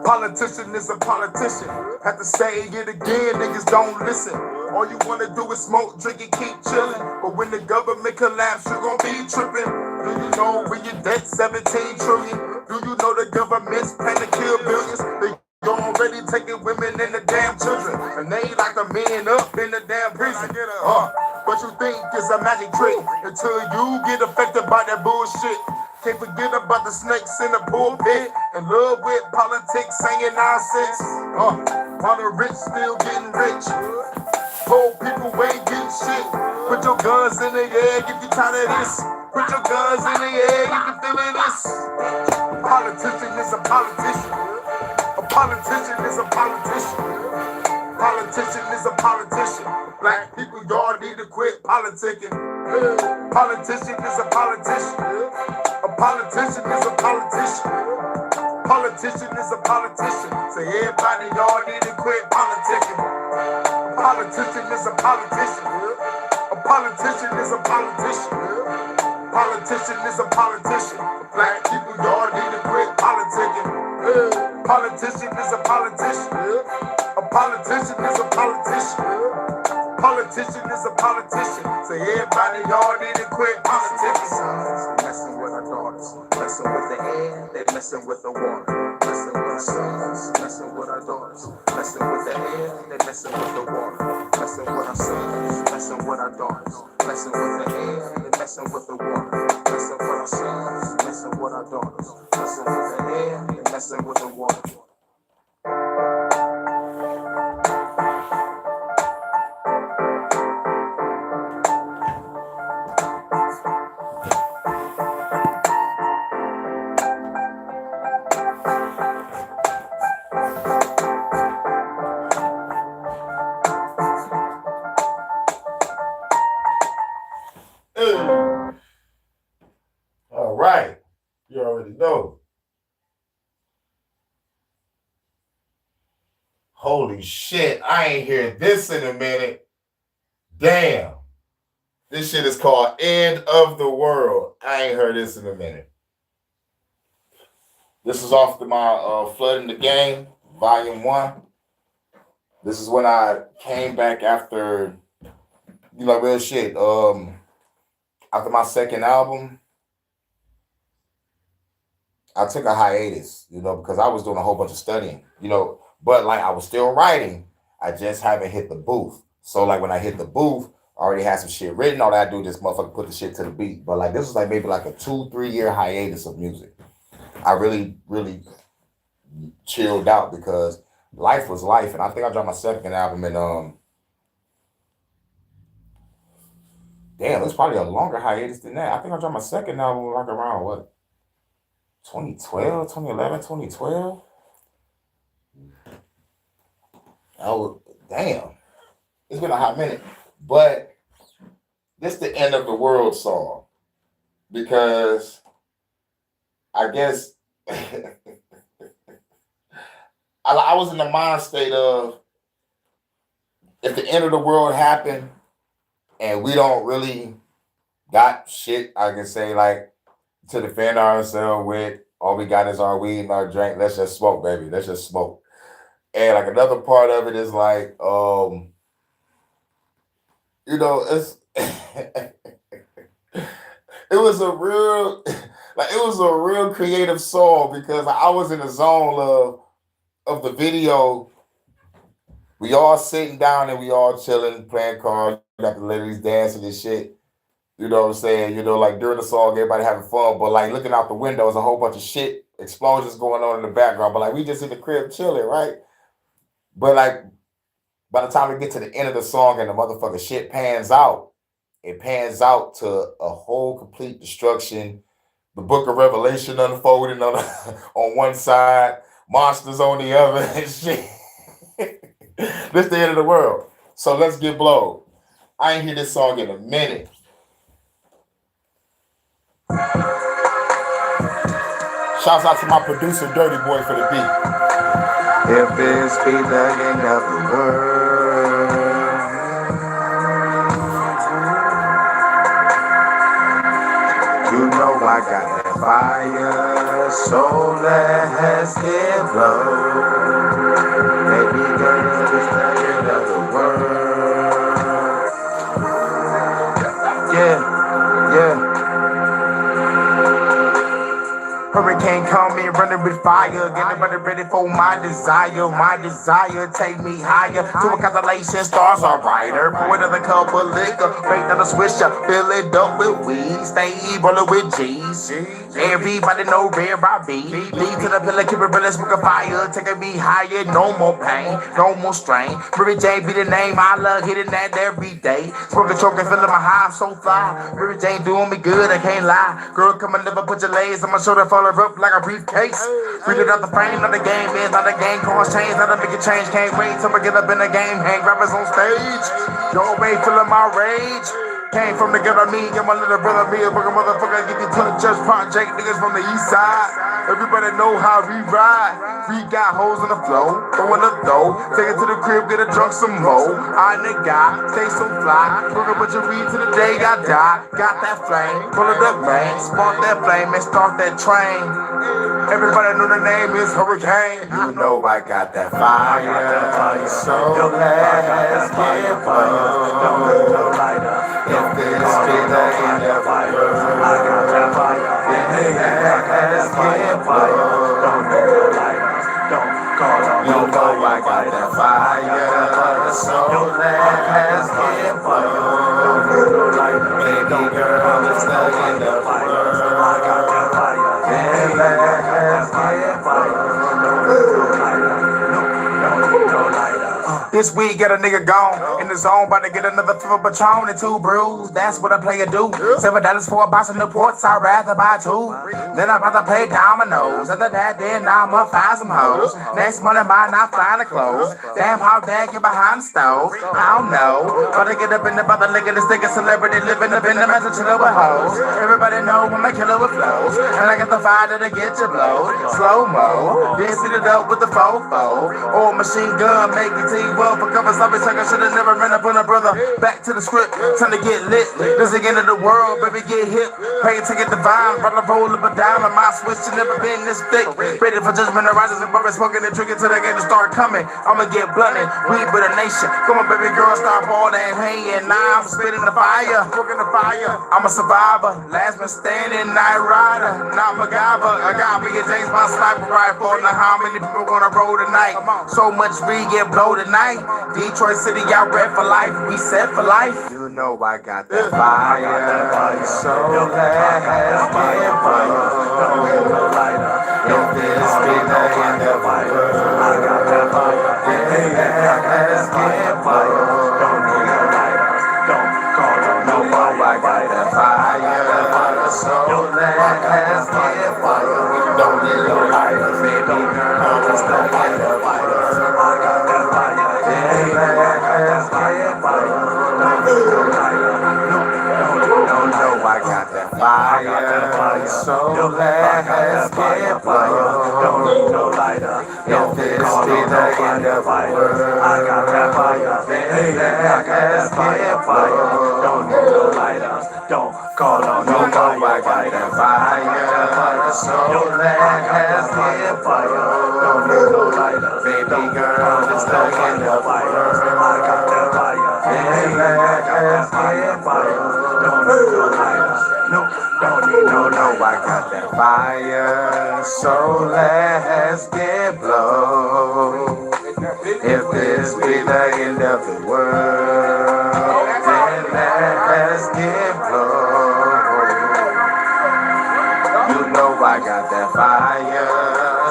[SPEAKER 8] Politician is a politician. Have to say it again, niggas don't listen. All you wanna do is smoke, drink, and keep chillin'. But when the government collapse, you gon' be trippin'. Do you know when your debt 17 trillion? Do you know the government's plan to kill billions? They already taking women and the damn children, and they lock the men up in the damn prison. What you think is a magic trick until you get affected by that bullshit. Can't forget about the snakes in the pulpit and love with politics saying nonsense. While the rich still getting rich, poor people ain't getting shit. Put your guns in the air if you tired of this. Put your guns in the air if you feeling this. A politician is a politician. A politician is a politician. Politician is a politician. Black people, y'all need to quit politicking. Politician is a politician. A politician is a politician. Politician is a politician. So everybody, y'all need to quit politicking. A politician is a politician. A politician is a politician. Politician is a politician. Black people, y'all need to quit politicking. Politician is a politician. A politician is a politician. Politician is a politician. So everybody, y'all need to quit politicking. Messing with our daughters, messing with the air, they messing with the water. Messing with our sons, messing with our daughters, messing with the air, they messing with the water. Messing with our sons, messing with our daughters, messing with the air, they messing with the water. Messing with our sons, messing with our daughters, messing with the air, they messing with the water.
[SPEAKER 1] right. You already know. Holy shit, I ain't heard this in a minute. Damn. This shit is called End of the World. I ain't heard this in a minute. This is off my Flood in the Game, Volume 1. This is when I came back after, real shit. After my second album, I took a hiatus, because I was doing a whole bunch of studying, but like I was still writing. I just haven't hit the booth. So like when I hit the booth, I already had some shit written. All that I do is motherfucker put the shit to the beat. But like this was like maybe like a 2-3 year hiatus of music. I really, really chilled out because life was life. And I think I dropped my second album in damn, it was probably a longer hiatus than that. I think I dropped my second album like around what? 2012, 2011, 2012. Oh, damn. It's been a hot minute. But this is the End of the World song. Because I guess I was in the mind state of if the end of the world happened and we don't really got shit, I can say like to defend ourselves with, all we got is our weed and our drink. Let's just smoke, baby. Let's just smoke. And like another part of it is like, it's it was a real creative song because I was in the zone of the video. We all sitting down and we all chilling, playing cards, got the ladies dancing and shit. You know what I'm saying? Like during the song, everybody having fun, but like looking out the window is a whole bunch of shit, explosions going on in the background. But like we just in the crib chilling, right? But like by the time we get to the end of the song and the motherfucker shit pans out, it pans out to a whole complete destruction. The Book of Revelation unfolding on on one side, monsters on the other, and shit. This the end of the world. So let's get blowed. I ain't hear this song in a minute. Shouts out to my producer, Dirty Boy, for the beat.
[SPEAKER 8] If this be the end of the world, you know I got that fire, so let's get blow. Baby girl, it's the end of the world. Yeah. Hurricane coming, running with fire, getting ready for my desire. My desire take me higher to a constellation, stars are brighter. Pour another cup of liquor, make another swisher, fill it up with weed, stay rolling with G's. Everybody know where I be. Lead to the pillar, keep it real, smoke a fire, taking me higher. No more pain, no more strain. Mary Jane be the name, I love hitting that every day. Smoking, choking, feeling my high so fly. Mary Jane doing me good, I can't lie. Girl, come and never put your legs on my shoulder, fall up like a briefcase. Read it out the frame, not the game is, not the game, cause change, not a big change. Can't wait till I get up in the game, hang rappers on stage. Go away, feeling my rage. Came from the gutter, me and my little brother, me a fucking motherfucker, get you to the church project, niggas from the east side. Everybody know how we ride. We got hoes on the floor, throwing up dough. Take it to the crib, get a drunk some more. I ain't the guy, stay so fly. Smoke a bunch of weed to the day I die. Got that flame, pull it up, man. Spark that flame and start that train. Everybody know the name is Hurricane. You know I got that fire, so let's get fire. If this be the end of the world, I got that fire. Let's get fire. Don't go lighters, don't call on no fire. I got that fire, so let's get fire. Don't go lighters, baby girl, it's the end of the world. I got that fire. Let's get fire. Don't go lighters, no lighters. This week, get a nigga gone. In the zone, about to get another fill of Patron and 2 brews. That's what a player do. $7 for a box of Newports, I'd rather buy 2. Then I'm about to play dominoes. After that, then I'ma find some hoes. Next month, I might not find the clothes. Damn, how dare you behind the stove? I don't know. But to get up in the bother, lick at this nigga celebrity living up in the mess of chiller with hoes. Everybody know I'm a killer with flows. And I got the fire that'll get you blow. Slow-mo. Then sit it up with the fofo. Or machine gun, make it T-well for cover. Somebody check I should've never ran up on a brother. Back to the script, time to get lit. This is the end of the world, baby, get hip. Pay to get divine, brother, roll up a dime. And my switch has never been this thick. Ready for judgment arises and brothers smoking and drinking till they get to start coming. I'ma get blunted, we with a nation. Come on, baby girl, start balling. Hey, and now I'm spitting the fire. Working the fire. I'm a survivor, last man standing, night rider. Not MacGyver. I got me a James Bond sniper rifle. Now how many people gonna roll tonight? So much we get blow tonight. Detroit City, y'all red for life. We set for life. You know I got that fire. So let's get fire. If this be the end of my world, I got that fire. Let's get fire. Don't need no lighters. Don't call no fire. I got that fire. So let's get fire. Don't need no lighters. Baby girl, just don't get the fire. I got that fire. Let's get fire. Don't need no lighters. No, I got that fire. So let's get fire. Don't need no lighter. If this be the end of the world, I got that fire. Let's get fire. Don't need no lighter. Don't call on no fire. I got that fire. So let's get fire. Don't need no lighter. Baby girl, it's the end of the world. I got that fire. Let's get fire. Don't need no lighters. No, don't need no, I got that fire. So let's get blow. If this be the end of the world, then let's get blow. You know I got that fire.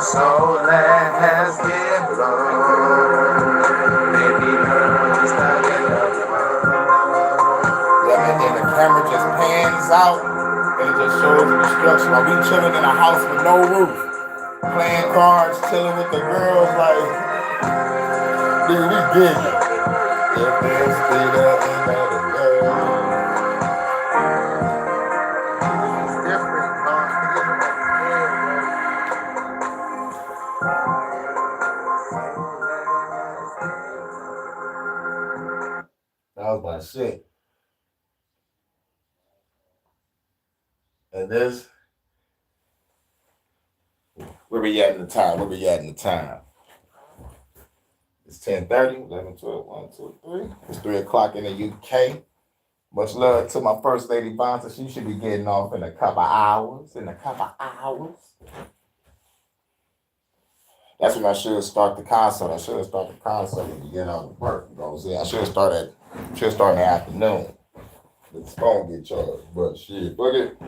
[SPEAKER 8] So let's get blow. Baby girl, it's the end of the world. Yeah, and then the camera just pans out and it just shows the destruction. Like we chilling in a house with no roof, playing cards, chilling with the girls, like, dude, we good. If this be the end of the world. It's different, that was my shit. And this, where we at in the time? Where we at in the time? It's 10:30, 11, 12, 1, 2, 3. It's 3 o'clock in the UK. Much love to my first lady, Vonta. She should be getting off in a couple hours. That's when I should start the concert. I should start the concert when you get out of work. You know what I'm saying? I should start in the afternoon. The phone get charged. But shit, fuck it.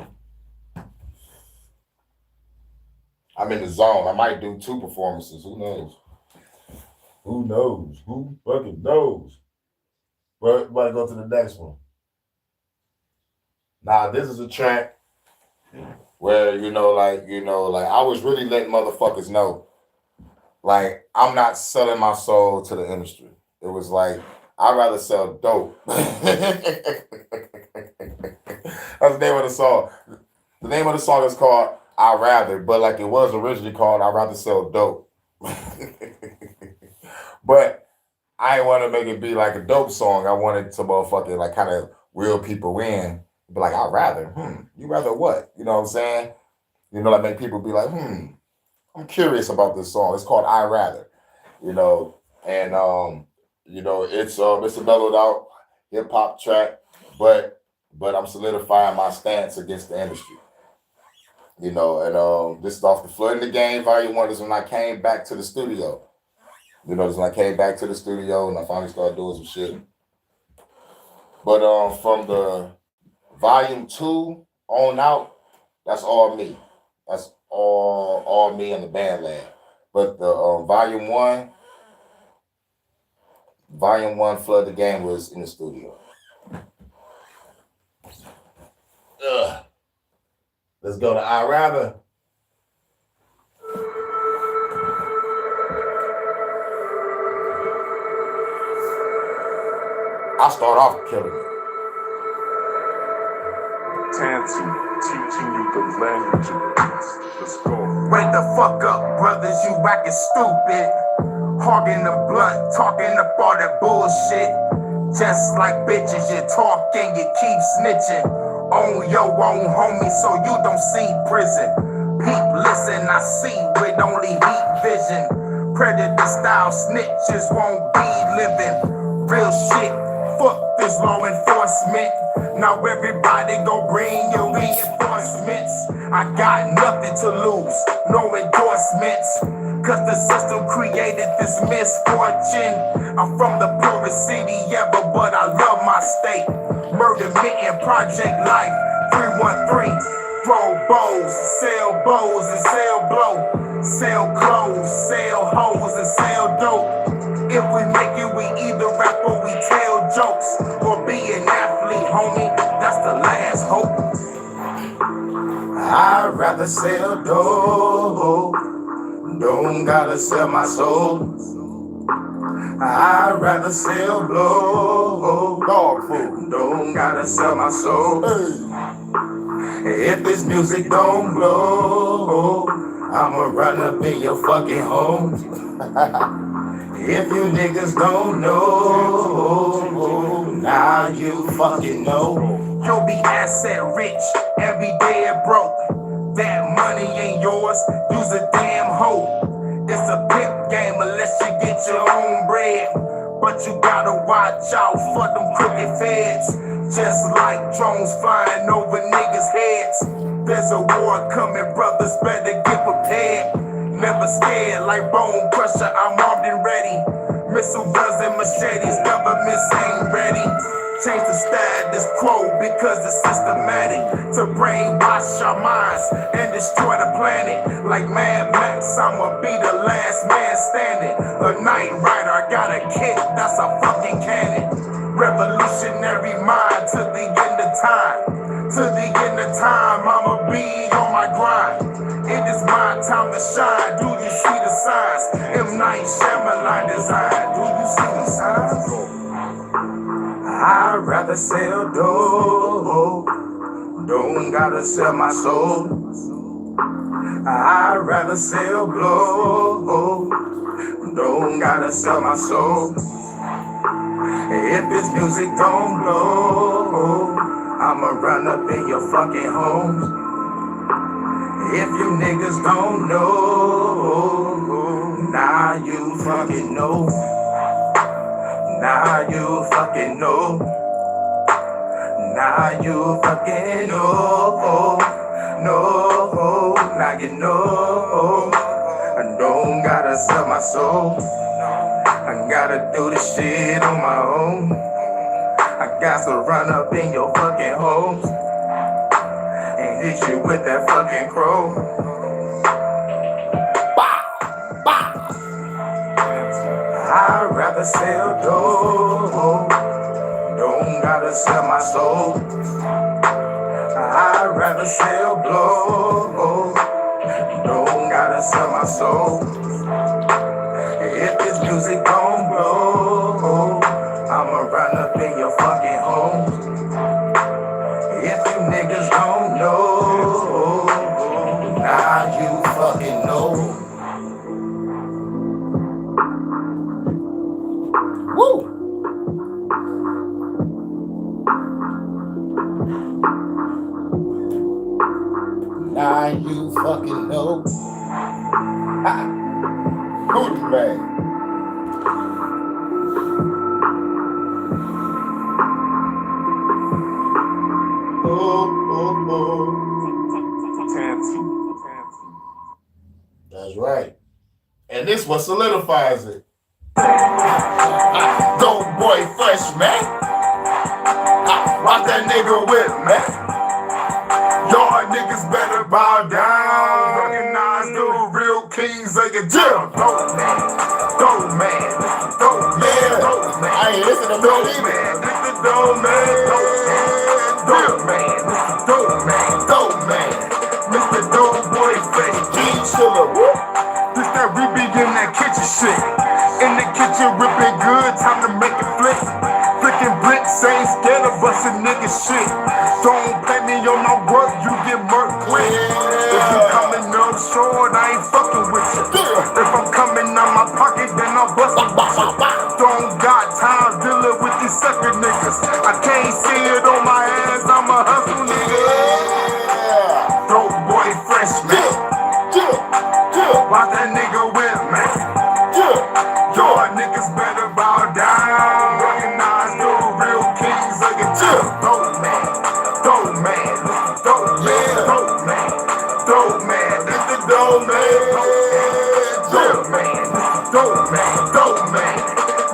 [SPEAKER 8] I'm in the zone. I might do 2 performances. Who knows? Who fucking knows? But might go to the next one. Now, this is a track where, like I was really letting motherfuckers know, like, I'm not selling my soul to the industry. It was like, I'd rather sell dope. That's the name of the song. The name of the song is called I'd Rather, but like it was originally called I'd Rather Sell Dope. But I didn't want to make it be like a dope song. I wanted to motherfucking like kind of reel people in. Be like, I'd rather, you rather what? You know what I'm saying? Like make people be like, I'm curious about this song. It's called I'd Rather, and it's a mellowed out hip hop track, but I'm solidifying my stance against the industry. And this is off the Flood in the Game, Volume 1. This is when I came back to the studio. This is when I came back to the studio and I finally started doing some shit. But from the Volume 2 on out, that's all me. That's all me and the band lab. But the Volume 1,
[SPEAKER 1] Volume 1, Flood the Game was in the studio. Let's go to I Rather. I'll start off killing it.
[SPEAKER 8] Tansy, teaching you the language of peace. Let's go.
[SPEAKER 9] Wake the fuck up, brothers, you whacking stupid. Hogging the blunt, talking up all that bullshit. Just like bitches, you talking, you keep snitching. On your own homie, so you don't see prison. Peep, listen, I see with only heat vision. Predator style snitches won't be living. Real shit, fuck this law enforcement. Now everybody go bring your reinforcements. I got nothing to lose, no endorsements. Cause the system created this misfortune. I'm from the poorest city ever, but I love my state. Murder, mitten, project life, 313. Throw bows, sell bows and sell blow. Sell clothes, sell hoes and sell dope. If we make it, we either rap or we tell jokes. Or be an athlete, homie, that's the last hope. I'd rather sell dope. Don't gotta sell my soul. I'd rather sell blow. Dog food. Don't gotta sell my soul. If this music don't blow, I'ma run up in your fucking home. If you niggas don't know, now you fucking know. You'll be asset rich, every day it broke. That money ain't yours, use a damn hoe. It's a pimp game unless you get your own bread. But you gotta watch out for them crooked feds. Just like drones flying over niggas' heads. There's a war coming, brothers better get prepared. Never scared like Bone Crusher, I'm armed and ready. Missile guns and machetes, governments ain't ready. Change the status quo because it's systematic to brainwash our minds and destroy the planet. Like Mad Max, I'ma be the last man standing. A night rider, I got a kit, that's a fucking cannon. Revolutionary mind to the end of time. To the end of time, I'ma be on my grind. It is my time to shine. Do you see the signs? M. Night Shyamalan design. Do you see the signs? I'd rather sell dope. Don't gotta sell my soul. I'd rather sell blow. Don't gotta sell my soul. If this music don't blow, I'ma run up in your fucking homes. If you niggas don't know, now you fucking know. Now you fucking know. Now you fucking know. No, now you know. I don't gotta sell my soul. I gotta do this shit on my own. I got to run up in your fucking homes and hit you with that fucking crow. I'd rather sell dope. Don't gotta sell my soul. I'd rather sell blow. Don't gotta sell my soul. If this music don't blow, I'ma run up in your fucking home. If you niggas don't know, now you fucking know. Woo! Now you fucking know. Ultimatum. That's right. And this what solidifies it. Dope boy fresh, man. Rock that nigga with, man. Y'all niggas better bow down. Recognize the real kings of your jail. Dope man, dope man, dope man, dope man.
[SPEAKER 1] Hey, listen to Dope Man.
[SPEAKER 8] This the dope man. Dope man. This the dope man. Dope man. Mr. Dope Boy Face. King Chiller. This that we be in that kitchen shit. In the kitchen ripping good, time to make it flip. Flicking bricks, ain't scared of busting nigga shit. Don't play me on my work, you get murked quick. If you coming up short, I ain't fucking with you. If I'm coming out my pocket, then I'll bust it. Don't got time dealing with these sucker niggas. I can't see it on my ass, I'm a hustle nigga. Dope boy fresh man. Watch that nigga with man. Your niggas better bow down. Recognize the real kings of the chill. Dope man, dope man, dope man, dope man, dope man, this the dope man, dope man, dope man, dope man,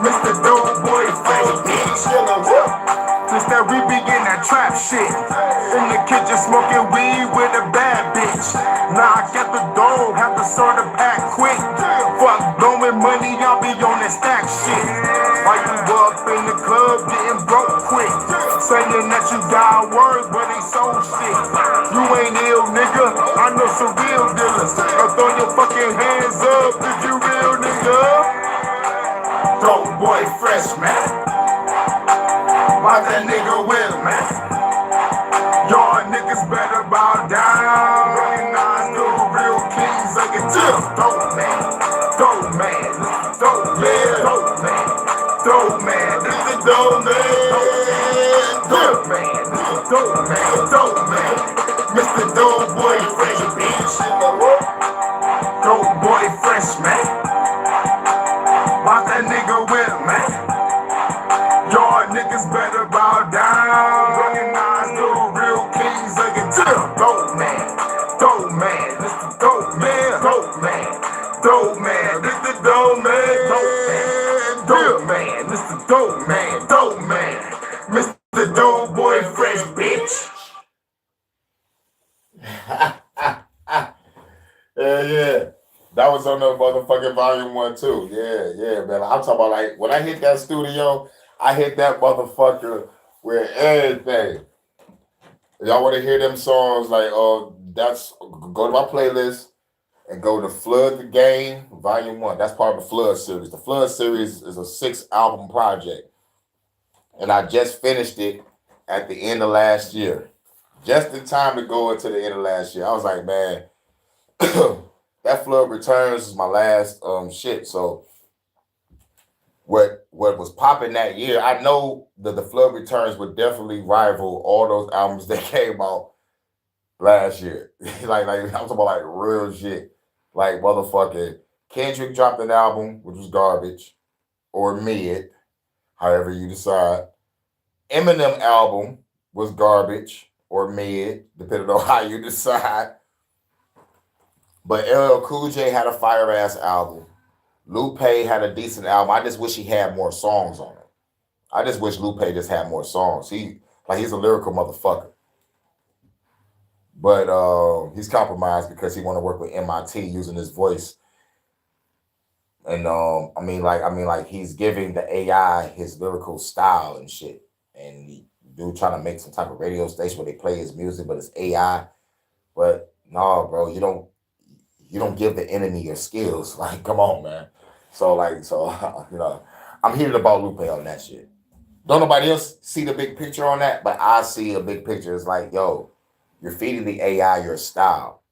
[SPEAKER 8] Mr. Dope Boy Face, since that we begin that trap shit. In the kitchen smoking weed with a bad bitch. Knock at the door, have to sort of pack quick. Fuck blowing money, I'll be on that stack shit. While you up in the club getting broke quick. Saying that you got words, but ain't sold shit. You ain't ill, nigga, I know some real dealers. Now throw your fucking hands up if you real, nigga. Dope boy fresh, man. Why that nigga with, man? Y'all niggas better bow down. Recognize the real kings of the chill. Dope man, dope man, dope man, dope man, dope man, this the dope man, dope man, dope man, dope man, Mr. Dope Boy Fresh bitch, dope boy fresh man. Watch that nigga with, man. Y'all niggas better bow down. Recognize the real kings of the chill. Dope man, this the dope man, dope man, dope man, this the dope man, dope man, this the dope man, Mr. Dope Boy Fresh bitch.
[SPEAKER 1] Yeah. That was on the motherfucking volume 1 too. Yeah, man. I'm talking about like when I hit that studio, I hit that motherfucker with everything. Y'all want to hear them songs? Like, that's go to my playlist and go to Flood the Game Volume 1. That's part of the Flood series. The Flood series is a 6-album project, and I just finished it at the end of last year, just in time to go into the end of last year. I was like, man. That Flood Returns is my last shit. So what was popping that year, I know that the Flood Returns would definitely rival all those albums that came out last year. like I'm talking about like real shit. Like motherfucking Kendrick dropped an album, which was garbage, or mid, however you decide. Eminem album was garbage or mid, depending on how you decide. But LL Cool J had a fire ass album. Lupe had a decent album. I just wish he had more songs on it. I just wish Lupe just had more songs. He's a lyrical motherfucker. But he's compromised because he want to work with MIT using his voice. And I mean like he's giving the AI his lyrical style and shit. And he dude trying to make some type of radio station where they play his music, but it's AI. But no, bro, you don't give the enemy your skills. Like, come on, man. So you know, I'm heated about Lupe on that shit. Don't nobody else see the big picture on that, but I see a big picture. It's like, yo, you're feeding the AI your style,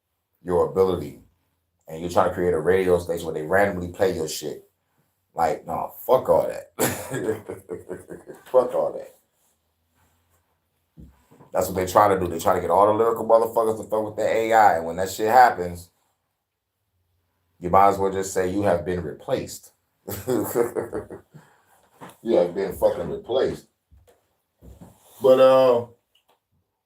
[SPEAKER 1] your ability, and you're trying to create a radio station where they randomly play your shit. Like, no, fuck all that. Fuck all that. That's what they're trying to do. They're trying to get all the lyrical motherfuckers to fuck with the AI, and when that shit happens, you might as well just say you have been replaced. You have been fucking replaced. But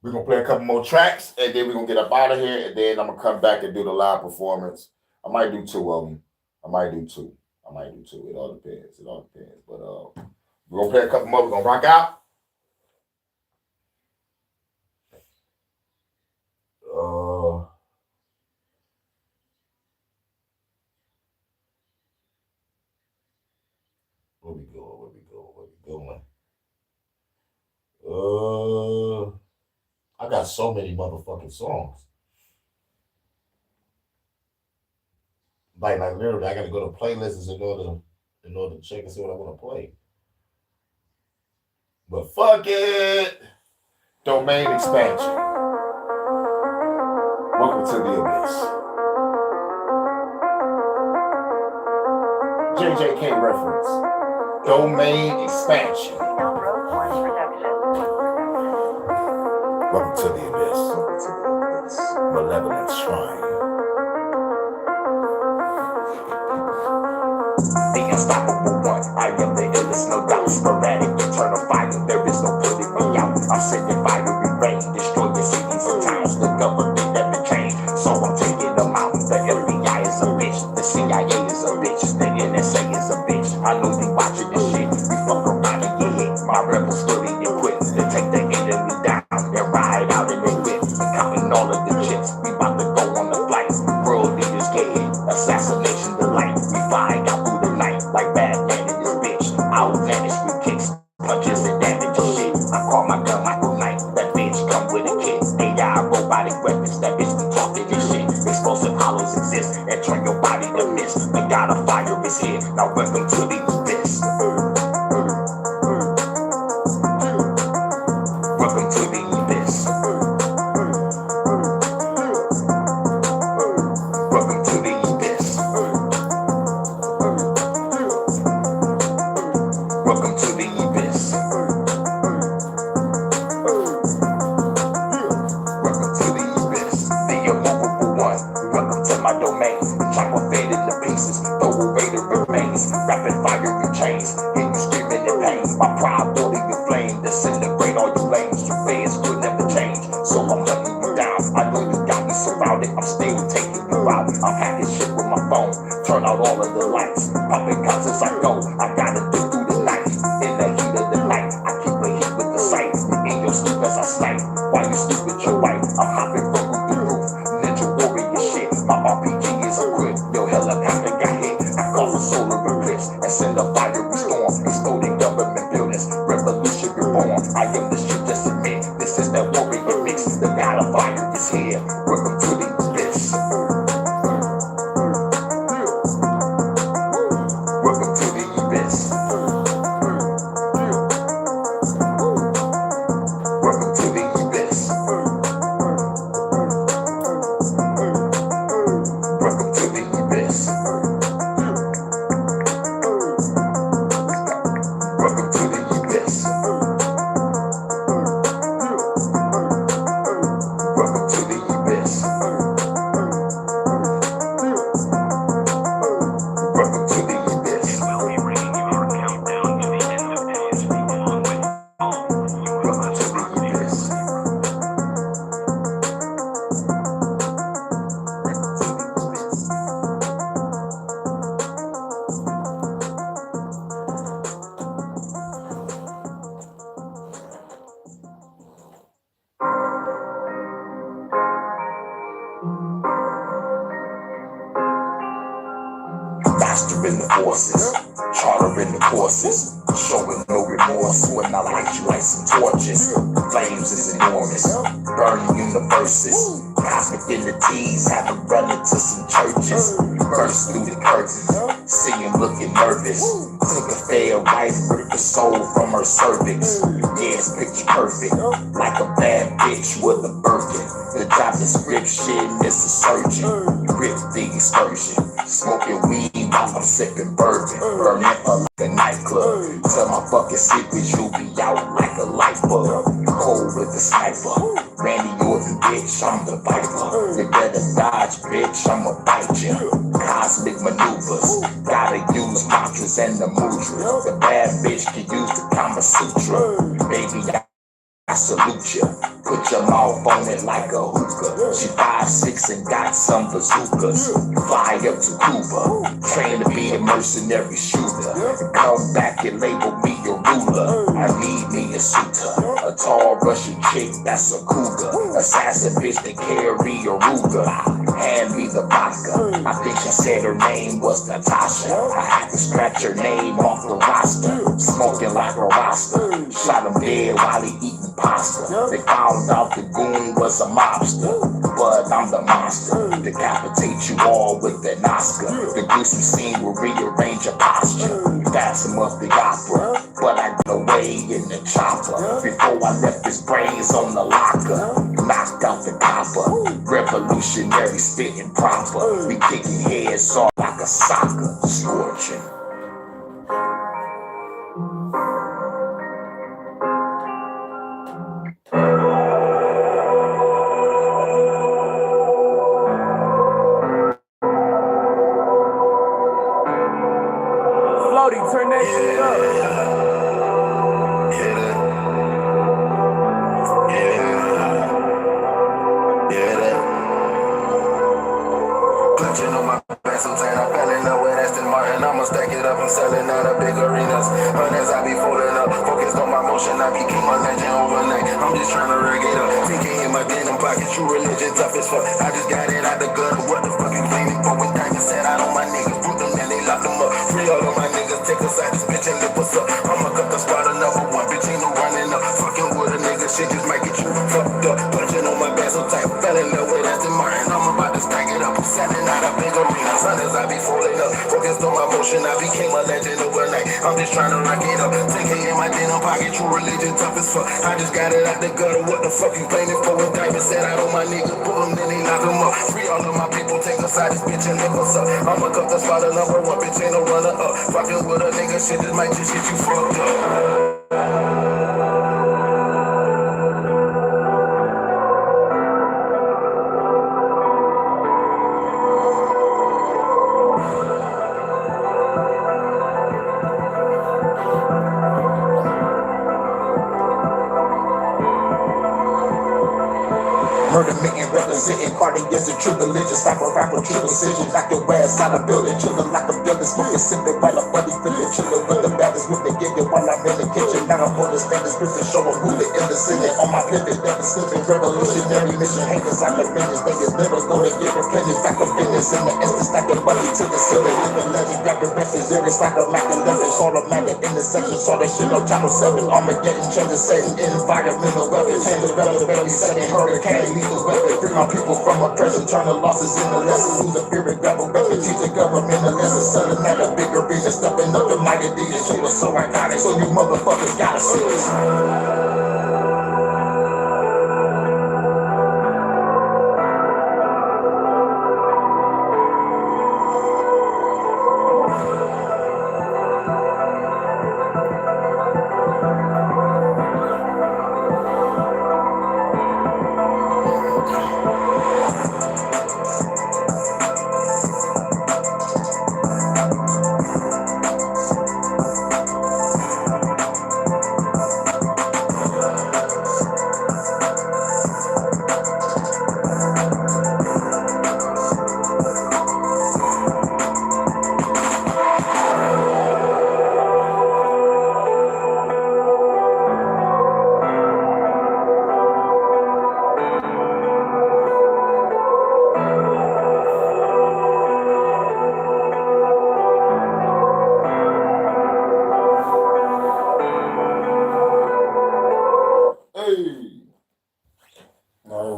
[SPEAKER 1] we're gonna play a couple more tracks and then we're gonna get up out of here, and then I'm gonna come back and do the live performance. I might do 2 of them. I might do two. It all depends. But we're gonna play a couple more. We're gonna rock out. Where we go? got so many motherfucking songs. Like literally, I gotta go to playlists in order to check and see what I want to play. But fuck it. Domain expansion. Welcome to the abyss. JJK reference. Domain expansion. Welcome to the abyss. Malevolent shrine.
[SPEAKER 9] The unstoppable one, I am the illest, no doubt. Sporadic, eternal fire, there is no putting me out. I'm sending fiery rain, destroy your cities and towns. The government never changed, so I'm taking them out. The FBI is a bitch, the CIA is a bitch, the NSA is a bitch. I know you watching this shit, we fuck around and get hit. My rebels fully equipped to take the enemy down and ride out in their whip. Counting all of the chips, we about to go on the flight. World leaders get hit, assassination delight. We find out like Batman in this bitch. Outlandish with kicks, punches and damage and shit. I call my gun Michael Knight. That bitch come with a kit. AI robotic weapons. That bitch be talking this shit. Explosive hollows exist and turn your body to mist. The god of fire is here. Now welcome to the abyss. Welcome to the abyss. Welcome to the abyss. Welcome to the abyss. Welcome to the abyss. The immovable one. Welcome to my domain. Chopper fed into pieces. Throw away the remains. Rapid fire in chains. Hear you screaming in pain. My pride building your flame. Disintegrate all your lanes. Your fans could never change. So I'm letting you down. I know you got me surrounded. I'm still taking you out. I'm hacking shit with my phone. Turn out all of the lights. Popping counts as I go. I gotta do through the night. In the heat of the night, I keep the heat with the sight. In your sleep as I snipe. While you sleep with your wife, I'm hopping from roof to roof. Ninja warrior shit. My RPG is equipped. Your helicopter got hit. I cause a solar eclipse and send a fiery storm. Exploding government buildings. Revolution reborn. I am the shit, just admit. This is that warrior mix. The god of fire is here. Welcome to the abyss. Welcome to the abyss. Welcome to the abyss. Welcome to the abyss. Welcome to the abyss. Welcome to the abyss. Welcome to the abyss. We'll be bringing you our countdown to the end of history along with all welcome to the abyss. Mastering the forces, chartering the courses, showing no remorse when I light you like some torches. The flames is enormous, burning universes. Cosmic entities have them running to some churches. Burst through the curtains, see him looking nervous. Took a fair wife, ripped the soul from her cervix. Yeah, it's picture perfect, like a bad bitch with a Birkin. The job description is a surgeon. Grip the excursion, smoking weed while I'm sipping bourbon. Burning up like a nightclub. Tell my fucking secrets, you'll be out like a light bulb. Cold with the sniper. Randy Orton, bitch, I'm the viper. You better dodge, bitch, I'ma bite ya. Cosmic maneuvers, gotta use mantras and the mudra. The bad bitch can use the Kama Sutra. Baby, I salute ya. Put your mouth on it like a hookah. She 5'6" and got some bazookas. Fly up to Cuba, train to be a mercenary shooter. Come back and label me a ruler. I need me a suitor, a tall Russian chick that's a cougar. Assassin bitch that carry a Ruger. Hand me the vodka. I think she said her name was Natasha. I had to scratch her name off the roster. Smoking like a roster. Shot him dead while he eating
[SPEAKER 8] imposter. They found out the goon was a mobster, but I'm the monster. Decapitate you all with an Oscar. The gruesome scene will rearrange your posture. That's him up the opera, but I got away in the chopper. Before I left his brains on the locker, knocked out the copper. Revolutionary spitting proper. We kicking heads off like a soccer. Scorching.
[SPEAKER 9] Floaty, turn that shit up.
[SPEAKER 8] Clutching on my back, sometimes I fell in love with Aston Martin. I'ma stack it up and sell it out of big arenas. Hundreds I be folding up, focused on my motion. I became a legend overnight. I'm just trying to rig it up. Thinking in my denim pocket, true religion, tough as fuck. I just got it out the gutter. What the fuck you claiming for? When diamonds set out on my niggas, put them and they lock them up. Free all of my niggas, take us out this bitch and lift us up. I'ma cut the spot another one, bitch ain't no running up. Fucking with a nigga, shit just might get you fucked up. Clutching on my back, so tight, fell in love with Aston Martin. I'm about to stack it up, I'm selling out a big arena. Hundreds I be folding up, focused on my motion. I became a legend overnight. I'm just trying to rack it up. 10K in my denim pocket, true religion, tough as fuck. I just got it out the gutter. What the fuck you claiming for? When diamonds set out on my nigga, pull them, then they lock them up. Free all of my people, take us out this bitch and lift us up. I'ma cut the spot number one, bitch ain't no runner up. Fucking with a nigga, shit just might just get you fucked up. Murder meeting representing party is a true religion. Cypher rapper, true precision. Knock your ass out of building. Chillin' like a building. Smoking sipping while a buddy feeling. Chillin' with the baddest with the get it while I'm in the kitchen. Now I'm on the standard scripture. Show them who the innocent. On my pivot, never slipping. Revolutionary mission. Haters out the finish. They is never gonna get replenished. Back up business in the instant. Stacking money to the ceiling. Living legend. Grab the reference. It's like a Mac 11. Automatic intersection. Saw that shit on channel 7. Armageddon. Changes setting. Environmental weapons. Handle relevant. Setting hurricane. Lethal weapon. Bring my people from oppression. Turn the losses into lessons. Lose the spirit. Rebel weapon. Teach the government a lesson. Selling at a bigger region. Stepping up the mighty DJ. Shit was so iconic. So you motherfuckers gotta see it.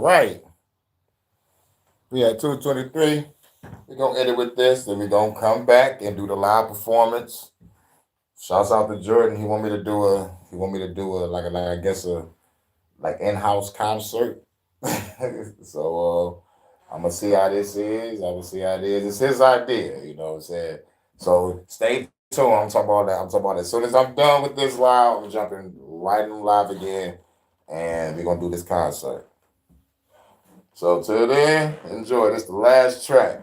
[SPEAKER 8] Right. We at 2:23. We're gonna end it with this, then we're gonna come back and do the live performance. Shouts out to Jordan. He want me to do a in-house concert. So I'm gonna see how this is. It's his idea, you know what I'm saying? So stay tuned. I'm talking about that. As soon as I'm done with this live, I'm jumping right in live again, and we're gonna do this concert. So till then, enjoy. This is the last track.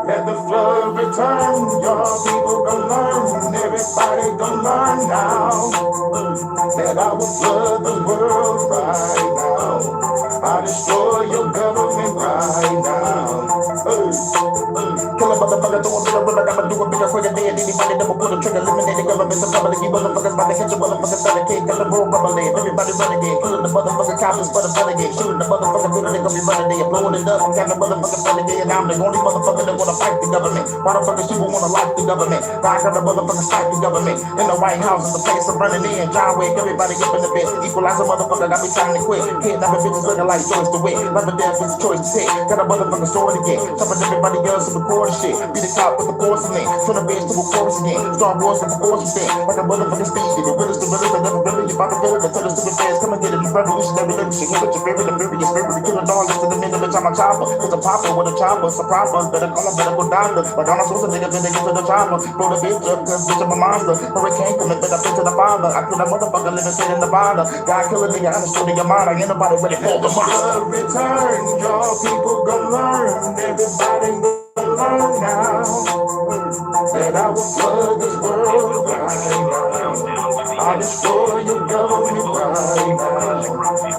[SPEAKER 8] Let the flood return, your people gon' learn, everybody gon' learn now, that I will flood the world right now. I destroy your government right now. Kill a motherfucker, do a bit of what I gotta do a bit nigga quicker than anybody that will pull the trigger. Eliminate the government, some public, you motherfuckers about to catch a motherfucker stomach kick. Got the roll bubbling, everybody running it. Killing the motherfucker cops for the renegade. Shooting the motherfucker building, they gon' be running it. Blowing it up, I'm got the motherfucker renegade. And I'm the only motherfucker that wanna fight the government. Why the fuck is people wanna like the government? I got the motherfucker fight the government. In the White House is the place I'm running in. John Wick, everybody up in the bed. Equalize a motherfucker, got me trying to quit. Kidnapping bitches looking like Joyce the Wit. Love and death is a choice to take. Got a motherfucker sword again. Some of everybody else to record shit. Be the cop with the porcelain. Turn the bitch to a chorus again. Star Wars with the force thing. Like a motherfucking speed. The realest, I never really. You about to get it. Tell the stupid fans, come and get it. These revolutionary lyrics. You hear what your favorite, the furious spirit. The killer dog, listen to me, the bitch, I'm a chopper. It's a popper with a chopper. It's a proper. Better call him, better go down. Like I'm supposed to nigga, then they get to the chopper. Blow the bitch up, cause bitch, I'm a monster. Hurricane coming, but I fit to the father. I kill that motherfucker living straight in the bottom. God kill a nigga, I'm destroying your mind. I ain't nobody ready for the monster. Return, y'all people gonna learn. Everybody gonna learn now. That I will flood this world right now. I'll destroy your government right now.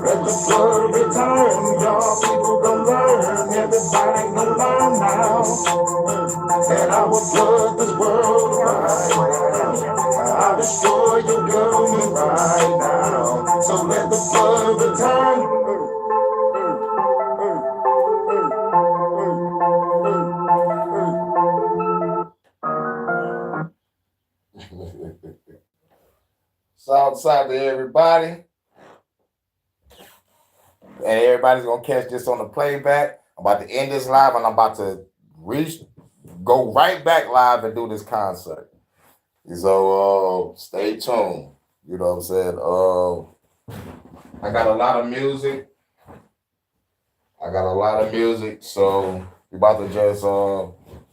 [SPEAKER 8] Let the flood return, y'all people gonna learn. Everybody gonna learn now. That I will flood this world right now. I'll destroy your government right now. So let the flood return. Southside to everybody. And everybody's gonna catch this on the playback. I'm about to end this live and I'm about to go right back live and do this concert. So stay tuned. You know what I'm saying? I got a lot of music. So we about to just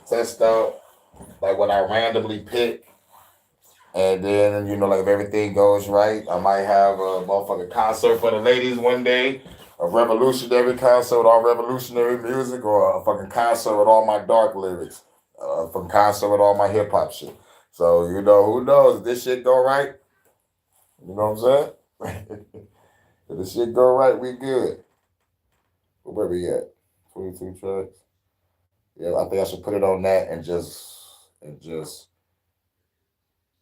[SPEAKER 8] test out like what I randomly pick. And then, you know, like if everything goes right, I might have a motherfucking concert for the ladies one day, a revolutionary concert with all revolutionary music, or a fucking concert with all my dark lyrics, from concert with all my hip hop shit. So, you know, who knows? If this shit go right, you know what I'm saying? If this shit go right, we good. Where we at? 22 tracks? Yeah, I think I should put it on that and just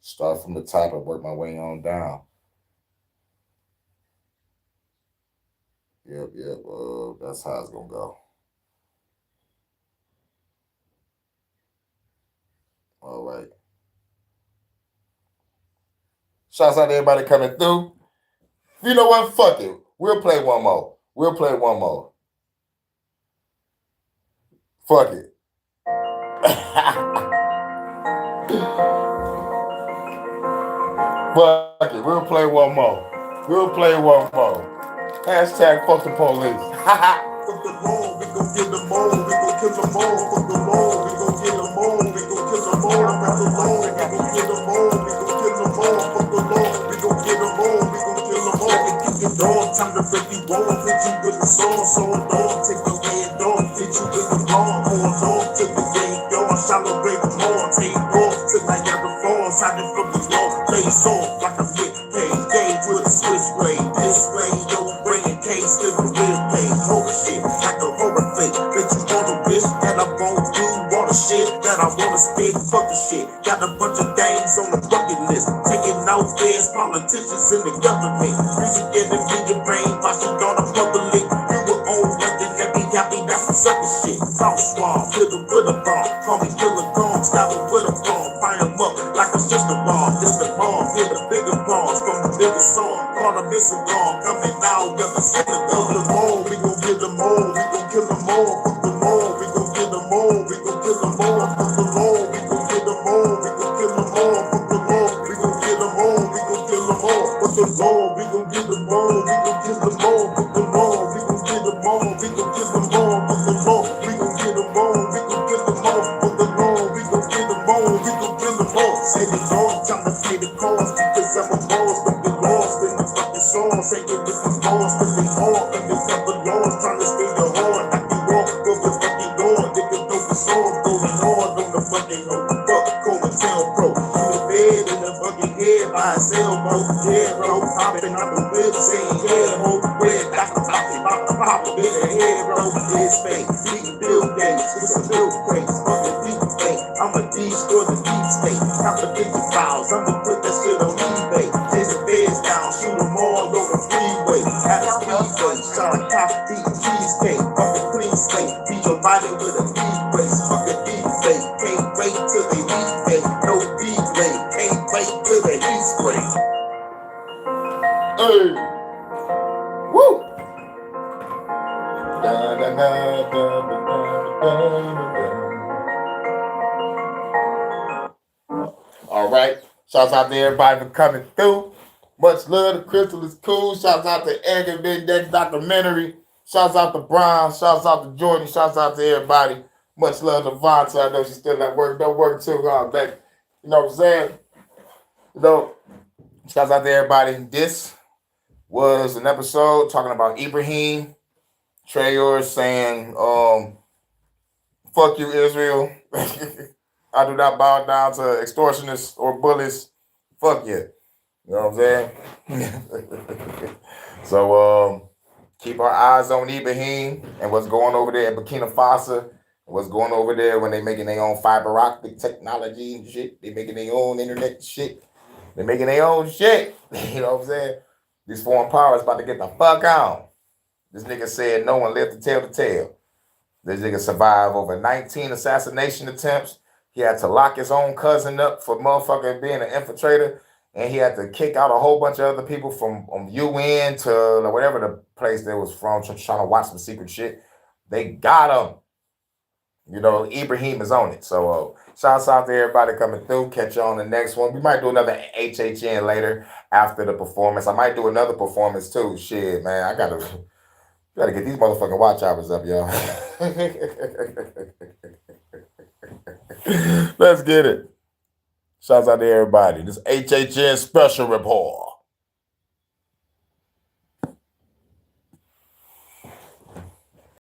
[SPEAKER 8] start from the top and work my way on down. Yep. That's how it's gonna go. All right. Shouts out to everybody coming through. You know what? Fuck it. We'll play one more. Fuck it. Fuck it. We'll play one more. Hashtag fuck the police. Fuck the law, we gon' get them all, we gon' kill them all. Fuck the law, we gon' get them all, we gon' kill them all. Fuck the law, we gon' get them all, we gon' kill them all. Fuck the law, we gon' get them all, we gon' kill them all. And kick your dog, time to break you wall, hit you with the sword, dog, take your head off, hit you with the lawn, hold on to the game, yo, I celebrate the law, take off till I got the falls, hiding from the law, face off like a hit, game with a switchblade, this way, yo, bringing case to the real thing, horror shit, like a horror thing, bitch, you wanna wish that I won't do all the shit that I wanna spit, fuck the shit, got a bunch of things on the bucket list, taking out feds, politicians in the government, music getting in your brain, watching all the public, you were on nothing, let me happy, that's some sucker shit, false swamp, with a bomb, call me killer gone, stop it with a bomb, fire them up like it's just a bomb, it's the bomb, hit the bigger bombs from the biggest song, call a missing bomb, coming out, got the center of the mall, we gon' get them all, we gon' kill them all, fuck them all, we gon' get them all, we gon' kill them all, fuck them all, we gon' get them all, we gon' kill them all, fuck them all, we gon' get them all, we gon' kill them all, fuck them all, we gon' get them all, we gon' kill them all, fuck them all, we gon' get them all, we gon' kill them all, fuck them all, we gon' get them all, we gon' kill them all, fuck them all, we gon' get them all, we gon' kill them all. Say the law, time to pay the cost because I'm a boss, but they lost in the fucking song. Say it with the boss, but they all undercover laws, trying to stay the hard, I can walk over the fucking door, they can throw the sword, throw the hard on the fucking fuck, call the tail, bro. In the bed, in the fucking head, by his elbow, yeah, bro, popping out the whip, saying, yeah, hold the whip, that's the pop, in the head, bro, his face, beating Bill Gates, it's a Bill Gates, fucking deep face, I'ma destroy the deep
[SPEAKER 1] All right. Shouts out to everybody for coming through. Much love. The Crystal is cool. Shouts out to Eric and Big Deck documentary. Shouts out to Brown. Shouts out to Jordan. Shouts out to everybody. Much love to Vonta. I know she's still at work. Don't work too hard, baby. You know what I'm saying? You know, shouts out to everybody. This was an episode talking about Ibrahim Traore saying, fuck you, Israel. I do not bow down to extortionists or bullies. Fuck you. You know what I'm saying? So keep our eyes on Ibrahim and what's going over there at Burkina Faso. What's going over there when they making their own fiber optic technology and shit. They making their own internet shit. They making their own shit. You know what I'm saying? These foreign powers about to get the fuck out. This nigga said no one lived to tell the tale. This nigga survived over 19 assassination attempts. He had to lock his own cousin up for motherfucking being an infiltrator. And he had to kick out a whole bunch of other people from UN to whatever the place they was from, trying to watch some secret shit. They got him. You know, Ibrahim is on it. So shouts out to everybody coming through. Catch you on the next one. We might do another HHN later after the performance. I might do another performance too. Shit, man. I gotta get these motherfucking watch hours up, y'all. Let's get it. Shouts out to everybody. This HHN special report.